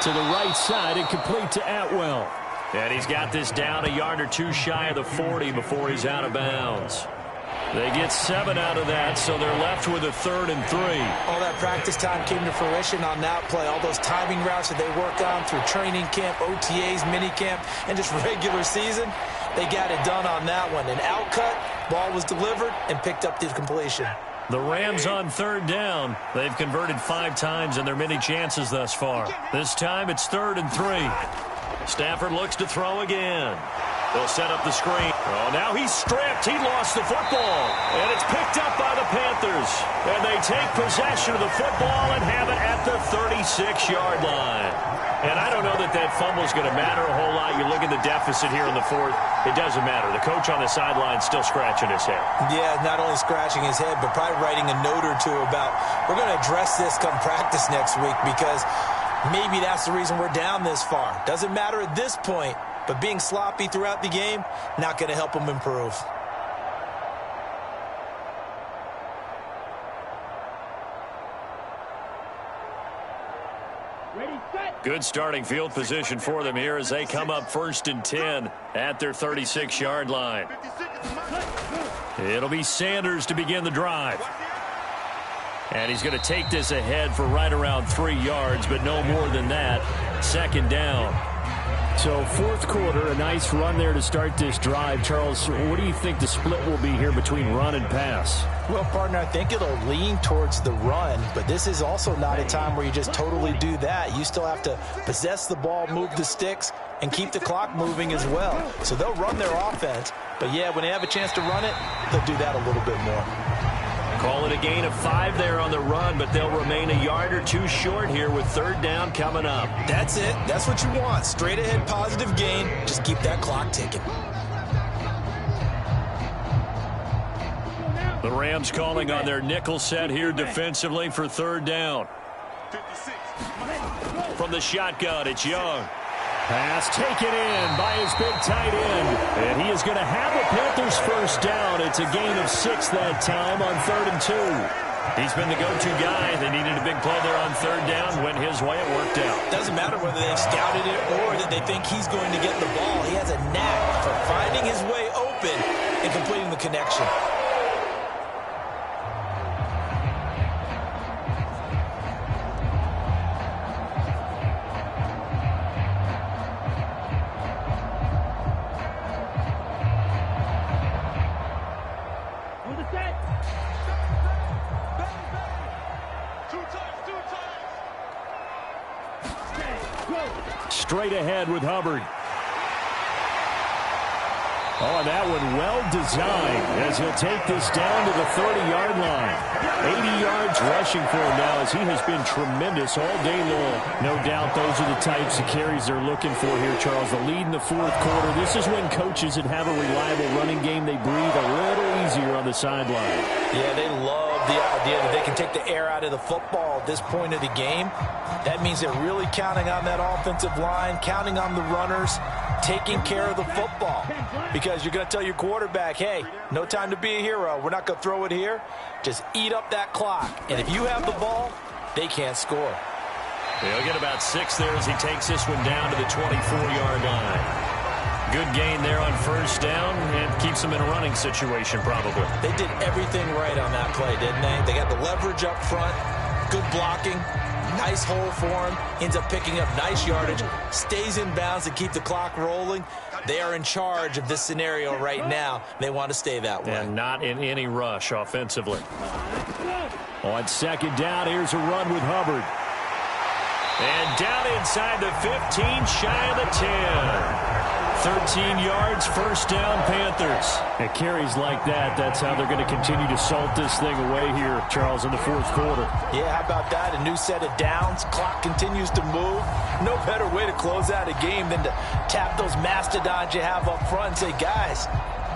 To the right side and complete to Atwell. And he's got this down a yard or two shy of the 40 before he's out of bounds. They get 7 out of that, so they're left with a 3rd and 3. All that practice time came to fruition on that play. All those timing routes that they work on through training camp, OTAs, minicamp, and just regular season, they got it done on that one. An outcut, ball was delivered, and picked up the completion. The Rams on 3rd down. They've converted 5 times in their many chances thus far. This time it's 3rd and 3. Stafford looks to throw again. They'll set up the screen. Oh, now he's stripped. He lost the football. And it's picked up by the Panthers. And they take possession of the football and have it at the 36-yard line. And I don't know that that fumble is going to matter a whole lot. You look at the deficit here in the 4th. It doesn't matter. The coach on the sideline still scratching his head. Yeah, not only scratching his head, but probably writing a note or two about, we're going to address this come practice next week, because maybe that's the reason we're down this far. Doesn't matter at this point, but being sloppy throughout the game, not going to help them improve. Good starting field position for them here as they come up 1st and 10 at their 36-yard line. It'll be Sanders to begin the drive. And he's going to take this ahead for right around 3 yards, but no more than that. 2nd down. So 4th quarter, a nice run there to start this drive. Charles, what do you think the split will be here between run and pass? Well, partner, I think it'll lean towards the run, but this is also not a time where you just totally do that. You still have to possess the ball, move the sticks, and keep the clock moving as well. So they'll run their offense, but yeah, when they have a chance to run it, they'll do that a little bit more. Call it a gain of 5 there on the run, but they'll remain a yard or two short here with 3rd down coming up. That's it. That's what you want. Straight ahead positive gain. Just keep that clock ticking. The Rams calling on their nickel set here defensively for 3rd down. From the shotgun, it's Young. Pass taken in by his big tight end. And he is going to have the Panthers 1st down. It's a gain of 6 that time on 3rd and 2. He's been the go-to guy. They needed a big play there on 3rd down. Went his way. It worked out. Doesn't matter whether they've scouted it or that they think he's going to get the ball. He has a knack for finding his way open and completing the connection. Straight ahead with Hubbard. Oh, and that one well designed as he'll take this down to the 30-yard line. 80 yards rushing for him now as he has been tremendous all day long. No doubt those are the types of carries they're looking for here, Charles. The lead in the 4th quarter. This is when coaches that have a reliable running game, they breathe a little easier on the sideline. Yeah, they love the idea that they can take the air out of the football at this point of the game. That means they're really counting on that offensive line, counting on the runners, taking care of the football. Because you're going to tell your quarterback, hey, no time to be a hero. We're not going to throw it here. Just eat up that clock. And if you have the ball, they can't score. He'll get about 6 there as he takes this one down to the 24-yard line. Good gain there on first down and keeps them in a running situation probably. They did everything right on that play, didn't they? They got the leverage up front, good blocking, nice hole for him, ends up picking up nice yardage, stays in bounds to keep the clock rolling. They are in charge of this scenario right now. They want to stay that way. And not in any rush offensively. On second down, here's a run with Hubbard. And down inside the 15, shy of the 10. 13 yards, first down, Panthers. At carries like that, that's how they're going to continue to salt this thing away here, Charles, in the fourth quarter. Yeah, how about that? A new set of downs. Clock continues to move. No better way to close out a game than to tap those mastodons you have up front and say, guys,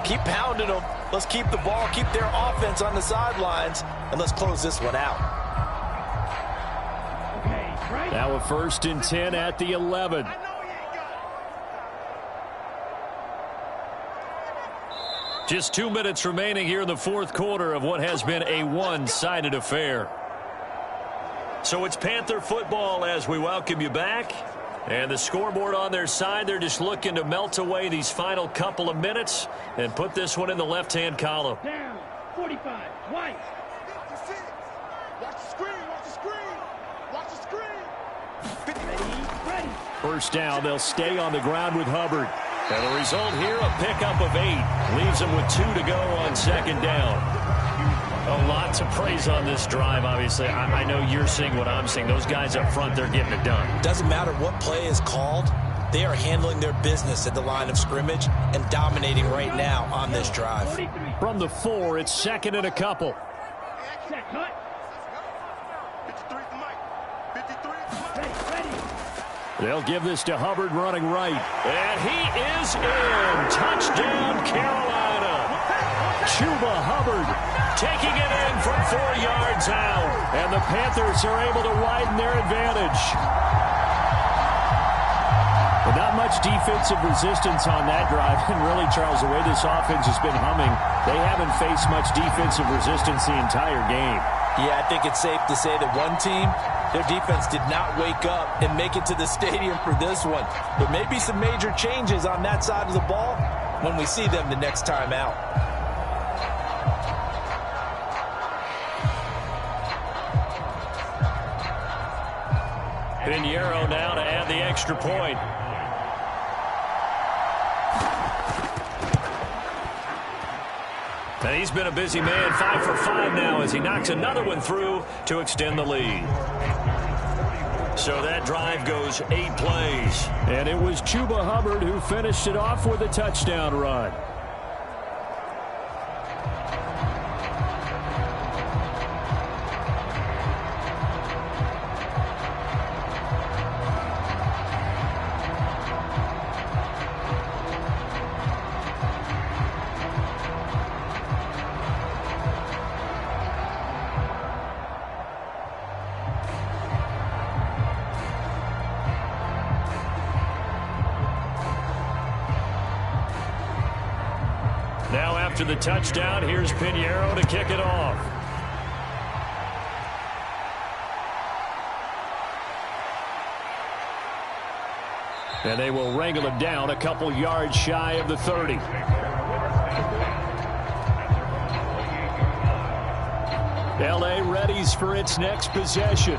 keep pounding them. Let's keep the ball, keep their offense on the sidelines, and let's close this one out. Now a 1st and 10 at the 11. Just 2 minutes remaining here in the fourth quarter of what has been a one-sided affair. So it's Panther football as we welcome you back. And the scoreboard on their side, they're just looking to melt away these final couple of minutes and put this one in the left-hand column. Down, 45, twice. Watch the screen, watch the screen. Watch the screen. Ready. First down, they'll stay on the ground with Hubbard. And the result here, a pickup of 8. Leaves them with 2 to go on second down. A lot to praise on this drive, obviously. I know you're seeing what I'm seeing. Those guys up front, they're getting it done. Doesn't matter what play is called. They are handling their business at the line of scrimmage and dominating right now on this drive. From the 4, it's 2nd and a couple. Set, cut. 53 to Mike. 53. Ready. They'll give this to Hubbard running right. And he is in. Touchdown, Carolina. Chuba Hubbard Taking it in from 4 yards out. And the Panthers are able to widen their advantage. But not much defensive resistance on that drive. And really, Charles, the way this offense has been humming, they haven't faced much defensive resistance the entire game. Yeah, I think it's safe to say that one team, their defense did not wake up and make it to the stadium for this one. There may be some major changes on that side of the ball when we see them the next time out. Pinheiro now to add the extra point. And he's been a busy man, 5 for 5 now as he knocks another one through to extend the lead. So that drive goes 8 plays. And it was Chuba Hubbard who finished it off with a touchdown run. Now after the touchdown, here's Pinheiro to kick it off. And they will wrangle him down a couple yards shy of the 30. L.A. readies for its next possession.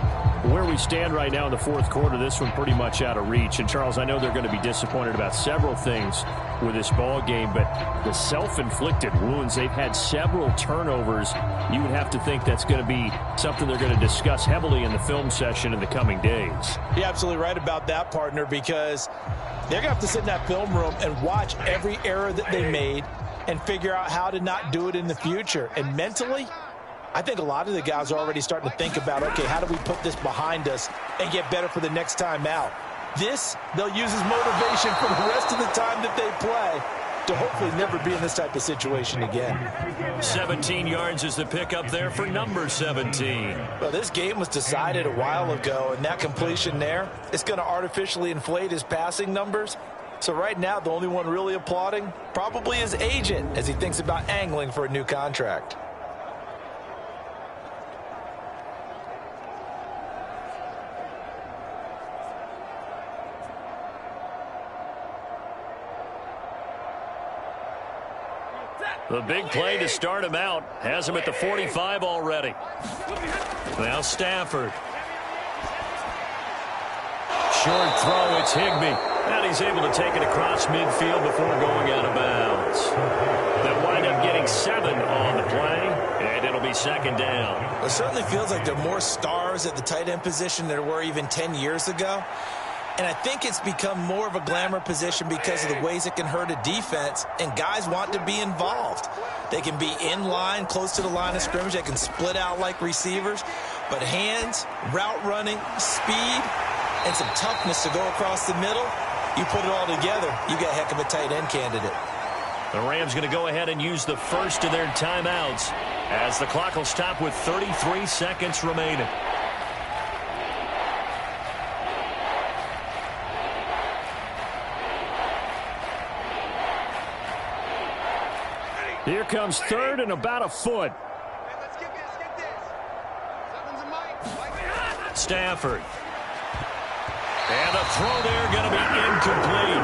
Where we stand right now in the fourth quarter, this one pretty much out of reach. And, Charles, I know they're going to be disappointed about several things with this ball game, but the self-inflicted wounds, they've had several turnovers. You would have to think that's going to be something they're going to discuss heavily in the film session in the coming days. You're absolutely right about that, partner, because they're going to have to sit in that film room and watch every error that they made and figure out how to not do it in the future. And mentally, I think a lot of the guys are already starting to think about, okay, how do we put this behind us and get better for the next time out? This, they'll use as motivation for the rest of the time that they play to hopefully never be in this type of situation again. 17 yards is the pickup there for number 17. Well, this game was decided a while ago, and that completion there is going to artificially inflate his passing numbers. So right now, the only one really applauding probably his agent as he thinks about angling for a new contract. The big play to start him out has him at the 45 already. Now Stafford. Short throw, it's Higbee. And he's able to take it across midfield before going out of bounds. They'll wind up getting 7 on the play, and it'll be second down. It certainly feels like there are more stars at the tight end position than there were even 10 years ago. And I think it's become more of a glamour position because of the ways it can hurt a defense, and guys want to be involved. They can be in line, close to the line of scrimmage. They can split out like receivers. But hands, route running, speed, and some toughness to go across the middle, you put it all together, you got a heck of a tight end candidate. The Rams going to go ahead and use the first of their timeouts as the clock will stop with 33 seconds remaining. Here comes third and about a foot. Hey, let's get this. Something's a mic. Stafford. And the throw there going to be incomplete.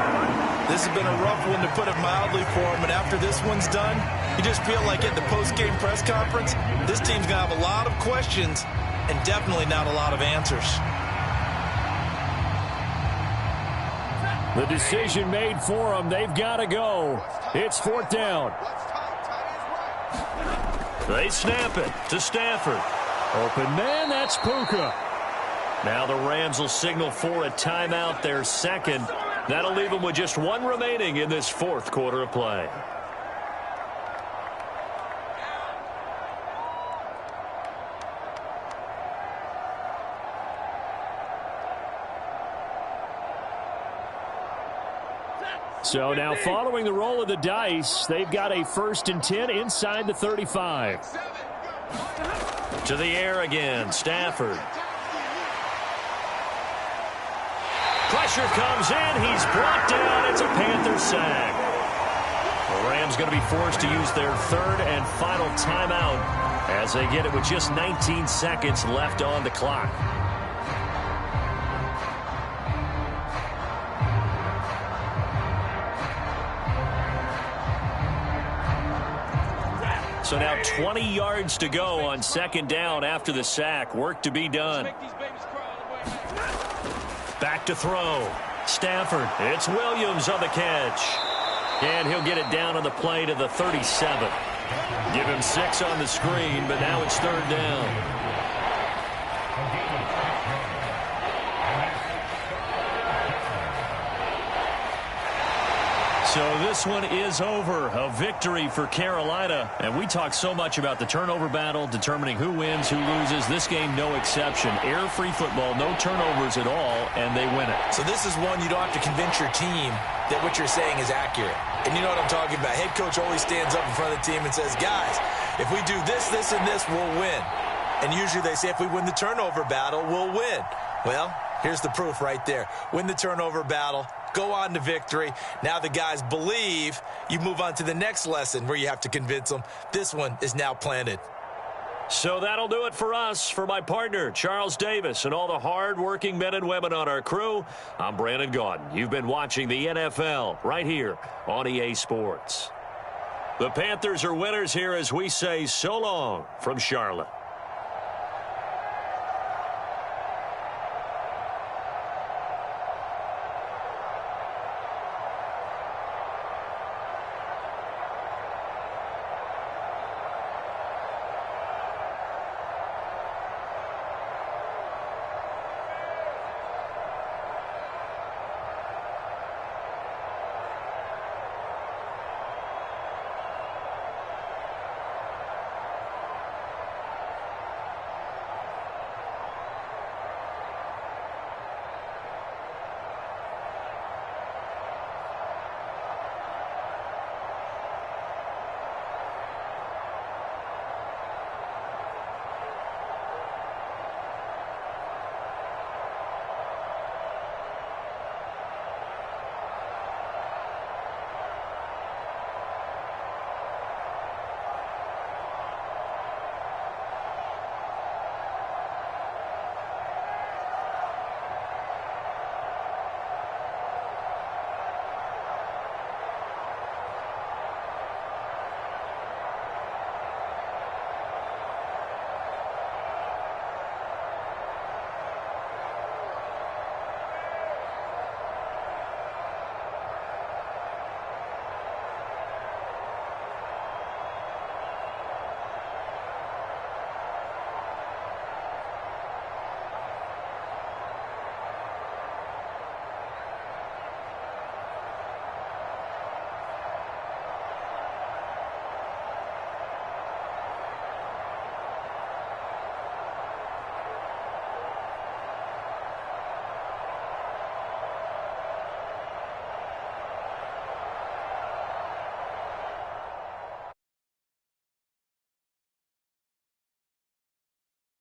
This has been a rough one, to put it mildly, for him. And after this one's done, you just feel like at the post-game press conference, this team's going to have a lot of questions and definitely not a lot of answers. The decision made for them. They've got to go. It's fourth down. They snap it to Stafford. Open man, that's Puka. Now the Rams will signal for a timeout, their second. That'll leave them with just 1 remaining in this fourth quarter of play. So now following the roll of the dice, they've got a 1st and 10 inside the 35. To the air again, Stafford. Pressure comes in. He's brought down. It's a Panther sack. The Rams going to be forced to use their 3rd and final timeout as they get it with just 19 seconds left on the clock. So now 20 yards to go on second down after the sack. Work to be done. Back to throw. Stafford. It's Williams on the catch. And he'll get it down on the play to the 37. Give him 6 on the screen, but now it's 3rd down. So this one is over. A victory for Carolina. And we talk so much about the turnover battle, determining who wins, who loses. This game, no exception. Air-free football, no turnovers at all, and they win it. So this is one you don't have to convince your team that what you're saying is accurate. And you know what I'm talking about. Head coach always stands up in front of the team and says, guys, if we do this, this, and this, we'll win. And usually they say if we win the turnover battle, we'll win. Well, here's the proof right there. Win the turnover battle. Go on to victory. Now the guys believe. You move on to the next lesson where you have to convince them. This one is now planted. So that'll do it for us. For my partner, Charles Davis, and all the hard-working men and women on our crew, I'm Brandon Gaudin. You've been watching the NFL right here on EA Sports. The Panthers are winners here as we say so long from Charlotte.